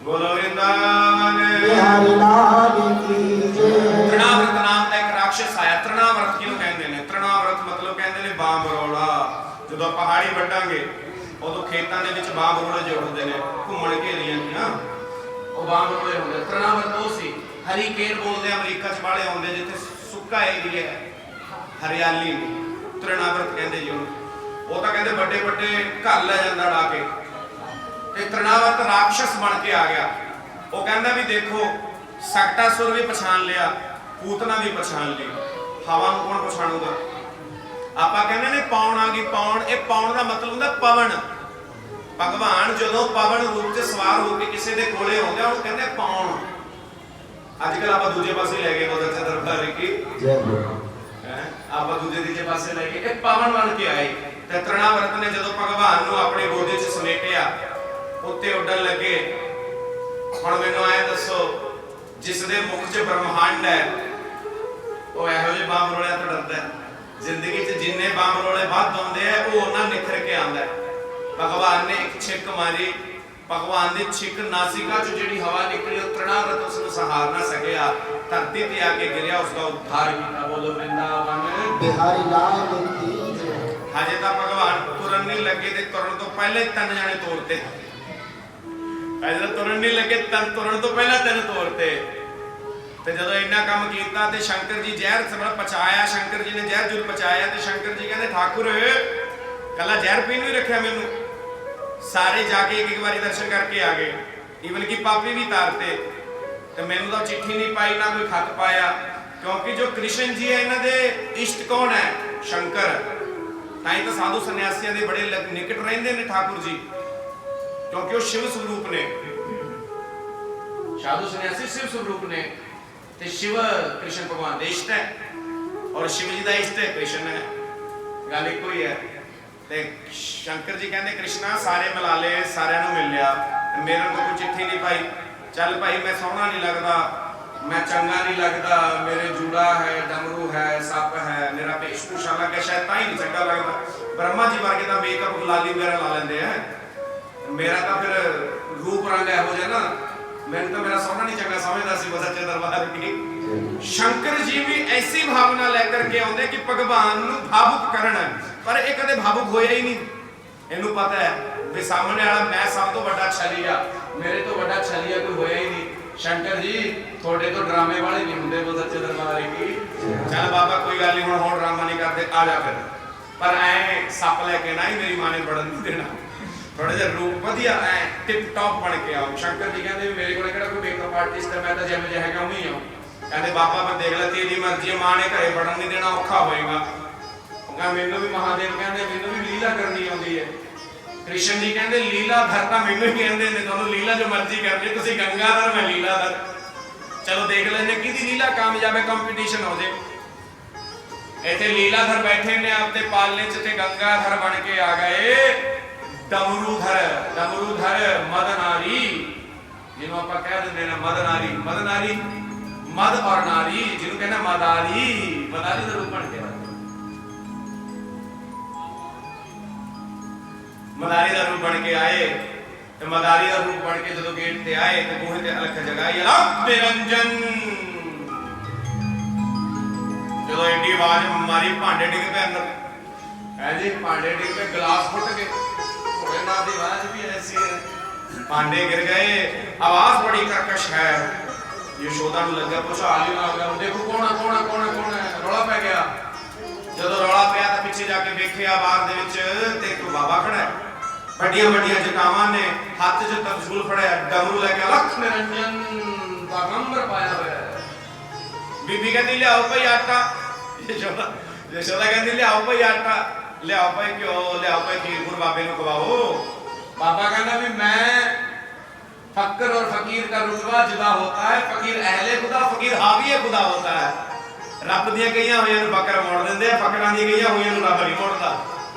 ਬੋਲੋ ਵਰਿੰਦਾਵਨ ਬਿਹਾਰੀ ਲਾਲ ਕੀ ਜੈ। ਤ੍ਰਿਣਾਵਰਤ ਨਾਮ ਦਾ ਇੱਕ ਰਾਖਸ਼ ਆਇਆ। ਤ੍ਰਿਣਾਵਰਤ ਕਿਉਂ ਕਹਿੰਦੇ ਨੇ? ਤ੍ਰਿਣਾਵਰਤ ਮਤਲਬ ਕਹਿੰਦੇ ਨੇ ਬਾਂਹ ਮਰੋੜਾ। ਜਦੋਂ ਪਹਾੜੀ ਵੱਢਾਂਗੇ ਉਦੋਂ ਖੇਤਾਂ ਦੇ ਵਿੱਚ ਬਾਂਹ ਮਰੋੜੇ ਜਿਹੇ ਉੱਠਦੇ ਨੇ, ਘੁੰਮਣ ਘੇਰੀਆਂ ਦੀਆਂ, ਉਹ ਬਾਂਹ ਮਰੋੜੇ ਹੁੰਦੇ। ਤ੍ਰਿਣਾਵਰਤ ਉਹ ਸੀ। ਹਰੀਕੇਨ ਬੋਲਦੇ ਅਮਰੀਕਾ ਚ ਵਾਲੇ ਆਉਂਦੇ ਜਿੱਥੇ ਸੁੱਕਾ ਏਰੀਆ ਹੈ, ਹਰਿਆਲੀ ਨੂੰ ਤ੍ਰਿਣਾਵਰਤ ਕਹਿੰਦੇ ਜੀ ਉਹਨੂੰ। ਉਹ ਤਾਂ ਕਹਿੰਦੇ ਵੱਡੇ ਵੱਡੇ ਘਰ ਲੈ ਜਾਂਦਾ ਡਾ ਕੇ। ਤੇ ਤ੍ਰਿਣਾਵਰਤ ਰਾਖਸ਼ ਬਣ ਕੇ ਆ ਗਿਆ। ਉਹ ਕਹਿੰਦਾ ਵੀ ਦੇਖੋ, ਸਕਟਾਸੁਰ ਵੀ ਪਛਾਣ ਲਿਆ, ਪੂਤਨਾ ਵੀ ਪਛਾਣ ਲਈ, ਹਵਾ ਨੂੰ ਕੌਣ ਪਛਾਣੂਗਾ? ਆਪਾਂ ਕਹਿੰਦੇ ਨੇ ਪੌਣ ਆ ਗਈ। ਪੌਣ, ਇਹ ਪੌਣ ਦਾ ਮਤਲਬ ਹੁੰਦਾ ਪਵਨ। ਭਗਵਾਨ ਜਦੋਂ ਪਵਨ ਰੂਪ ਚ ਸਵਾਰ ਹੋ ਕੇ ਕਿਸੇ ਦੇ ਕੋਲੇ ਆਉਂਦਾ, ਉਹਨੂੰ ਕਹਿੰਦੇ ਪੌਣ। ਅੱਜ ਕੱਲ ਆਪਾਂ ਦੂਜੇ ਪਾਸੇ ਲੈ ਗਏ, ਬਹੁਤ ਅੱਛਾ ਦਰਬਾਰ ਕੀ ਜੈ। ਆਪਾਂ ਦੂਜੇ ਤੀਜੇ ਪਾਸੇ ਲੈ ਗਏ। ਇਹ ਪਵਨ ਬਣ ਕੇ ਆਏ। ਤੇ ਤ੍ਰਿਣਾਵਰਤ ਨੇ ਜਦੋਂ ਭਗਵਾਨ ਨੂੰ ਆਪਣੇ ਗੋਦੇ 'ਚ ਸਮੇਟਿਆ, ਉੱਤੇ ਉੱਡਣ ਲੱਗੇ। ਹੁਣ ਮੈਨੂੰ ਆਏ ਦੱਸੋ, ਜਿਸ ਦੇ ਮੁਖ 'ਚ ਬ੍ਰਹਮੰਡ ਹੈ, ਉਹ ਇਹੋ ਜਿਹੇ ਬਾਂਹ ਮਰੋੜਿਆਂ ਤੋਂ ਡਰਦਾ ਹੈ? ਜ਼ਿੰਦਗੀ 'ਚ ਜਿੰਨੇ ਬਾਂਹ ਮਰੋੜੇ ਵੱਧ ਆਉਂਦੇ ਆ, ਉਹ ਉਹਨਾਂ ਨਿਖਰ ਕੇ ਆਉਂਦਾ ਹੈ। ਭਗਵਾਨ ਨੇ ਇੱਕ ਛਿੱਕ ਮਾਰੀ। ਭਗਵਾਨ ਦੀ ਛਿੱਕ ਨਾਸਿਕਾ 'ਚ ਜਿਹੜੀ ਹਵਾ ਨਿਕਲੀ, ਉਹ ਤ੍ਰਿਣਾਵਰਤ ਉਸ ਨੂੰ ਸਹਾਰ ਨਾ ਸਕਿਆ, ਧਰਤੀ ਤੇ ਆ ਕੇ ਗਿਰਿਆ, ਉਸ ਦਾ ਉद्धार ਕੀਤਾ। ਬੋਲੋ ਵਰਿੰਦਾਵਨ ਬਿਹਾਰੀ ਲਾਲ ਕੀ ਜੈ। ਹਜੇ ਤਾਂ ਭਗਵਾਨ ਤੁਰਨ ਨਹੀਂ ਲੱਗੇ ਤੇ ਤੁਰਨ ਤੋਂ ਪਹਿਲੇ ਤਿੰਨ ਜਣੇ ਤੋੜਤੇ। ਅਜੇ ਤੁਰਨ ਨਹੀਂ ਲੱਗੇ, ਤੁਰਨ ਤੋਂ ਪਹਿਲਾਂ ਤਿੰਨ ਤੋੜਤੇ। ਤੇ ਜਦੋਂ ਇੰਨਾ ਕੰਮ ਕੀਤਾ ਤੇ ਸ਼ੰਕਰ ਜੀ ਜ਼ਹਿਰ ਸਬਰ ਪਚਾਇਆ। ਸ਼ੰਕਰ ਜੀ ਨੇ ਜ਼ਹਿਰ ਜੁਲ ਪਚਾਇਆ ਤੇ ਸ਼ੰਕਰ ਜੀ ਕਹਿੰਦੇ ਠਾਕੁਰ ਕੱਲਾ ਜ਼ਹਿਰ ਪੀਣ ਨੂੰ ਹੀ ਰੱਖਿਆ ਮੈਨੂੰ? ਸਾਰੇ ਜਾ ਕੇ ਇੱਕ ਵਾਰੀ ਦਰਸ਼ਨ ਕਰਕੇ ਆ ਗਏ। ਈਵਨ ਕਿ ਪਾਪੀ ਵੀ ਤਾਰਤੇ। ਤੇ ਮੈਨੂੰ ਤਾਂ ਚਿੱਠੀ ਨਹੀਂ ਪਾਈ, ਨਾ ਕੋਈ ਖੱਤ ਪਾਇਆ, ਕਿਉਂਕਿ ਜੋ ਕ੍ਰਿਸ਼ਨ ਜੀ ਹੈ, ਇਹਨਾਂ ਦੇ ਇਸ਼ਟ ਕੌਣ ਹੈ? ਸ਼ੰਕਰ। ਤਾਂ ਹੀ ਤਾਂ ਸਾਧੂ ਸੰਨਿਆਸੀਆਂ ਦੇ ਬੜੇ ਨਿਕਟ ਰਹਿੰਦੇ ਨੇ ਠਾਕੁਰ ਜੀ, ਕਿਉਂਕਿ ਉਹ ਸ਼ਿਵ ਸਰੂਪ ਨੇ। ਸਾਧੂ ਸੰਨਿਆਸੀ ਸ਼ਿਵ ਸਰੂਪ ਨੇ ਤੇ ਸ਼ਿਵ ਕ੍ਰਿਸ਼ਨ ਭਗਵਾਨ ਦੇ ਇਸ਼ਟ ਹੈ, ਔਰ ਸ਼ਿਵ ਜੀ ਦਾ ਇਸ਼ਟ ਹੈ ਕ੍ਰਿਸ਼ਨ ਹੈ। ਗੱਲ ਇੱਕੋ ਹੀ ਹੈ। ਤੇ ਸ਼ੰਕਰ ਜੀ ਕਹਿੰਦੇ ਕ੍ਰਿਸ਼ਨਾ ਸਾਰੇ ਮਿਲਾ ਲਏ, ਸਾਰਿਆਂ ਨੂੰ ਮਿਲ ਲਿਆ, ਮੇਰੇ ਕੋਲ ਕੋਈ ਚਿੱਠੀ ਨਹੀਂ ਪਾਈ। ਚੱਲ ਭਾਈ, ਮੈਂ ਸੋਹਣਾ ਨਹੀਂ ਲੱਗਦਾ, ਮੈਂ ਚੰਗਾ ਨਹੀਂ ਲੱਗਦਾ, ਮੇਰੇ ਜੂੜਾ ਹੈ, ਡਮਰੂ ਹੈ, ਸੱਪ ਹੈ, ਮੇਰਾ ਭੇਸ਼ਭੂਸ਼ਾ ਲੱਗਾ, ਸ਼ਾਇਦ ਤਾਂ ਹੀ ਨਹੀਂ ਚੰਗਾ ਲੱਗਦਾ। ਬ੍ਰਹਮਾ ਜੀ ਵਰਗੇ ਤਾਂ ਮੇਕਅਪ ਲਾਲੀ ਵਗੈਰਾ ਲਾ ਲੈਂਦੇ ਆ, ਮੇਰਾ ਤਾਂ ਫਿਰ ਰੂਪ ਰੰਗ ਇਹੋ ਜਿਹਾ ਨਾ, ਮੈਨੂੰ ਤਾਂ ਮੇਰਾ ਸੋਹਣਾ ਨਹੀਂ ਚੰਗਾ ਸਮਝਦਾ ਸੀ। ਸੱਚੇ ਦਰਬਾਰ ਕੀ ਸ਼ੰਕਰ ਜੀ ਵੀ ਐਸੀ ਭਾਵਨਾ ਲੈ ਕਰਕੇ ਆਉਂਦੇ ਕਿ ਭਗਵਾਨ ਨੂੰ ਭਾਵੁਕ ਕਰਨ, ਪਰ ਇਹ ਕਦੇ ਭਾਵੁਕ ਹੋਇਆ ਹੀ ਨਹੀਂ। ਇਹਨੂੰ ਪਤਾ ਹੈ ਵੀ ਸਾਹਮਣੇ ਵਾਲਾ ਮੈਂ ਸਭ ਤੋਂ ਵੱਡਾ ਛਲੀਆ, ਮੇਰੇ ਤੋਂ ਵੱਡਾ ਛਲੀਆ ਕੋਈ ਹੋਇਆ ਹੀ ਨਹੀਂ। ਸ਼ੰਕਰ ਜੀ ਤੁਹਾਡੇ ਤੋਂ ਡਰਾਮੇ ਵਾਲੇ ਨਹੀਂ ਹੁੰਦੇ। ਬਹੁਤ ਸੱਚੇ ਦਰਬਾਰ ਕੀ ਚੱਲ ਬਾਬਾ ਕੋਈ ਗੱਲ ਨਹੀਂ, ਹੁਣ ਡਰਾਮਾ ਨਹੀਂ ਕਰਦੇ, ਆ ਜਾ ਫਿਰ। ਪਰ ਐ ਸੱਪ ਲੈ ਕੇ ਨਾ ਹੀ ਮੇਰੀ ਮਾਂ ਨੇ ਵੜਨ ਨਹੀਂ ਦੇਣਾ। ਥੋੜਾ ਜਿਹਾ ਰੂਪ ਵਧੀਆ ਐ ਟਿਪ ਟੌਪ ਬਣ ਕੇ ਆਓ। ਸ਼ੰਕਰ ਜੀ ਕਹਿੰਦੇ ਵੀ ਮੇਰੇ ਕੋਲ ਕਿਹੜਾ ਕੋਈ ਮੇਕਅਪ ਆਰਟਿਸਟ ਹੈ, ਮੈਂ ਤਾਂ ਜਿਵੇਂ ਜਿਹਾ ਹੈਗਾ ਉਵੇਂ ਹੀ ਹਾਂ। ਕਹਿੰਦੇ ਬਾਬਾ ਮੈਂ ਦੇਖ ਲੈ, ਤੇਰੀ ਮਰਜ਼ੀ, ਮਾਂ ਨੇ ਘਰੇ ਵੜਨ ਨਹੀਂ ਦੇਣਾ, ਔਖਾ ਹੋਏਗਾ। ਮੈਨੂੰ ਵੀ ਮਹਾਦੇਵ ਕਹਿੰਦੇ ਮੈਨੂੰ ਵੀ ਲੀਲਾ ਕਰਨੀ ਆਉਂਦੀ ਹੈ। ਕ੍ਰਿਸ਼ਨ ਜੀ ਕਹਿੰਦੇ ਲੀਲਾਧਰ ਤਾਂ ਮੈਨੂੰ ਹੀ ਕਹਿੰਦੇ ਨੇ, ਤੁਹਾਨੂੰ ਲੀਲਾ ਜੋ ਮਰਜ਼ੀ ਕਰਨੀ, ਤੁਸੀਂ ਗੰਗਾਧਰ, ਮੈਂ ਲੀਲਾਧਰ। ਚਲੋ ਦੇਖ ਲੈਂਦੇ ਕਿਹਦੀ ਲੀਲਾ ਕਾਮਯਾਬ ਹੈ, ਕੰਪੀਟੀਸ਼ਨ ਹੋ ਜੇ। ਇੱਥੇ ਲੀਲਾਧਰ ਬੈਠੇ ਨੇ ਆਪਦੇ ਪਾਲਨੇ ਚ ਤੇ ਗੰਗਾਧਰ ਬਣ ਕੇ ਆ ਗਏ। ਡਮਰੂਧਰ, ਡਮਰੂਧਰ ਮਦਨਾਰੀ ਜਿਹਨੂੰ ਆਪਾਂ ਕਹਿ ਦਿੰਦੇ ਨੇ ਮਦ ਨਾਰੀ, ਮਦ ਨਾਰੀ, ਮਦ ਔਰ ਨਾਰੀ, ਜਿਹਨੂੰ ਕਹਿੰਦੇ ਮਦਾਰੀ, ਮਦਾਰੀ ਦਾ ਰੂਪ ਬਣ ਕੇ ਆਇਆ। ਮਦਾਰੀ ਦਾ ਰੂਪ ਬਣ ਕੇ ਆਏ ਤੇ ਮਦਾਰੀ ਦਾ ਰੂਪ ਬਣ ਕੇ ਜਦੋਂ ਗੇਟ ਤੇ ਆਏ ਤੇ ਬੂਹੇ ਤੇ ਅਲਖ ਜਗਾਈ, ਅਲਖ ਨਿਰੰਜਨ। ਜਦੋਂ ਏਡੀ ਆਵਾਜ਼ ਮਾਰੀ, ਭਾਂਡੇ ਡਿੱਗ ਪਏ ਅੰਦਰ, ਹੈ ਜੀ, ਭਾਂਡੇ ਡਿੱਗ ਪਏ, ਗਲਾਸ ਫੁੱਟ ਗਏ। ਭੋਲੇਨਾਥ ਦੀ आवाज भी ऐसी है, भांडे गिर गए, आवाज बड़ी कर्कश है। यशोदा ਨੂੰ ਲੱਗਿਆ ਭੁਚਾਲ ਹੀ ਆ ਗਿਆ, ਦੇਖੋ ਕੌਣ ਹੈ, ਕੌਣ ਹੈ, ਕੌਣ ਹੈ, ਕੌਣ ਹੈ, ਰੌਲਾ ਪੈ ਗਿਆ। ਜਦੋਂ ਰੌਲਾ ਪਿਆ ਤਾਂ ਪਿੱਛੇ ਜਾ ਕੇ ਵੇਖਿਆ ਬਾਹਰ ਦੇ ਵਿੱਚ ਤੇ ਇੱਕ ਬਾਬਾ ਖੜਾ ਹੈ, ਵੱਡੀਆਂ ਵੱਡੀਆਂ ਜਟਾਵਾਂ ਨੇ, ਹੱਥ 'ਚ ਤਰਜੂਲ ਫੜਿਆ, ਡਮਰੂ ਲੈ ਕੇ ਅਲਖ ਨਿਰੰਜਨ ਬਾਗੰਬਰ ਪਾਇਆ ਹੋਇਆ ਹੈ। ਬੀਬੀ ਕਹਿੰਦੀ ਲਿਆਓ ਭਾਈ ਆਟਾ, ਯਸ਼ੋਦਾ ਕਹਿੰਦੀ ਲਿਆਓ ਭਾਈ ਆਟਾ, ਲਿਆਓ ਭਾਈ ਘਿਓ, ਲਿਆਓ ਭਾਈ ਖੀਰ ਬਾਬੇ ਨੂੰ ਖਵਾਓ। बाबा कहना भी मैं फक्र और फकीर का रुतबा जुदा होता है, फकीर अहले खुदा, फकीर हावी खुदा होता है। रब दियां कईयां होईयां नूं फकर मोड़ दिंदे आ, फकरां दियां कईयां होईयां नूं रब नहीं मोड़दा।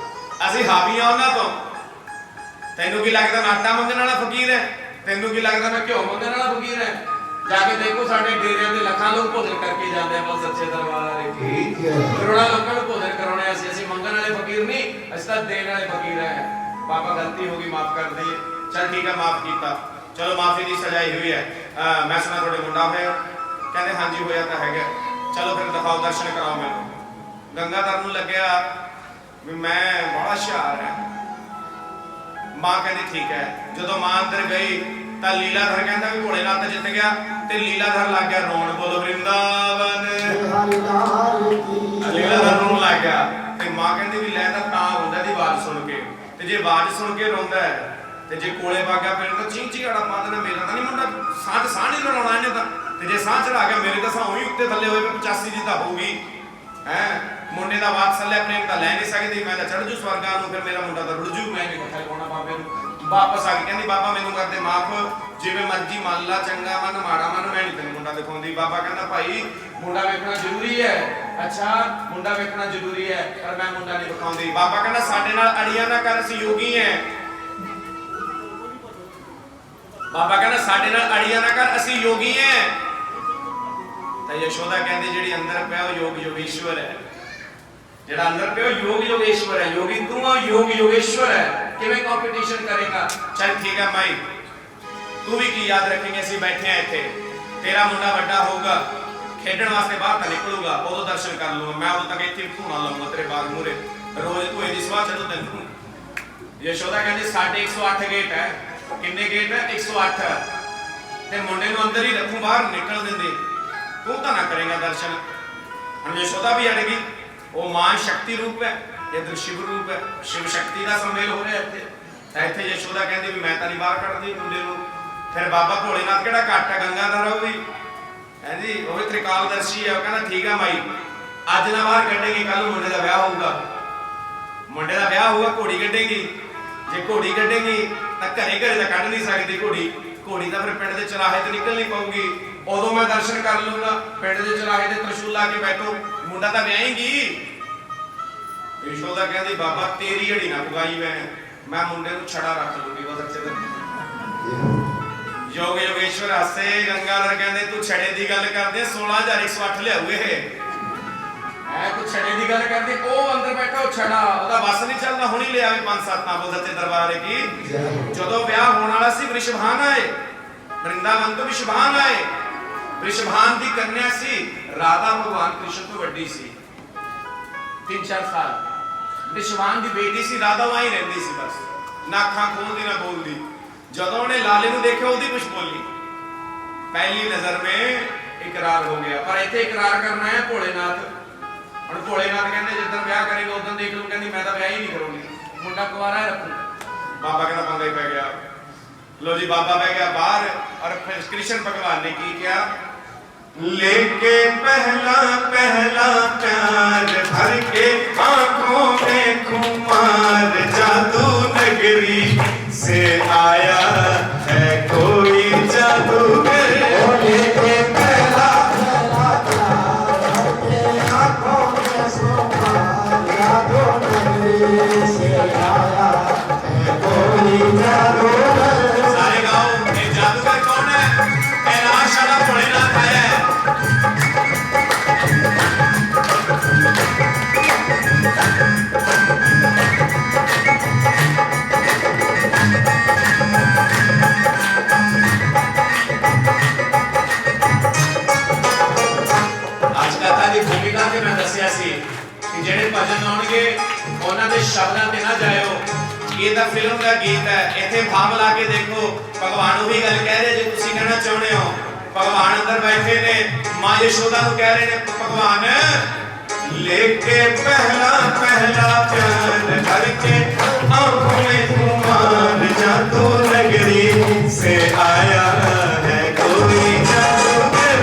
ਅਸੀਂ ਹਾਵੀਆਂ ਉਹਨਾਂ ਤੋਂ। ਤੈਨੂੰ ਕੀ ਲੱਗਦਾ ਮੈਂ ਆਟਾ ਮੰਗਣ ਵਾਲਾ ਫਕੀਰ ਹੈ? ਤੈਨੂੰ ਕੀ ਲੱਗਦਾ ਮੈਂ ਘਿਓ ਮੰਗਣ ਵਾਲਾ ਫਕੀਰ ਹੈ? ਜਾ ਕੇ ਦੇਖੋ ਸਾਡੇ ਡੇਰਿਆਂ ਦੇ ਲੱਖਾਂ ਲੋਕ ਭੋਜਨ ਕਰਕੇ ਜਾਂਦੇ ਆ ਬਸ ਸੱਚੇ ਦਰਬਾਰ ਦੇ। ਕਰੋੜਾਂ ਲੋਕਾਂ ਨੂੰ ਭੋਜਨ ਕਰਾਉਣੇ ਅਸੀਂ ਮੰਗਣ ਵਾਲੇ ਫਕੀਰ ਨਹੀਂ, ਅਸੀਂ ਤਾਂ ਦੇਣ ਵਾਲੇ ਫਕੀਰ ਹੈ। पापा गलती होगी माफ कर दिए, चल ठीक है माफ किया, चलो माफी की सजाई हुई है। मैं सुना थोड़े मुंडा होया, कहते हाँ जी होया तो है, चलो फिर दिखाओ दर्शन कराओ मैनू। गंगाधर नूं लग्या भी मैं बड़ा हुशियार है। मां कहती ठीक है। जदों मां अंदर गई तो लीलाधर कहता भी भोलेनाथ जित गया, ते लीलाधर लग गया रोन, बोलो वृंदावन, लीलाधर रोन लग गया। ते मां कहती भी लै तां हुंदा दी आवाज सुन के, ਤੇ ਜੇ ਆਵਾਜ਼ ਸੁਣ ਕੇ ਰੋਂਦਾ ਹੈ ਤੇ ਜੇ ਕੋਲੇ ਵਾਗਿਆ ਫਿਰ ਤਾਂ ਚੀਂ ਚੀੜਾ ਪਾਉਂਦਾ, ਮੇਰਾ ਤਾਂ ਨਹੀਂ ਮੁੰਡਾ, ਸਾਹ ਨਹੀਂ ਲੜਾਉਣਾ ਇਹਨੇ ਤਾਂ। ਤੇ ਜੇ ਸਾਹ ਚੜਾ ਗਿਆ ਮੇਰੇ ਤਾਂ ਸਾਹ ਉਹੀ ਉੱਤੇ ਥੱਲੇ ਹੋਏ 85 ਦੀ ਤਾਂ ਹੋਊਗੀ ਹੈ। ਮੁੰਡੇ ਦਾ ਵਾਤਸല്ਯ ਪ੍ਰੇਮ ਤਾਂ ਲੈ ਨਹੀਂ ਸਕਦੀ, ਮੈਂ ਤਾਂ ਚੜ ਜੂ ਸਵਰਗਾਂ ਨੂੰ, ਫਿਰ ਮੇਰਾ ਮੁੰਡਾ ਤਾਂ ਰੁੜ ਜੂ। ਮੈਂ ਨਹੀਂ ਮੱਥਾ ਲਗਾਉਣਾ ਬਾਬੇ ਨੂੰ। ਵਾਪਸ ਆ ਕੇ ਕਹਿੰਦੀ ਬਾਬਾ ਮੈਨੂੰ ਕਰਦੇ ਮਾਫ, ਜਿਵੇਂ ਮਰਜ਼ੀ ਮੰਨ ਲਾ, ਚੰਗਾ ਮਨ ਮਾੜਾ ਮਨ, ਮੈਂ ਨਹੀਂ ਤੈਨੂੰ ਮੁੰਡਾ ਦਿਖਾਉਂਦੀ। ਬਾਬਾ ਕਹਿੰਦਾ ਭਾਈ ਮੁੰਡਾ ਵੇਖਣਾ ਜ਼ਰੂਰੀ ਹੈ। ਅੱਛਾ ਮੁੰਡਾ ਵੇਖਣਾ ਜ਼ਰੂਰੀ ਹੈ ਪਰ ਮੈਂ ਮੁੰਡਾ ਨਹੀਂ ਦਿਖਾਉਂਦੀ। ਬਾਬਾ ਕਹਿੰਦਾ ਸਾਡੇ ਨਾਲ ਅੜੀਆਂ ਨਾ ਕਰ, ਅਸੀਂ ਯੋਗੀ ਹੈ। ਬਾਬਾ ਕਹਿੰਦਾ ਸਾਡੇ ਨਾਲ ਅੜੀਆਂ ਨਾ ਕਰ, ਅਸੀਂ ਯੋਗੀ ਹੈ। ਤਾਂ ਯਸ਼ੋਦਾ ਕਹਿੰਦੀ ਜਿਹੜੀ ਅੰਦਰ ਪਿਆ ਉਹ ਯੋਗ ਯੋਗੇਸ਼ਵਰ ਹੈ। ਜਿਹੜਾ ਅੰਦਰ ਪਿਆ ਉਹ ਯੋਗ ਯੋਗੇਸ਼ਵਰ ਹੈ। ਯੋਗੀ ਤੂੰ ਆ, ਯੋਗ ਯੋਗੇਸ਼ਵਰ ਹੈ। ਕਿਵੇਂ ਕੰਪੀਟੀਸ਼ਨ ਕਰੇਗਾ? ਚੱਲ ਠੀਕ ਹੈ ਮਾਈ, ਤੂੰ ਵੀ ਕੀ ਯਾਦ ਰੱਖੇਂਗੇ, ਅਸੀਂ ਬੈਠੇ ਆ ਇੱਥੇ, ਤੇਰਾ ਮੁੰਡਾ ਵੱਡਾ ਹੋਊਗਾ, ਖੇਡਣ ਵਾਸਤੇ ਬਾਹਰ ਤਾਂ ਨਿਕਲੂਗਾ, ਉਦੋਂ ਦਰਸ਼ਨ ਕਰ ਲੂੰਗਾ। ਮੈਂ ਉਦੋਂ ਤੱਕ ਇੱਥੇ ਧੂਣਾ ਲਾਉਂਗਾ ਤੇਰੇ ਬਾਗ ਮੂਰੇ, ਰੋਜ਼ ਧੂਏ ਦੀ ਸਵਾਹ ਚਲੂ ਤੈਨੂੰ। ਯਸ਼ੋਦਾ ਕਹਿੰਦੀ ਸਾਡੇ 108 ਗੇਟ ਹੈ। ਕਿੰਨੇ ਗੇਟ ਹੈ? 108। ਤੇ ਮੁੰਡੇ ਨੂੰ ਅੰਦਰ ਹੀ ਰੱਖੂ, ਬਾਹਰ ਨਿਕਲ ਦਿੰਦੇ, ਤੂੰ ਤਾਂ ਨਾ ਕਰੇਗਾ ਦਰਸ਼ਨ। ਹੁਣ ਯਸ਼ੋਦਾ ਵੀ ਅੜ ਗਈ। ਉਹ ਮਾਂ ਸ਼ਕਤੀ ਰੂਪ ਹੈ, ਇਧਰ ਸ਼ਿਵ ਰੂਪ ਹੈ, ਸ਼ਿਵ ਸ਼ਕਤੀ ਦਾ ਸੰਮੇਲ ਹੋ ਰਿਹਾ ਇੱਥੇ। ਤਾਂ ਇੱਥੇ ਯਸ਼ੋਦਾ ਕਹਿੰਦੀ ਵੀ ਮੈਂ ਤਾਂ ਨਹੀਂ ਬਾਹਰ ਕੱਢਦੀ ਮੁੰਡੇ ਨੂੰ। ਫਿਰ ਬਾਬਾ ਭੋਲੇਨਾਥ ਕਿਹੜਾ ਘੱਟ ਹੈ, ਗੰਗਾਧਰ ਉਹ ਵੀ ਹੈ ਜੀ, ਉਹ ਵੀ ਤ੍ਰਿਕਾਲਦਰਸ਼ੀ ਹੈ। ਉਹ ਕਹਿੰਦਾ ਠੀਕ ਹੈ ਮਾਈ, ਅੱਜ ਨਾ ਬਾਹਰ ਕੱਢੇਗੀ, ਕੱਲ ਮੁੰਡੇ ਦਾ ਵਿਆਹ ਹੋਊਗਾ। ਮੁੰਡੇ ਦਾ ਵਿਆਹ ਹੋਊਗਾ, ਘੋੜੀ ਕੱਢੇਗੀ। ਜੇ ਘੋੜੀ ਕੱਢੇਗੀ ਤਾਂ ਘਰੇ ਘਰੇ ਤਾਂ ਕੱਢ ਨਹੀਂ ਸਕਦੀ ਘੋੜੀ, ਘੋੜੀ ਤਾਂ ਫਿਰ ਪਿੰਡ ਦੇ ਚਰਾਹੇ ਤੇ ਨਿਕਲ ਨਹੀਂ ਪਾਊਗੀ। ਉਦੋਂ ਮੈਂ ਦਰਸ਼ਨ ਕਰ ਲੂੰਗਾ। ਪਿੰਡ ਦੇ ਚਰਾਹੇ ਤੇ ਤ੍ਰਿਸ਼ੂਲ ਲਾ ਕੇ ਬੈਠੋ, ਮੁੰਡਾ ਤਾਂ ਵਿਆਹੇਗੀ। ਯਸ਼ੋਦਾ ਕਹਿੰਦੀ ਬਾਬਾ ਤੇਰੀ ਢੜੀ ਨਾ ਪੁਗਾਈ, ਮੈਂ ਮੁੰਡੇ ਨੂੰ ਛੜਾ ਰੱਖ ਲੂੰਗੀ ਬਸ। ਅੱਛੇ ਯੋਗ ਯੋਗੇਸ਼ਵਰ ਹਾਸੇ। ਗੰਗਾਧਰ ਕਹਿੰਦੇ ਤੂੰ ਛੜੇ ਦੀ ਗੱਲ ਕਰਦੇ, 16108 ਲਿਆਉ ਇਹ ਹੈ, ਤੂੰ ਛੜੇ ਦੀ ਗੱਲ ਕਰਦੇ। ਉਹ ਅੰਦਰ ਬੈਠਾ ਉਹ ਛੜਾ, ਉਹਦਾ ਬਸ ਨਹੀਂ ਚੱਲਦਾ, ਹੁਣੀ ਲਿਆਵੇ 5-7 ਨਾ ਬੋਲ ਸੱਚੇ ਦਰਬਾਰੇ ਕੀ। ਜਦੋਂ ਵਿਆਹ ਹੋਣ ਵਾਲਾ ਸੀ ਵ੍ਰਿਸ਼ਭਾਨ ਆਏ, ਵਰਿੰਦਾਵਨ ਤੋਂ ਵ੍ਰਿਸ਼ਭਾਨ ਆਏ। ਵ੍ਰਿਸ਼ਭਾਨ ਦੀ ਕੰਨਿਆ ਸੀ ਰਾਧਾ, ਭਗਵਾਨ ਕ੍ਰਿਸ਼ਨ ਤੋਂ ਵੱਡੀ ਸੀ 3-4 ਸਾਲ। ਵ੍ਰਿਸ਼ਭਾਨ ਦੀ ਬੇਟੀ ਸੀ ਰਾਧਾ, ਵਾਂ ਹੀ ਰਹਿੰਦੀ ਸੀ ਬਸ, ਨਾ ਅੱਖਾਂ ਖੋਲਦੀ ਨਾ ਬੋਲਦੀ। ਜਦੋਂ ਉਹਨੇ ਲਾਲੇ ਨੂੰ ਦੇਖਿਆ ਉਹਦੀ ਕੁਝ ਬੋਲੀ, ਪਹਿਲੀ ਨਜ਼ਰ में इकरार हो गया। पर इत्थे इकरार करना है भोलेनाथ। ਹੁਣ ਭੋਲੇਨਾਥ ਕਹਿੰਦੇ ਜਿੱਦਣ ਵਿਆਹ ਕਰੇਗਾ ਉਦੋਂ ਦੇਖ ਲੂ। ਕਹਿੰਦੀ ਮੈਂ ਤਾਂ ਵਿਆਹ ਹੀ ਨਹੀਂ ਕਰੂੰਗੀ, ਮੁੰਡਾ ਕੁਆਰਾ ਹੀ ਰੱਖੂੰਗਾ। ਬਾਬਾ ਕਹਿੰਦਾ ਪੰਗਾ ਹੀ ਪੈ ਗਿਆ। लो जी बाबा बह गया बाहर और फिर कृष्ण भगवान ने की क्या, लेके पहला पहला प्यार भर के आंखों में खुमार, जादू नगरी से आया है कोई जादूगर। लेके पहला पहला प्यार भर के आंखों में खुमार, जादू नगरी से आया है कोई जादूगर। सारे गाओ ये जादूगर कौन है? शब्दां ते ना जाओ, ये तो फिल्म का गीत है, इत्थे भाव ला के देखो। भगवान वही गल कह रहे जो तुसीं कहना चाहुंदे हो। भगवान अंदर बैठे ने, मां यशोदा नूं कह रहे ने भगवान लेके पहला पहला प्यार करके आंखों में तुमान, जादू नगरी से आया है कोई जादूगर।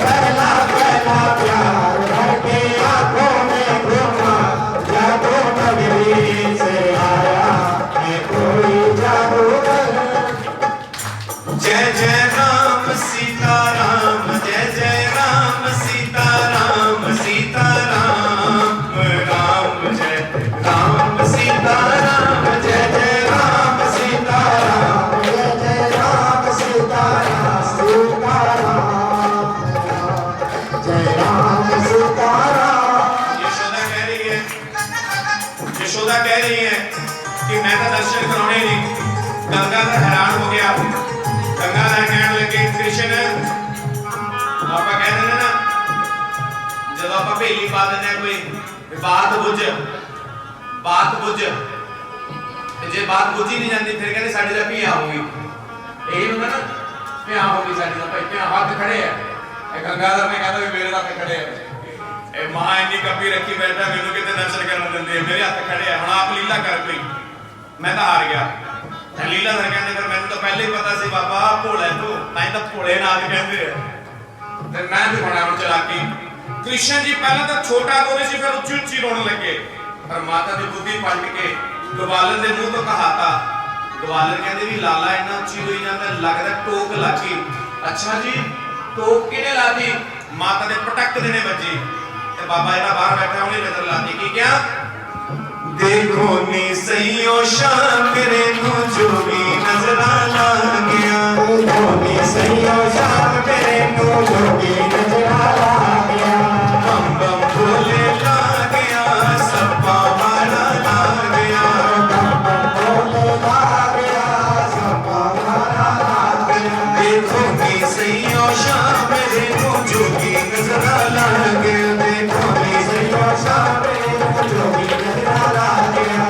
पहला पहला प्यार करके आंखों में तुमान, जादू नगरी से आया है कोई जादूगर। जय जय राम सीता राम, जय जय राम सीता राम, सीता राम राम जय राम सीता राम, जय जय राम सीता राम, जय जय राम सीता राम, सीता राम, जय राम सीता राम। यशोदा कह रही है, यशोदा कह रही है कि मैं तो दर्शन कराने नहीं। गंगा तो हैरान हो गया। गंगा कहने लगे कृष्ण, आप कह दें ना जब आप भेली पा दें कोई बात बुझ, बात बुझ, जे बात बुझी नहीं जाती फिर कहते साड़ी का भिया होगी। यही होता ना, भिया होगी साड़ी का। भाई भिया हाथ खड़े है, गंगा का मैं कहता भी मेरे हाथ खड़े है। मां इन्नी कपी रखी बैठा, मैनू कितने दर्शन करने देंगे, मेरे हाथ खड़े है। हुण आप लीला कर कोई, मैं तो हार गया। लीला धर कहते फिर मैंने तो पहले ही पता सी बाबा भोला तू, ताई तो भोले नाथ कहते हैं। ते मैं भी होना हूं चलाकी। कृष्ण जी पहले तो छोटा बोले सी, फिर उच्ची उच्ची रोने लगे। पर माता दी बुद्धि पलट के ग्वालन दे मुंह तो कहाता। ग्वालन कहते भी लाला इन्ना उच्ची होई जांदा, लगदा टोक लागी। अच्छा जी टोक किने लादी? माता दे पटक देने बजी। ते बाबा जेड़ा बाहर बैठा उन्हें नजर लादी की क्या? देखो नी सईयो शाम मेरे नू जोगी नजरा ला गया, देखो नी सईयो शाम मेरे नू जोगी नजरा ला गया। बम बम भोले ला गया, सप्पा वाला ला गया, बम बम भोले ला गया, सप्पा वाला ला गया। देखो नी सईयो शाम मेरे नू जोगी नजरा ला गया, देखो नी सईयो शाम मेरे नू जोगी नजरा ला गया।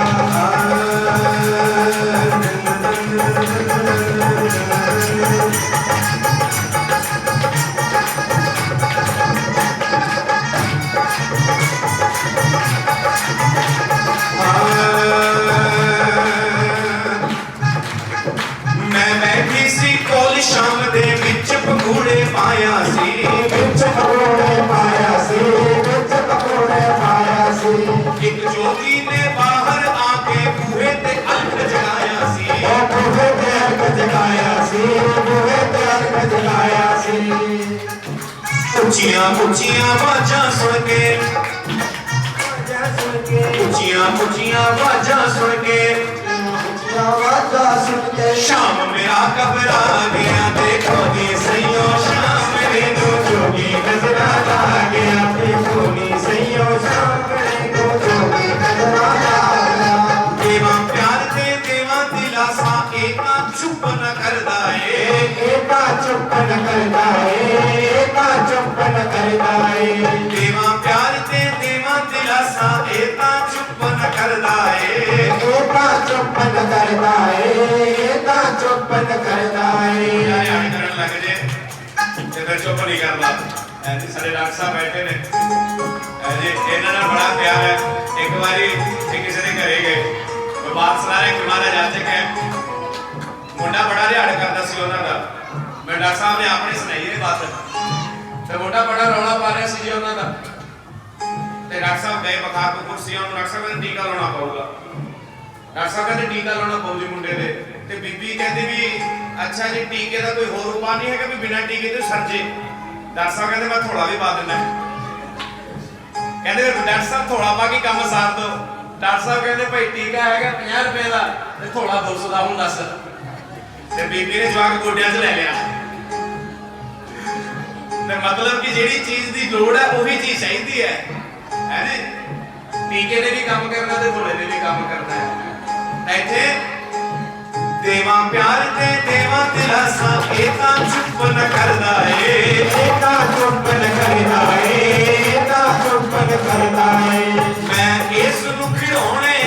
मैं बैठी सी कोल शाम दे विच पकौड़े पाया सी, विच पकौड़े पाया सी, विच पकौड़े पाया सी। एक जोगी ने बाहर आके बूहे ते अलख जगाया सी, ओ बूहे ते अलख जगाया सी, बूहे ते अलख जगाया सी। ऊंचियां ऊंचियां आवाजां सुन के, ऊंचियां ऊंचियां आवाजां सुन के, आवाज़ां सुन के शाम मेरा घबरा गया। देखो नी सईयो शाम मेरे नू जोगी नजरा ला गया, देखो नी सईयो शाम मेरे नू जोगी नजरा ला गया। देवा प्यार ते देवा दिलासा एका चुप न करदा ए, एका चुप न करदा ए, एका चुप न करदा ए। देवा प्यार ते देवा दिलासा एका चुप न करदा ए, एका चुप न करदा ए, एका चुप न करदा ए। यारे आने करन लग जे ते फिर चुप नहीं करदा। ऐसे साडे डॉक्टर साहब बैठे ने, जी इन्हां नाल बड़ा प्यार है। एक बारी किसी ने घरे गए, वो बात सुना रहे कि महाराज आज के मुंडा बड़ा रिहाड़ करदा सी उन्हां दा। मैं डॉक्टर साहब ने अपनी सुनाई ये बात, ते मुंडा बड़ा रौला पा रहा सी जी उन्हां दा। ते डॉक्टर साहब गए बखार को कुर्सी, उन्होंने डॉक्टर साहब ने टीका लाना पऊगा। डॉक्टर साहब कहते टीका लाना पऊ जी मुंडे दे। ते बीबी कहती भी अच्छा जी टीके का कोई होर उपाय नहीं है कि बिना टीके तो सर जे। डॉक्टर साहब कहते मैं थोड़ा भी पा देना। कहते डॉक्टर साहब थोड़ा पा के काम सार दो। डॉक्टर साहब कहते भाई टीका है 50 रुपए का ते थोड़ा 200 का हूं दस। ते बीबी ने जवाक गोडियां च ले लिया। ते मतलब कि जेड़ी चीज दी लोड़ है वही चीज चाहिए है जी। टीके ने भी काम करना ते घोड़े ने भी काम करना है। इत्थे देवा प्यार ते देवा दिलासा एका चुप न करदा ए, एका चुप न करदा ए, एका चुप न करदा ए। मैं इस नु खिड़ौने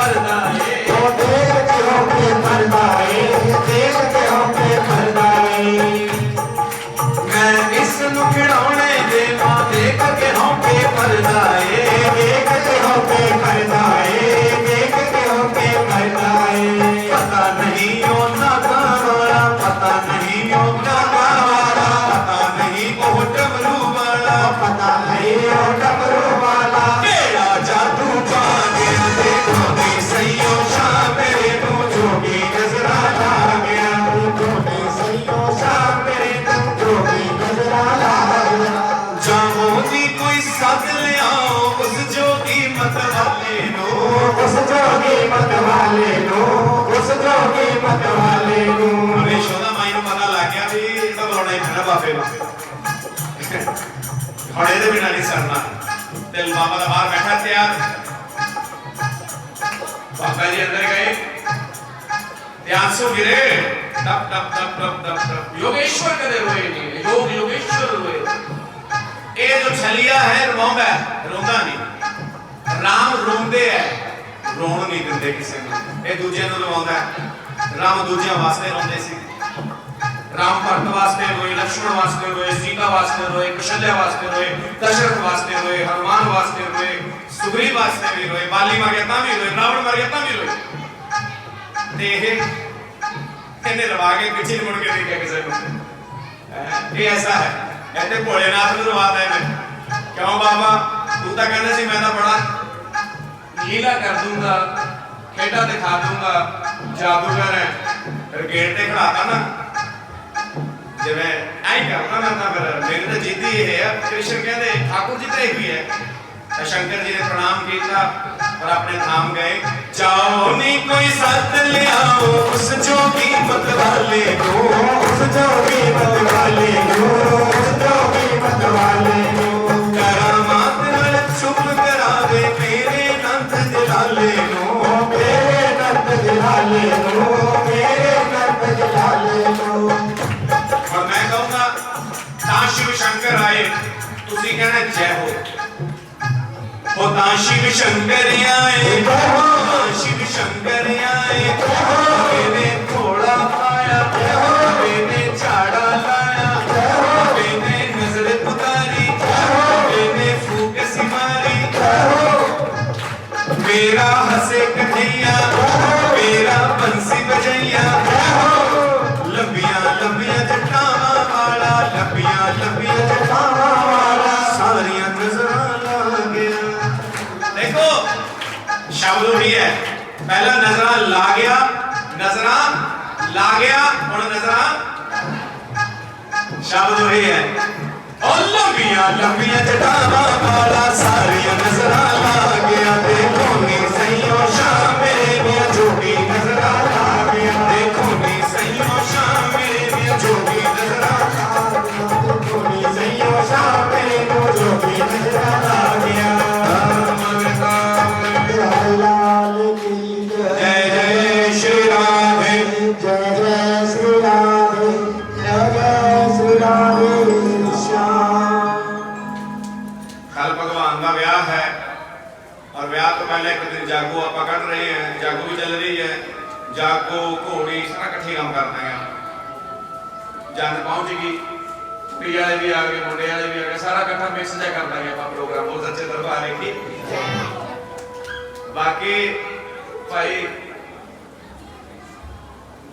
मरदा है ओ देख के होके मरदा है देख के होके मरदा है मैं इस नु खिडौने देवां देख के होके मरदा है देख के होके मरदा है देख के होके मरदा है पता नहीं ओ नागा वाला पता नहीं ओ नागा वाला पता नहीं ओ डमरू वाला पता नहीं ओ डमरू वाला केड़ा जादू पा गया देखो नी सईयो शाम मेरे नु जोगी नजरा ला गया जोगी सैयो शाम मेरे नूं जोगी नजरा ला गया जाओ नी कोई सद ले आओ उस जोगी मत वाले नो उस जोगी मत वाले नूं उस जोगी मत वाले नूं ਅਰੇ ਸ਼ੋਦਾ ਮਾਈ ਨੂੰ ਪਤਾ ਲੱਗ ਗਿਆ ਵੀ ਇਹ ਤਾਂ ਬੁਲਾਉਣਾ ਹੀ ਪੈਣਾ ਬਾਬੇ ਨੂੰ ਹੁਣ ਇਹਦੇ ਬਿਨਾਂ ਨਹੀਂ ਸਰਨਾ ਤੇ ਬਾਬਾ ਦਾ ਬਾਹਰ ਬੈਠਾ ਤਿਆਰ ਬਾਬਾ ਜੀ ਅੰਦਰ ਗਏ ਧਿਆਨ ਸੋ ਗਿਰੇ ਟਪ ਟਪ ਟਪ ਟਪ ਟਪ ਟਪ योगेश्वर कदे रोए नहीं योग योगेश्वर रोए ਇਹ ਜੋ ਛਲੀਆ ਹੈ ਰਵਾਉਂਦਾ ਰੋਂਦਾ ਨਹੀਂ ਰਾਮ ਰੋਂਦੇ ਹੈ ਰੋਣ ਨਹੀਂ ਦਿੰਦੇ ਕਿਸੇ ਨੂੰ ਇਹ ਦੂਜਿਆਂ ਨੂੰ ਰਵਾਉਂਦਾ ਰਾਮ ਦੂਜਿਆਂ ਵਾਸਤੇ ਰੋਂਦੇ ਸੀ राम भरत वास्ते रोए लक्ष्मण वास्ते रोए सीता वास्ते रोए कौशल्या वास्ते रोए दशरथ वास्ते रोए हनुमान वास्ते रोए सुग्रीव वास्ते भी रोए बाली मर गया भी रोए रावण मर गया भी रोए ते इन्हें रवा के पीछे मुड़ के देखा किसी को ये ऐसा है ऐसे भोलेनाथ को रवाता है मैं क्यों बाबा तू तो कहना सी मैं तो बड़ा लीला कर दूंगा खेड़ा दिखा दूंगा जादूगर है फिर गेट पे खड़ाता ना जिवें ऐ करना मैं तो फिर मेरी तो जिद्दी ये है कृष्ण कहते ठाकुर जी तो एक ही है तो शंकर जी ने प्रणाम किया और अपने धाम गए जाओ नी कोई सत ले आओ उस जोगी मत वाले को उस जोगी मत वाले नूं उस जोगी मत वाले नूं करामात नाल चुप करावे मेरे नंद दिलाले नो मेरे नंद दिलाले नूं मेरे नंद दिलाले नूं और मैं कहूंगा तां शिव शंकर आए तुसी कहना जय हो तां शिव शंकर आए तां शिव शंकर आए मैंने थोड़ा पाया मैंने झाड़ा लाया मैंने नजर उतारी मैंने फूक सी मारी मेरा हंसे कन्हैया मेरा बंसी बजैया लंबिया लंबिया जटावां वाला लंबिया लंबिया जटावां वाला सारियां नजरां ला गया देखो शब्द वही है पहला नजरां ला गया हुण नजरां शब्द वही है और लंबिया लंबिया जटावां वाला सारियां नजरां ला गया देखो नी सईयो शाम मेरे मियां जोगी नजरां ला गया देखो नी सईयो शाम मेरे मियां जोगी नजरां ला गया जोगी सैयो शाम मेरे नूं जोगी नजरा ला गया लाल की जय जय श्री राधे जय जय श्री राधे जय जय श्री राधे श्याम कल भगवान का ब्याह है और ब्याह तो पहले एक दिन जागो आप कट रहे हैं जागो भी चल रही है जागो घोड़ी सारा इकट्ठे काम करते हैं जान पहुंचेगी कुड़ी वाले भी आ गए मुंडे वाले भी आ गए सारा इकट्ठा मिक्स जा कर देंगे आप प्रोग्राम बहुत अच्छे दरबार की बाकी भाई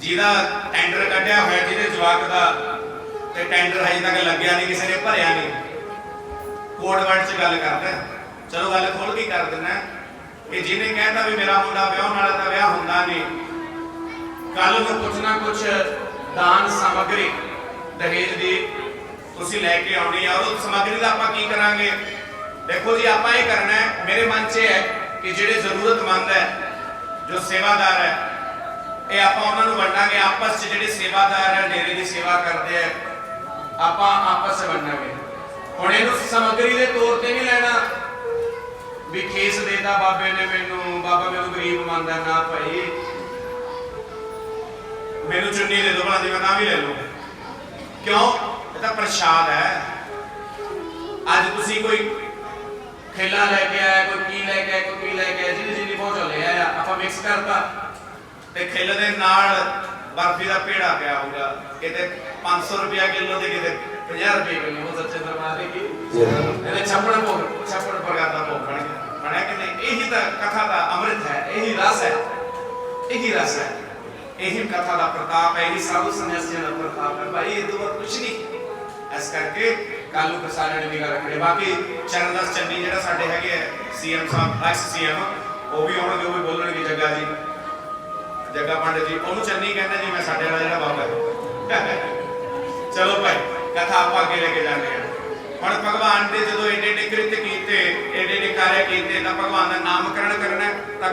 ਜਿਹਦਾ ਟੈਂਡਰ ਕੱਢਿਆ ਹੋਇਆ ਜਿਹਦੇ ਜਵਾਕ ਦਾ ਤੇ ਟੈਂਡਰ ਹਜੇ ਤੱਕ ਲੱਗਿਆ ਨਹੀਂ ਕਿਸੇ ਨੇ ਭਰਿਆ ਨਹੀਂ ਕੋਡ ਵਰਡ 'ਚ ਗੱਲ ਕਰਦੇ ਚਲੋ ਗੱਲ ਖੋਲ ਕੇ ਕਰ ਦਿੰਨਾ ਕਿ ਜਿਹਨੇ ਕਹਿੰਦਾ ਵੀ ਮੇਰਾ ਮੁੰਡਾ ਵਿਆਹਣ ਵਾਲਾ ਤਾਂ ਵਿਆਹ ਹੁੰਦਾ ਨਹੀਂ ਕੱਲ ਨੂੰ ਕੁਛ ਨਾ ਕੁਛ ਦਾਨ ਸਮੱਗਰੀ ਦਹੇਜ ਦੀ ਤੁਸੀਂ ਲੈ ਕੇ ਆਉਣੀ ਆ ਔਰ ਉਸ ਸਮੱਗਰੀ ਦਾ ਆਪਾਂ ਕੀ ਕਰਾਂਗੇ ਦੇਖੋ ਜੀ ਆਪਾਂ ਇਹ ਕਰਨਾ ਹੈ ਮੇਰੇ ਮਨ 'ਚ ਹੈ ਕਿ ਜਿਹੜੇ ਜ਼ਰੂਰਤਮੰਦ ਹੈ ਜੋ ਸੇਵਾਦਾਰ ਹੈ ਇਹ ਆਪਾਂ ਉਹਨਾਂ ਨੂੰ ਵੰਡਾਂਗੇ ਆਪਸ 'ਚ ਜਿਹੜੇ ਸੇਵਾਦਾਰ ਹੈ ਡੇਰੇ ਦੀ ਸੇਵਾ ਕਰਦੇ ਆ ਆਪਾਂ ਆਪਸ 'ਚ ਵੰਡਾਂਗੇ ਹੁਣ ਇਹਨੂੰ ਸਮੱਗਰੀ ਦੇ ਤੌਰ ਤੇ ਨਹੀਂ ਲੈਣਾ ਵੀ ਖੇਸ ਦੇਤਾ ਬਾਬੇ ਨੇ ਮੈਨੂੰ ਬਾਬਾ ਮੈਨੂੰ ਗਰੀਬ ਮੰਨਦਾ ਨਾ ਭਾਈ ਮੈਨੂੰ ਚੁੰਨੀ ਦੇ ਦੋ ਬਣਾ ਦੇ ਮੈਂ ਨਾ ਵੀ ਲੈ ਲਵਾਂ ਕਿਉਂ ਇਹ ਤਾਂ ਪ੍ਰਸ਼ਾਦ ਹੈ ਅੱਜ ਤੁਸੀਂ ਕੋਈ ਖੇਲਾ ਲੈ ਕੇ ਆਇਆ, ਕੋਈ ਕੀ ਲੈ ਕੇ ਆਇਆ, ਕੋਈ ਕੀ ਲੈ ਕੇ ਆਇਆ, ਜਿਹਦੀ ਜਿੰਨੀ ਪਹੁੰਚ ਲੈ ਆਇਆ, ਆਪਾਂ ਮਿਕਸ ਕਰਤਾ ਤੇ ਖਿੱਲ ਦੇ ਨਾਲ ਬਰਫੀ ਦਾ ਪੇੜਾ ਪਿਆ ਹੋਊਗਾ, ਕਿਤੇ 500 ਰੁਪਿਆ ਕਿਲੋ ਤੇ ਕਿਤੇ 50 ਰੁਪਏ ਕਿਲੋ। ਉਹ ਸੱਚੇ ਦਰਬਾਰ ਦੇ ਕੀ ਇਹਦੇ ਛੱਪੜ ਪ੍ਰਕਾਰ ਦਾ ਭੋਗ ਬਣਿਆ ਕਿ ਨਹੀਂ? ਇਹੀ ਤਾਂ ਕਥਾ ਦਾ ਅੰਮ੍ਰਿਤ ਹੈ, ਇਹੀ ਰਸ ਹੈ, ਇਹੀ ਰਸ ਹੈ, ਇਹੀ ਕਥਾ ਦਾ ਪ੍ਰਤਾਪ ਹੈ, ਇਹੀ ਸਾਧੂ ਸੰਨਿਆਸੀਆਂ ਦਾ ਪ੍ਰਤਾਪ ਹੈ ਭਾਈ। ਇਹ ਤੋਂ ਬਾਅਦ ਕੁਛ ਨਹੀਂ। ਇਸ ਕਰਕੇ ਕਾਲੂ ਪ੍ਰਸਾਦ ਨੇ ਨਿਗਾਹ ਰੱਖਣੀ। ਬਾਕੀ ਚਰਨਦਾਸ ਚੰਨੀ ਜਿਹੜਾ ਸਾਡੇ ਹੈਗੇ ਸੀਐਮ ਸਾਹਿਬ, ਐਕਸ ਸੀਐਮ, ਉਹ ਵੀ ਆਉਣਗੇ, ਉਹ ਵੀ ਬੋਲਣਗੇ। ਜੱਗਾ ਪੰਡਤ ਜੀ, ਉਹਨੂੰ ਚੰਨੀ ਕਹਿੰਦੇ ਜੀ, ਮੈਂ ਸਾਡੇ ਵਾਲਾ ਜਿਹੜਾ ਬਾਬਾ ਹੈ। ਚਲੋ ਭਾਈ ਕਥਾ ਆਪਾਂ ਅੱਗੇ ਲੈ ਕੇ ਜਾਂਦੇ ਹਾਂ। ਹੁਣ ਭਗਵਾਨ ਦੇ ਜਦੋਂ ਏਡੇ ਏਡੇ ਕ੍ਰਿਤ ਕੀਤੇ, ਏਡੇ ਏਡੇ ਕਾਰਜ ਕੀਤੇ, ਤਾਂ ਭਗਵਾਨ ਦਾ ਨਾਮਕਰਨ ਕਰਨਾ ਤਾਂ